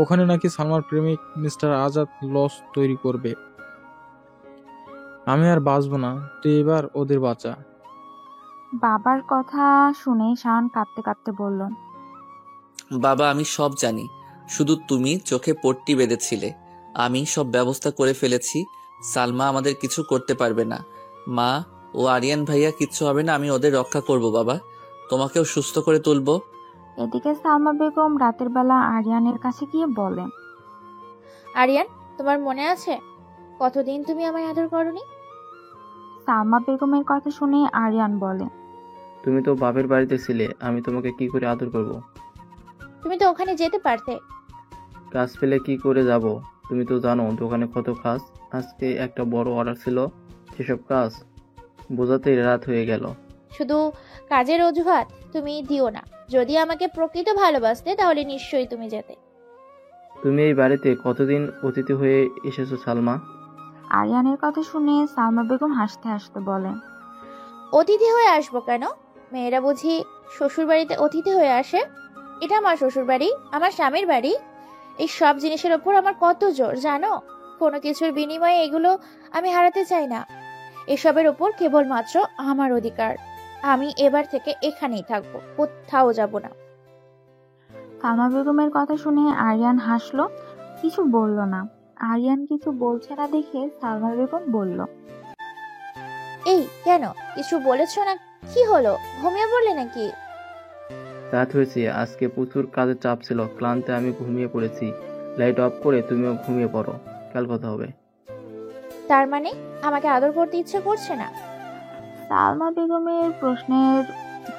ওখানে নাকি সালমার প্রেমিক মিস্টার আজাদ লস তৈরি করবে। আমি আর বাঁচবো না, তুই এবার ওদের বাঁচা। বাবার কথা শুনে সায়ন কাঁদতে কাঁদতে বলল, বাবা আমি সব জানি, শুধু তুমি চোখে পট্টি বেঁধেছিলে। আমি সব ব্যবস্থা করে ফেলেছি, সালমা আমাদের কিছু করতে পারবে না, মা ও আরিয়ান ভাইয়া কিচ্ছু হবে না, আমি ওদের রক্ষা করব বাবা, তোমাকেও সুস্থ করে তুলবো। এদিকে সালমা বেগম রাতের বেলা আরিয়ানের কাছে গিয়ে বলে, আরিয়ান তোমার মনে আছে কতদিন তুমি আমায় আদর করনি? সালমা বেগমের কথা শুনে আরিয়ান বলে, তুমি তো বাপের বাড়িতে ছিলে, আমি তোমাকে কি করে আদর করব? তুমি তো ওখানে যেতে পারতে। কাজ পেলে কি করে যাব? তুমি তো জানো দোকানে কত কাজ, আজকে একটা বড় অর্ডার ছিল, সেসব কাজ বোঝাতেই রাত হয়ে গেল। শুধু কাজের অজুহাত তুমি দিও না। যদি আমাকে প্রকৃত ভালোবাসতে তাহলে নিশ্চয়ই তুমি যেতে। তুমি এই বাড়িতে কতদিন অতিথি হয়ে এসেছো সালমা? আরিয়ানের কথা শুনে সালমা বেগম হাসতে হাসতে বলে, অতিথি হয়ে আসবো কেন? মেয়েরা বুঝি শ্বশুর বাড়িতে অতিথি হয়ে আসে? এটা আমার শ্বশুর বাড়ি, আমার স্বামীর বাড়ি। এই সব জিনিসের ওপর আমার কত জোর জানো? কোনো কিছুর বিনিময়ে এগুলো আমি হারাতে চাই না। এসবের ওপর কেবলমাত্র আমার অধিকার। আমি এবার থেকে এখানেই থাকবো, কোথাও যাব না। সালমা বেগমের কথা শুনে আরিয়ান হাসলো, কিছু বলল না। আরিয়ান কিছু বলছে না দেখে সালমা বেগম বলল, এই কেন কিছু বলেছ না? কি হলো, ঘুমিয়ে পড়লে নাকি? রাত হয়েছে, আজকে প্রচুর কাজের চাপ ছিল, ক্লান্তে আমি ঘুমিয়ে পড়েছি। লাইট অফ করে তুমিও ঘুমিয়ে পড়ো, কাল কথা হবে। তার মানে আমাকে আদর করতে ইচ্ছে করছে না? সালমা বেগমের প্রশ্নের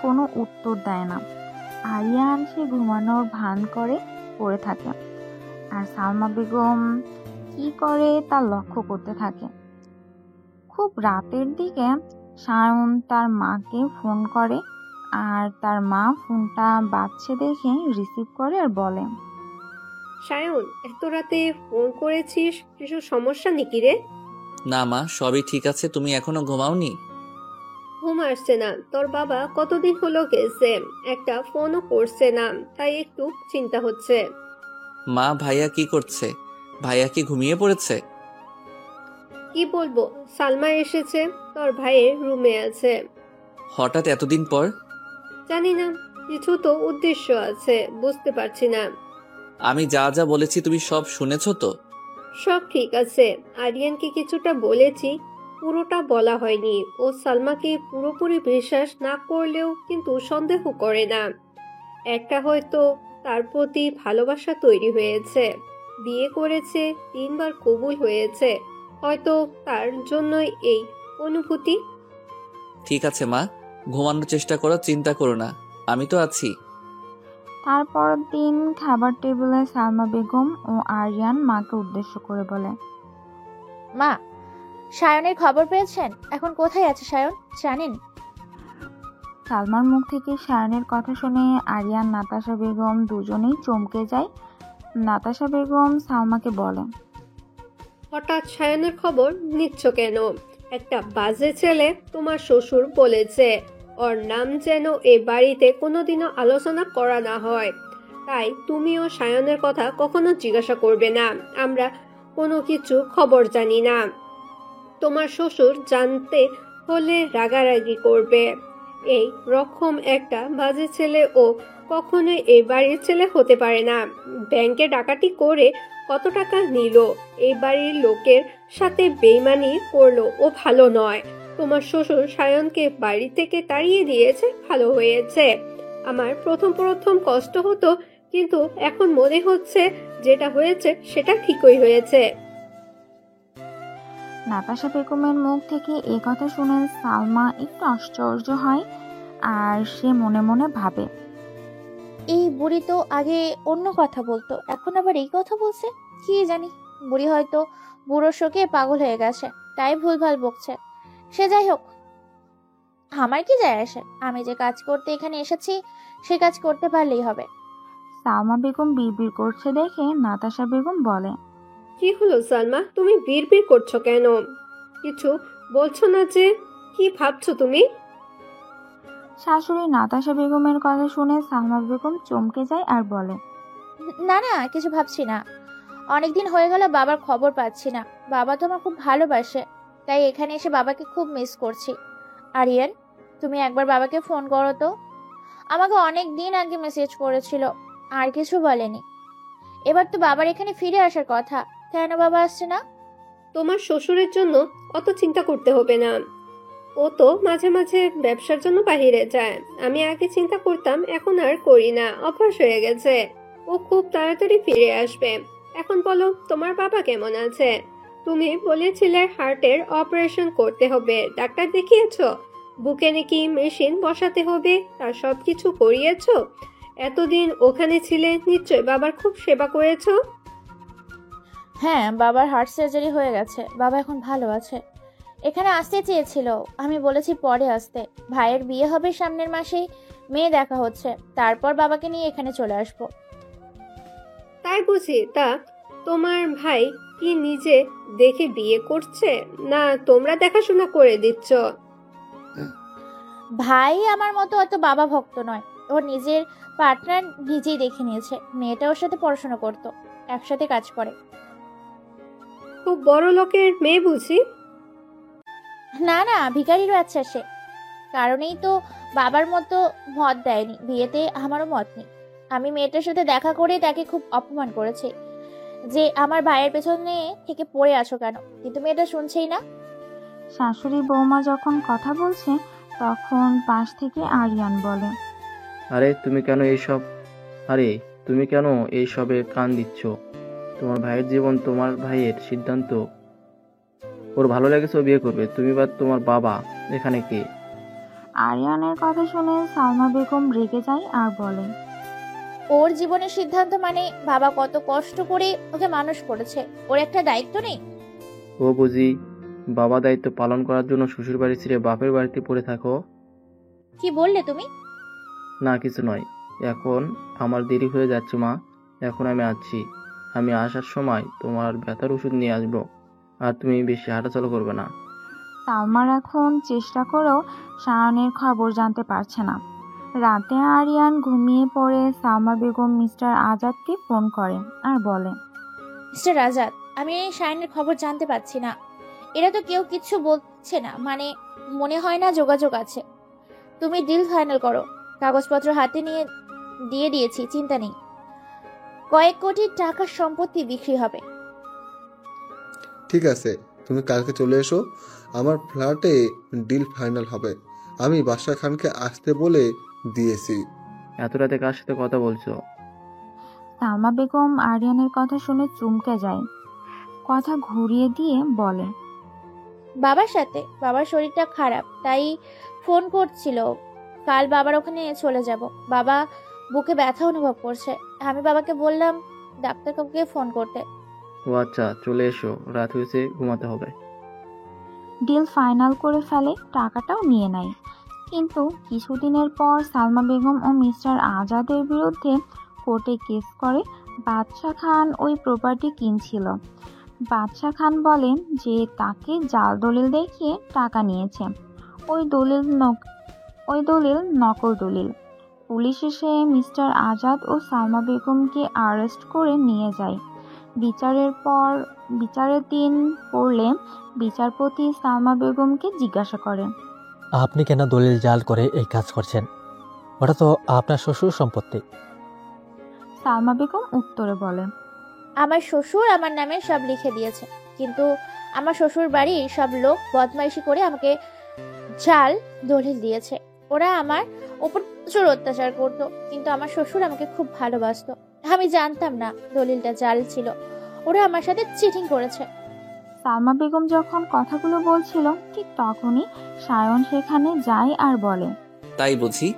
কোনো উত্তর দেয় না। আরিয়ান সে ঘুমানোর ভান করে পড়ে থাকে, আর সালমা বেগম কি করে তা লক্ষ্য করতে থাকে। খুব রাতের দিকে সায়ন তার মাকে ফোন করে, আর তার মা ফোনটা বাজছে দেখে রিসিভ করে আর বলে, সায়ন, এত রাতে ফোন করেছিস, কিছু সমস্যা নাকি রে? না মা, সবই ঠিক আছে। তুমি এখনো ঘুমাওনি? ঘুম আসছে না। তোর বাবা কতদিন হলো গেছে, একটা ফোনও করছে না, তাই একটু চিন্তা হচ্ছে। মা, ভাইয়া কি করছে? ভাইয়া কি ঘুমিয়ে পড়েছে? কি বলবো, সালমা এসেছে, তোর ভাইয়ের রুমে আছে। হঠাৎ এতদিন পর? জানি না, কিছু তো উদ্দেশ্য আছে, বুঝতে পারছি না। আমি যা যা বলেছি তুমি সব শুনেছো তো? সব ঠিক আছে। আরিয়ানকে কিছুটা বলেছি, পুরোটা বলা হয়নি। ও সালমাকে পুরোপুরি বিশ্বাস না করলেও কিন্তু সন্দেহ করে না। একটা হয়তো তার প্রতি ভালোবাসা তৈরি হয়েছে, বিয়ে করেছে, 3 বার কবুল হয়েছে, হয়তো তার জন্যই এই অনুভূতি। ঠিক আছে মা, ঘুমানোর চেষ্টা করো, চিন্তা করো না, আমি তো আছি। তারপর দিন খাবার টেবিলে সালমা বেগম ও আরিয়ান মাকে উদ্দেশ্য করে বলে, মা, সায়নের খবর পেয়েছেন? এখন কোথায় আছে সায়ন জানেন? সালমার মুখ থেকে সায়নের কথা শুনে আরিয়ান নাতাশা বেগম দুজনেই চমকে যায়। নাতাশা বেগম সালমাকে বলে, হঠাৎ সায়নের খবর নিচ্ছ কেন? একটা বাজে ছেলে তোমার শ্বশুর বলেছে ওর নাম যেন এ বাড়িতে কোনোদিনও আলোচনা করা না হয়। তাই তুমিও সায়নের কথা কখনো জিজ্ঞাসা করবে না। আমরা কোনো কিছু খবর জানি না। তোমার শ্বশুর জানতে হলে রাগারাগি করবে। এই রকম একটা বাজে ছেলে ও কখনোই এই বাড়ির ছেলে হতে পারে না। ব্যাংকে ডাকাতি করে কত টাকা নিল, এই বাড়ির লোকের সাথে বেইমানি করলো, ও ভালো নয়। তোমার শ্বশুর সায়নকে বাড়ি থেকে তাড়িয়ে দিয়েছে, ভালো হয়েছে। আমার প্রথম কষ্ট হতো, কিন্তু এখন মনে হচ্ছে যেটা হয়েছে সেটা ঠিকই হয়েছে। নাতাশা বেগমের মুখ থেকে এই কথা শুনে সালমা একটু আশ্চর্য হয়, আর সে মনে মনে ভাবে, এই বুড়ি তো আগে অন্য কথা বলতো, এখন আবার এই কথা বলছে। কি জানি, বুড়ি হয়তো বুড়ো শোকে পাগল হয়ে গেছে, তাই ভুলভাল বকছে। সে যাই হোক, আমার কি যায় আসে? আমি যে কাজ করতে এখানে এসেছি সে কাজ করতে পারলেই হবে। সালমা বেগম বিড়বিড় করছে দেখে নাতাশা বেগম বলে, কি হলো সালমা, তুমি বিড়বিড় করছো কেন? কিছু বলছো না যে? কি ভাবছো তুমি? শাশুড়ি নাতাশা বেগমের কথা শুনে সালমা বেগম চমকে যায় আর বলে, না না, কিছু ভাবছি না। অনেকদিন হয়ে গেল বাবার খবর পাচ্ছি না। বাবা তো আমার খুব ভালোবাসে, তাই এখানে এসে বাবাকে খুব মিস করছি। আরিয়ান, তুমি একবার বাবাকে ফোন করো তো। আমাকে অনেক দিন আগে মেসেজ করেছিল, আর কিছু বলেনি। এবার তো বাবার এখানে ফিরে আসার কথা, কেন বাবা আসছে না? তোমার শ্বশুরের জন্য অত চিন্তা করতে হবে না। ও তো মাঝে মাঝে ব্যবসার জন্য বাইরে যায়। আমি আগে চিন্তা করতাম, এখন আর করি না, অভ্যাস হয়ে গেছে। ও খুব তাড়াতাড়ি ফিরে আসবে। এখন বলো, তোমার বাবা কেমন আছে? তুমি বলেছিলে হার্টের অপারেশন করতে হবে, ডাক্তার দেখিয়েছো? বুকে নাকি মেশিন বসাতে হবে, তার সবকিছু করিয়েছো? এতদিন ওখানে ছিলে, নিশ্চয় বাবার খুব সেবা করেছো। হ্যাঁ, বাবার হার্ট সার্জারি হয়ে গেছে, বাবা এখন ভালো আছে। এখানে আসতে চেয়েছিল, আমি বলেছি পরে আসতে। ভাইয়ের বিয়ে হবে সামনের মাসেই, মেয়ে দেখা হচ্ছে, তারপর বাবাকে নিয়ে এখানে চলে আসবো। তাই বুঝি? তা তোমার ভাই কি নিজে দেখে বিয়ে করছে, না তোমরা দেখাশোনা করে দিচ্ছ? ভাই আমার মতো অত বাবা ভক্ত নয়। ওর নিজের পার্টনার নিজেই দেখে নিয়েছে। মেয়েটা ওর সাথে পড়াশোনা করতো, একসাথে কাজ করে। খুব বড় লোকের মেয়ে বুঝি? না না, ভিখারির বাচ্চা সে। কারণেই তো বাবার মতো মত দেয়নি বিয়েতে, আমারও মত নেই। আমি মেয়েটার সাথে দেখা করে তাকে খুব অপমান করেছি যে আমার ভাইয়ের পেছনে থেকে পড়ে আছো কেন, কিন্তু মেয়েটা শুনছেই না। শাশুড়ি বৌমা যখন কথা বলছে তখন পাশ থেকে আরিয়ান বলে, আরে তুমি কেন এইসবে কান দিচ্ছ? তোমার ভাইয়ের জীবন তোমার ভাইয়ের সিদ্ধান্ত। ওর ভালো লেগেছে ও বিয়ে করবে, তুমি বা তোমার বাবা এখানে কে? আরিয়ানের কথা শুনে সালমা বেগম রেগে যায় আর বলে, ওর জীবনের সিদ্ধান্ত মানে বাবা কত কষ্ট করে ওকে মানুষ করেছে, ওর একটা দায়িত্ব নেই? ও বুঝি বাবা দায়িত্ব পালন করার জন্য শ্বশুর বাড়ি ছেড়ে বাপের বাড়িতে পড়ে থাকো? কি বললে তুমি? না কিছু নয়, এখন আমার দেরি হয়ে যাচ্ছে মা, এখন আমি আসছি। আমি আসার সময় তোমার ব্যথার ওষুধ নিয়ে আসবো, আর তুমি বেশি হাঁটাচলা করবে না। সালমার এখন চেষ্টা করেও শায়নের খবর জানতে পারছে না। রাতে আরিয়ান ঘুমিয়ে পড়ে সালমা বেগম মিস্টার আজাদকে ফোন করে আর বলে, মিস্টার আজাদ, আমি এই শাইনের খবর জানতে পারছি না। এরা তো কেউ কিছু বলছে না, মানে মনে হয় না যোগাযোগ আছে। তুমি ডিল ফাইনাল করো, কাগজপত্র হাতে নিয়ে দিয়ে দিয়েছি, চিন্তা নেই। কয়েক কোটি টাকার সম্পত্তি বিক্রি হবে। ঠিক আছে, তুমি কালকে চলে এসো, আমার ফ্ল্যাটে ডিল ফাইনাল হবে। আমি বাদশা খানকে আসতে বলে দিয়েছি। এত রাতে কার সাথে কথা বলছো? সালমা বেগম আরিয়ানের কথা শুনে চমকে যায়। কথা ঘুরিয়ে দিয়ে বলে, বাবার সাথে। বাবার শরীরটা খারাপ, তাই ফোন করছিল। কাল বাবার ওখানে চলে যাব। বাবা বুকে ব্যথা অনুভব করছে। আমি বাবাকে বললাম ডাক্তার কাকুকে ফোন করতে। ও আচ্ছা, চলে এসো, রাত হয়েছে, ঘুমাতে হবে। ডিল ফাইনাল করে ফেলে, টাকাটাও নিয়ে নেয়। কিন্তু কিছুদিনের পর সালমা বেগম ও মিস্টার আজাদের বিরুদ্ধে কোর্টে কেস করে। বাদশা খান ওই প্রপার্টি কিনছিল। বাদশা খান বলেন যে তাকে জাল দলিল দেখিয়ে টাকা নিয়েছে। ওই দলিল নকল দলিল। পুলিশ এসে মিস্টার আজাদ ও সালমা বেগমকে আরেস্ট করে নিয়ে যায়। বিচারের দিন পড়লে বিচারপতি সালমা বেগমকে জিজ্ঞাসা করেন, আপনি কেন দলিল জাল করে এই কাজ করছেন? ওটা তো আপনার শ্বশুর সম্পত্তি। সালমা বেগম উত্তরে বলেন, আমার শ্বশুর আমার নামে সব লিখে দিয়েছে, কিন্তু আমার শ্বশুর বাড়ির সব লোক বদমাইশি করে আমাকে জাল দলিল দিয়েছে। ওরা আমার উপর প্রচুর অত্যাচার করতো, কিন্তু আমার শ্বশুর আমাকে খুব ভালোবাসতো। আমি জানতাম না দলিলটা জাল ছিল। ওরা আমার সাথে চিটিং করেছে। সালমা বেগম যখন কথাগুলো বলছিল ঠিক তখনই সায়ন সেখানে যায় আর বলে, তাই বুঝি?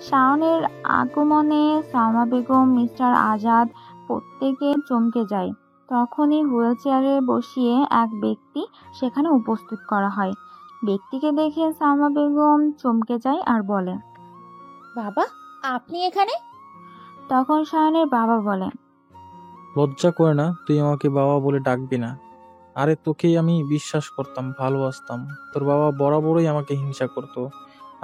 শাওনের আগমনে সালমা বেগম, মিস্টার আজাদ প্রত্যেকে চমকে যায়। তখনই হুইল চেয়ারে বসিয়ে এক ব্যক্তি সেখানে উপস্থিত করা হয়। ব্যক্তিকে দেখে সালমা বেগম চমকে যায় আর বলে, বাবা, আপনি এখানে? তখন শায়নের বাবা বলে, লজ্জা করে না তুই আমাকে বাবা বলে ডাকবি না? আরে তোকেই আমি বিশ্বাস করতাম, ভালোবাসতাম। তোর বাবা বরাবরই আমাকে হিংসা করতো,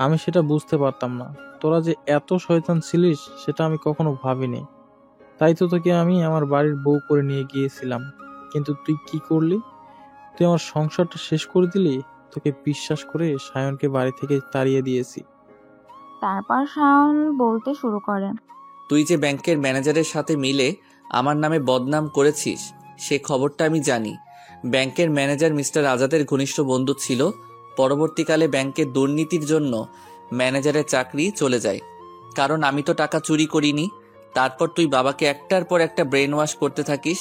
আমি সেটা বুঝতে পারতাম না। তোরা যে এত শয়তান ছিলিস সেটা আমি কখনো ভাবিনি। তাই তো তোকে আমি আমার বাড়ির বউ করে নিয়ে গিয়েছিলাম। কিন্তু তুই কি করলি? তুই আমার সংসারটা শেষ করে দিলি। তোকে বিশ্বাস করে সায়নকে বাড়ি থেকে তাড়িয়ে দিয়েছি। তারপর শায়ন বলতে শুরু করে, তুই যে ব্যাংকের ম্যানেজারের সাথে মিলে আমার নামে বদনাম করেছিস সে খবরটা আমি জানি। ব্যাংকের ম্যানেজার মিস্টার আজাদের ঘনিষ্ঠ বন্ধু ছিল। পরবর্তীকালে ব্যাংকের দুর্নীতির জন্য ম্যানেজারের চাকরি চলে যায়, কারণ আমি তো টাকা চুরি করিনি। তারপর তুই বাবাকে একটার পর একটা ব্রেন ওয়াশ করতে থাকিস।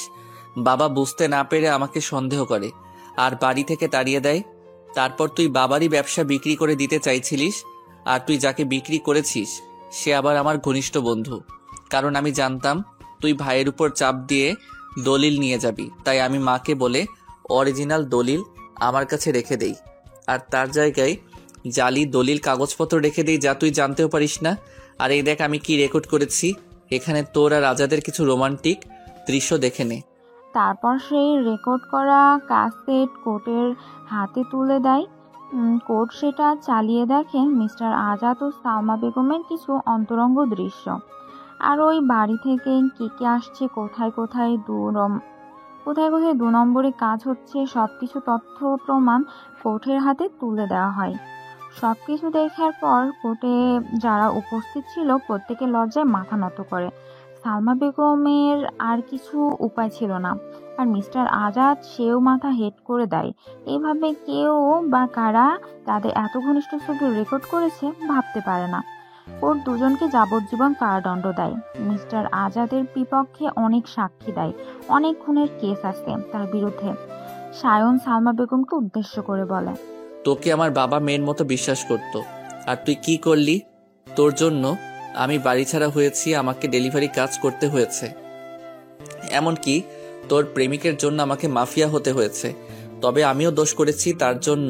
বাবা বুঝতে না পেরে আমাকে সন্দেহ করে আর বাড়ি থেকে তাড়িয়ে দেয়। তারপর তুই বাবারই ব্যবসা বিক্রি করে দিতে চাইছিলিস, আর তুই যাকে বিক্রি করেছিস সে আবার আমার ঘনিষ্ঠ বন্ধু। কারণ আমি জানতাম তুই ভাইয়ের উপর চাপ দিয়ে দলিল নিয়ে যাবি, তাই আমি মাকে বলে অরিজিনাল দলিল আমার কাছে রেখে দেই, আর তার জায়গায় জালি দলিল কাগজপত্র রেখে দেই যা তুই জানতেও পারিস না। আর এই দেখ আমি কি রেকর্ড করেছি, এখানে তোর আর আজাদের কিছু রোমান্টিক দৃশ্য দেখে নে। তারপর সেই রেকর্ড করা ক্যাসেট কোর্টের হাতে তুলে দেয়। কোর্ট সেটা চালিয়ে দেখে মিস্টার আজাদ ও সালমা বেগমের কিছু অন্তরঙ্গ দৃশ্য। আর ওই বাড়ি থেকে কে কে আসছে, কোথায় কোথায় দু নম্বরে কাজ হচ্ছে, সবকিছু তথ্য প্রমাণ কোর্টের হাতে তুলে দেওয়া হয়। সবকিছু দেখার পর কোর্টে যারা উপস্থিত ছিল প্রত্যেকে লজ্জায় মাথা নত করে। সালমা বেগমের আর কিছু উপায় ছিল না, আর মিস্টার আজাদ সেও মাথা হেট করে দেয়। এইভাবে কেউ বা কারা তাদের এত ঘনিষ্ঠ ছবি রেকর্ড করেছে ভাবতে পারে না। কোর্ট দুজনকে যাবজ্জীবন কারাদণ্ড দেয়। মিস্টার আজাদের বিপক্ষে অনেক সাক্ষী দেয়, অনেক খুনের কেস আছে তার বিরুদ্ধে। সায়ন সালমা বেগমকে উদ্দেশ্য করে বলে, তোকে আমার বাবা মেয়ের মতো বিশ্বাস করত, আর তুই কি করলি? তোর জন্য আমি বাড়ি ছাড়া হয়েছি, আমাকে ডেলিভারি কাজ করতে হয়েছে, এমনকি তোর প্রেমিকের জন্য আমাকে মাফিয়া হতে হয়েছে। তবে আমিও দোষ করেছি তার জন্য,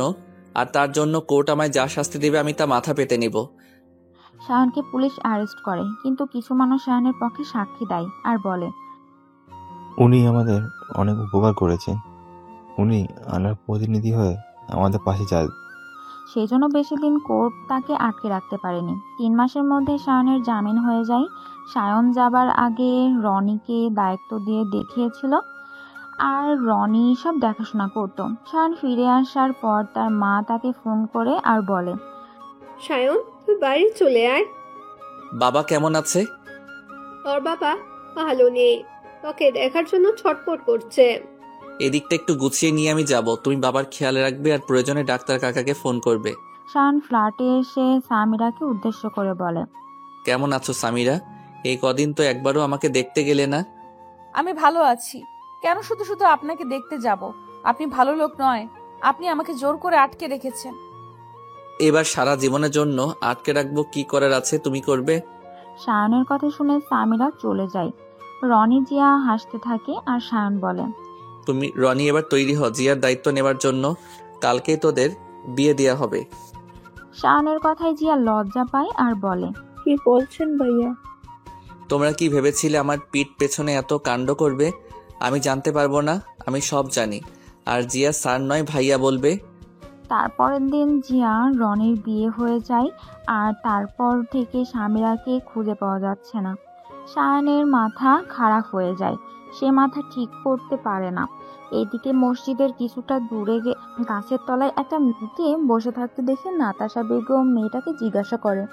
আর তার জন্য কোর্ট আমায় যা শাস্তি দেবে আমি তা মাথা পেতে নিব। সায়নকে পুলিশ অ্যারেস্ট করে, কিন্তু কিছু মানুষ সায়নের পক্ষে সাক্ষী দেয় আর বলে, উনি আমাদের অনেক উপকার করেছেন, উনি আনার প্রতিনিধি হয়ে আমাদের পাশে যায়। সেই জন্য বেশি দিন কোর্ট তাকে আটকে রাখতে পারেনি। 3 মাসের মধ্যে সায়নের জামিন হয়ে যায়। সায়ন যাবার আগে রনিকে দায়িত্ব দিয়ে দেখিয়েছিল, আর রনি সব দেখাশোনা করত। সায়ন ফিরে আসার পর তার মা তাকে ফোন করে আর বলে, সায়ন, তুই বাড়ি চলে আয়। বাবা কেমন আছে? তোর বাবা ভালো নেই, তোকে দেখার জন্য ছটফট করছে। এদিকটা একটু গুছিয়ে নিয়ে আমি যাব, তুমি বাবার খেয়াল রাখবে, আর প্রয়োজনে ডাক্তার কাকাকে ফোন করবে। সায়ন ফ্ল্যাটে এসে সামিরাকে উদ্দেশ্য করে বলে, কেমন আছো সামিরা? এই কদিন তো একবারও আমাকে দেখতে গেলে না। আমি ভালো আছি। কেন শুধু শুধু আপনাকে দেখতে যাব? আপনি ভালো লোক নয়, আপনি আমাকে জোর করে আটকে রেখেছেন। এবার সারা জীবনের জন্য আটকে রাখবো, কি করার আছে তুমি করবে। সায়নের কথা শুনে সামিরা চলে যায়। রনি জিয়া হাসতে থাকে আর সায়ন বলে, তুমি রনি এবার তৈরি হও জিয়ার দায়িত্ব নেবার জন্য, কালকেই তোদের বিয়ে দেয়া হবে। সায়নের কথায় জিয়া লজ্জা পায় আর বলে, কি বলছেন ভাইয়া? তোমরা কি ভেবেছিলে আমার পিঠ পেছনে এত কাণ্ড করবে? আমি জানতে পারবো না? আমি সব জানি। আর জিয়া স্যার নয় ভাইয়া বলবে। তারপরের দিন জিয়া রনির বিয়ে হয়ে যায়, আর তারপর থেকে সামিরাকে খুঁজে পাওয়া যাচ্ছে না। সায়নের মাথা খারাপ হয়ে যায়, সে মাথা ঠিক করতে পারে না। এদিকে মসজিদের কিছুটা দূরে গাছের তলায় একটা মেয়েকে বসে থাকতে দেখে নাতাশা বেগম মেয়েটাকে জিজ্ঞাসা করে,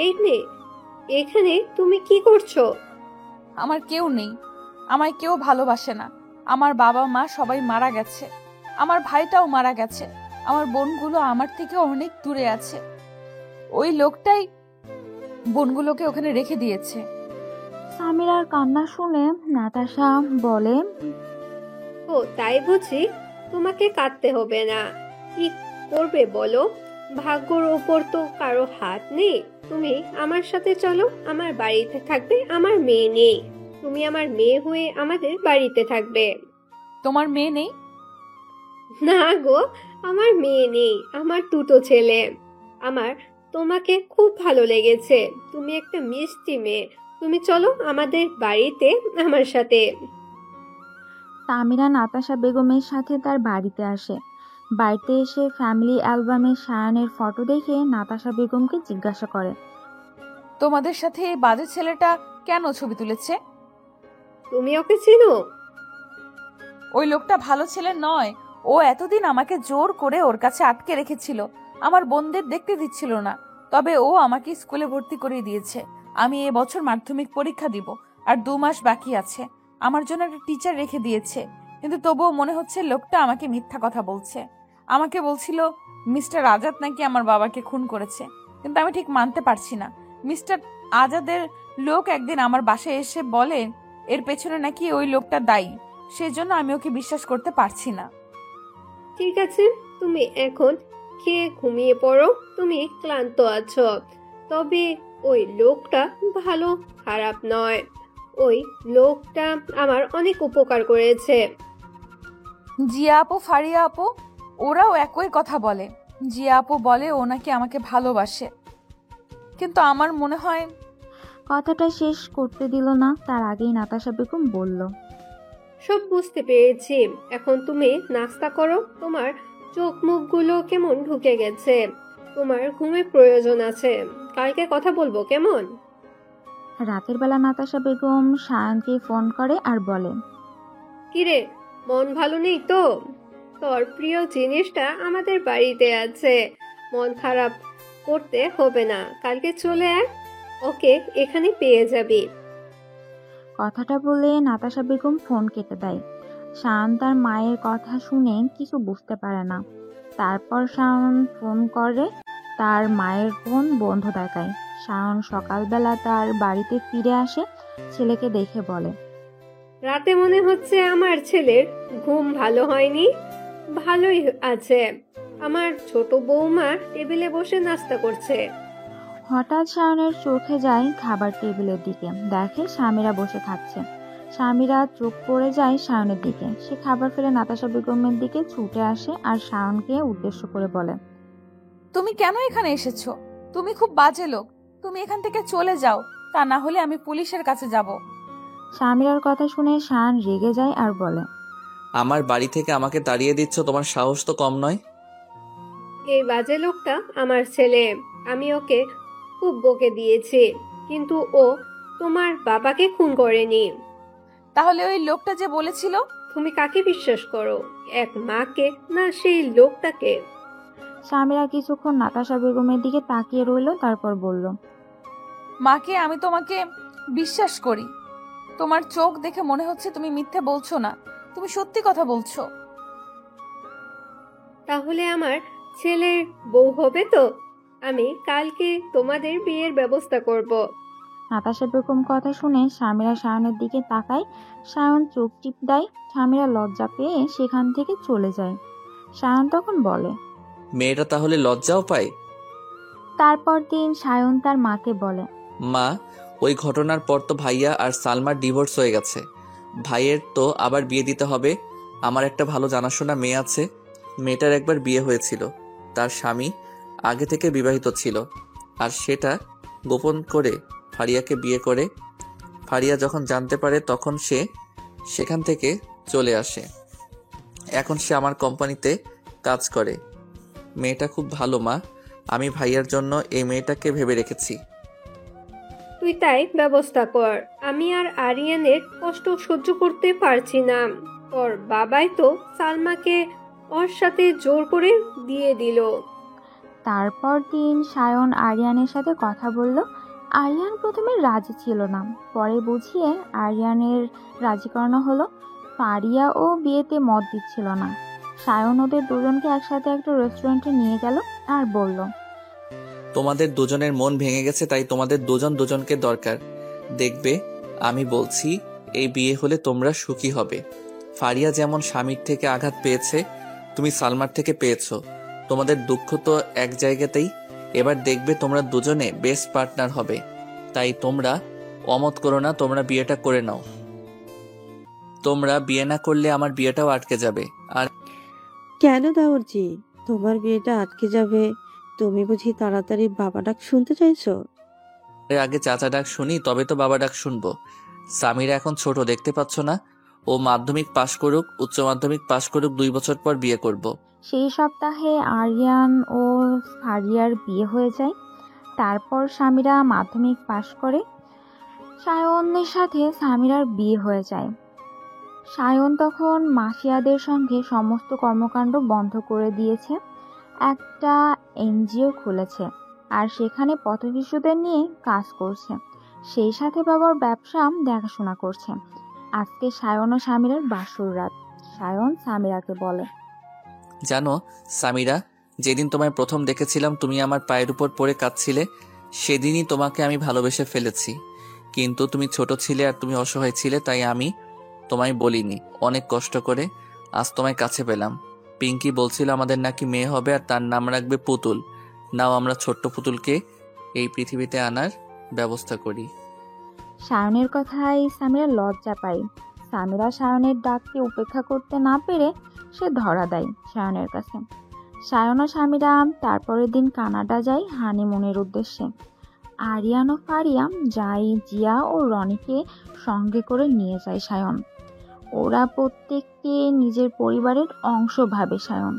এই মেয়ে, এখানে তুমি কি করছো? আমার কেউ নেই, আমায় কেউ ভালোবাসে না। আমার বাবা মা সবাই মারা গেছে, আমার ভাইটাও মারা গেছে, আমার বোনগুলো আমার থেকে অনেক দূরে আছে। ওই লোকটাই বোনগুলোকে ওখানে রেখে দিয়েছে। সামিরার কান্না শুনে নাতাশা বলে, ও তাই বুঝি? তোমাকে কাঁদতে হবে না। কি করবে বলো? ভাগ্যর ওপর তো কারো হাত নেই। তুমি আমার সাথে চলো, আমার বাড়িতে থাকবে। আমার মেয়ে নেই, তুমি আমার মেয়ে হয়ে আমাদের বাড়িতে থাকবে। তোমার মেয়ে নেই? না গো, আমার মেয়ে নেই, আমার 2টো ছেলে। আমার তোমাকে খুব ভালো লেগেছে, তুমি একটা মিষ্টি মেয়ে। তুমি চলো আমাদের বাড়িতে আমার সাথে। সামিরা নাতাশা বেগমের সাথে তার বাড়িতে আসে। বাড়িতে এসে ফ্যামিলি অ্যালবামে সায়ানের ফটো দেখে নাতাশা বেগমকে জিজ্ঞাসা করে, তোমাদের সাথে এই বাজে ছেলেটা কেন ছবি তুলেছে? তুমি ওকে চিনো? ওই লোকটা ভালো ছেলে নয়। ও এতদিন আমাকে জোর করে ওর কাছে আটকে রেখেছিল, আমার বোনদের দেখতে দিচ্ছিল না। তবে ও আমাকে স্কুলে ভর্তি করে দিয়েছে। আমি এবছর মাধ্যমিক পরীক্ষা দিব, আর 2 মাস বাকি আছে। আমার জন্য একটা টিচার রেখে দিয়েছে, কিন্তু তবুও মনে হচ্ছে লোকটা আমাকে মিথ্যা কথা বলছে। আমাকে বলছিল মিস্টার আজাদ নাকি আমার বাবাকে খুন করেছে, কিন্তু আমি ঠিক মানতে পারছি না। মিস্টার আজাদের লোক একদিন আমার বাসায় এসে বলে এর পেছনে নাকি ওই লোকটা দায়ী। সেজন্য আমি ওকে বিশ্বাস করতে পারছি না। ঠিক আছে, তুমি এখন খেয়ে ঘুমিয়ে পড়ো, তুমি ক্লান্ত আছো। তবে ওই লোকটা ভালো খারাপ নয়, ওই লোকটা আমার অনেক উপকার করেছে। জিয়া আপু, ফারিয়া আপু ওরাও একই কথা বলে। জিয়া আপু বলে ও নাকি আমাকে ভালোবাসে, কিন্তু আমার মনে হয়। কথাটা শেষ করতে দিল না, তার আগেই নাতাশা বেগম বলল, সব বুঝতে পেরেছি। এখন তুমি নাস্তা করো। তোমার চোখ মুখগুলো কেমন ঢুকে গেছে। তোমার ঘুমের প্রয়োজন আছে। কালকে কথা বলবো কেমন? রাতের বেলা নাতাশা বেগম সায়নকে ফোন করে আর বলে, কিরে, মন ভালো নেই তো? তোর প্রিয় জিনিসটা আমাদের বাড়িতে আছে, মন খারাপ করতে হবে না। কালকে চলে আয়, ওকে এখানে পেয়ে যাবি। কথাটা বলে নাতাশা বেগম ফোন কেটে দেয়। শায়ন তার মায়ের কথা শুনে কিছু বুঝতে পারে না। তারপর শায়ন ফোন করে তার মায়ের ফোন বন্ধ দেখায়। শায়ন সকালবেলা তার বাড়িতে ফিরে আসে, ছেলেকে দেখে বলে, রাতে মনে হচ্ছে আমার ছেলের ঘুম ভালো হয়নি। ভালোই আছে, আমার ছোট বৌমা টেবিলে বসে নাস্তা করছে। হঠাৎ শায়নের চোখে যায় খাবার টেবিলের দিকে, দেখে স্বামীরা বসে খাচ্ছে। স্বামীরা চোখ পড়ে যায় শায়নের দিকে। সে খাবার ফেলে নাতাশা বেগমের দিকে ছুটে আসে আর শায়নকে উদ্দেশ্য করে বলে, তুমি কেন এখানে এসেছো? তুমি খুব বাজে লোক। তুমি এখান থেকে চলে যাও, তা না হলে আমি পুলিশের কাছে যাব। স্বামীরার কথা শুনে শায়ন রেগে যায় আর বলে, আমার বাড়ি থেকে আমাকে তাড়িয়ে দিচ্ছ, তোমার সাহস তো কম নয়। এই বাজে লোকটা আমার ছেলে। আমি ওকে খুব বকে দিয়েছি, কিন্তু ও তোমার বাবাকে খুন করেনি। তাহলে ওই লোকটা যে বলেছিল? তুমি কাকে বিশ্বাস করো, এক মাকে না সেই লোকটাকে? স্বামীরা কিছুক্ষণ নাতাশা বেগমের দিকে তাকিয়ে রইল, তারপর বলল, মাকে আমি তোমাকে বিশ্বাস করি। তোমার চোখ দেখে মনে হচ্ছে তুমি মিথ্যে বলছো না, তুমি সত্যি কথা বলছো। তাহলে আমার ছেলের বউ হবে তো? আমি কালকে তোমাদের বিয়ের ব্যবস্থা করব। নাতাশা বেগম কথা শুনে স্বামীরা শায়নের দিকে তাকায়। শায়ন চোখ টিপ দেয়। স্বামীরা লজ্জা পেয়ে সেখান থেকে চলে যায়। শায়ন তখন বলে, মেয়েটা তাহলে লজ্জাও পায়। তারপর দিন শায়ন তার মাকে বলে, মা, ওই ঘটনার পর তো ভাইয়া আর সালমার ডিভোর্স হয়ে গেছে। ভাইয়ের তো আবার বিয়ে দিতে হবে। আমার একটা ভালো জানাশোনা মেয়ে আছে। মেয়েটার একবার বিয়ে হয়েছিল, তার স্বামী আগে থেকে বিবাহিত ছিল, আর সেটা গোপন করে ফারিয়াকে বিয়ে করে। ফারিয়া যখন জানতে পারে তখন সে সেখান থেকে চলে আসে। এখন সে আমার কোম্পানিতে কাজ করে। মেয়েটা খুব ভালো মা, আমি ভাইয়ার জন্য এই মেয়েটাকে ভেবে রেখেছি। তুই তাই ব্যবস্থা কর। আমি আর আরিয়ানের কষ্ট সহ্য করতে পারছি না। তোর বাবাই তো সালমাকে ওর সাথে জোর করে দিয়ে দিল। তারপর দিন শায়ন আরিয়ানের সাথে কথা বলল। আরিয়ান প্রথমে রাজি ছিল না, পরে বুঝিয়ে আরিয়ানের রাজি করানো হলো। ফারিয়া ও বিয়েতে মত দিচ্ছিল না। শায়ন ওদের দুজনকে একসাথে একটা রেস্টুরেন্টে নিয়ে গেল আর বলল, তোমাদের দুজনের মন ভেঙে গেছে, তাই তোমাদের দুজন দুজনকে দরকার। দেখবে আমি বলছি, এই বিয়ে হলে তোমরা সুখী হবে। ফারিয়া যেমন স্বামীর থেকে আঘাত পেয়েছে, তুমি সালমার থেকে পেয়েছো। তোমাদের দুঃখ তো এক জায়গাতেই। এবার দেখবে তোমরা দুজনে বেস্ট পার্টনার হবে। তাই তোমরা অমত করো না, তোমরা বিয়েটা করে নাও। তোমরা বিয়ে না করলে আমার বিয়েটাও আটকে যাবে। আর কেন দাউরজি, তোমার বিয়েটা আটকে যাবে? তুমি বুঝি তাড়াতাড়ি বাবা ডাক শুনতে চাইছো? আগে চাচা ডাক শুনি, তবে তো বাবা ডাক শুনবো। সামিরা এখন ছোট, দেখতে পাচ্ছ না? ও মাধ্যমিক পাশ করুক, উচ্চ মাধ্যমিক পাশ করুক, 2 বছর পর বিয়ে করব। সেই সপ্তাহে আরিয়ান ও ফারিয়ার বিয়ে হয়ে যায়। তারপর স্বামীরা মাধ্যমিক পাশ করে। সায়নের সাথে সামিরার বিয়ে হয়ে যায়। সায়ন তখন মাফিয়াদের সঙ্গে সমস্ত কর্মকাণ্ড বন্ধ করে দিয়েছে। একটা এনজিও খুলেছে আর সেখানে পথশিশুদের নিয়ে কাজ করছে। সেই সাথে বাবার ব্যবসা দেখাশোনা করছে। আজকে সায়ন ও সামিরার বাসর রাত। সায়ন সামিরাকে বলে, জানো সামিরা, যেদিন তোমায় প্রথম দেখেছিলাম তুমি আমার পায়ের উপর পড়ে কাঁদছিলে, সেদিনই তোমাকে আমি ভালোবেসে ফেলেছি। কিন্তু তুমি ছোট ছিলে আর তুমি অসহায় ছিলে, তাই আমি তোমায় বলিনি। অনেক কষ্ট করে আজ তোমায় কাছে পেলাম। পিঙ্কি বলছিল আমাদের নাকি মেয়ে হবে আর তার নাম রাখবে পুতুল। নাও আমরা ছোট্ট পুতুলকে এই পৃথিবীতে আনার ব্যবস্থা করি। সায়নের কথায় সামিরা লজ্জা পায়। সামিরা সায়নের ডাককে উপেক্ষা করতে না পেরে সে ধরা দেয় সায়নের কাছে। সায়ন ও সামিরা তারপরের দিন কানাডা যায় হানিমুনের উদ্দেশ্যে। আরিয়ান ও ফারিয়া যায় জিয়া ও রনিকে সঙ্গে করে নিয়ে যায় সায়ন। ওরা প্রত্যেককে নিজের পরিবারের অংশ ভাবে সায়ন।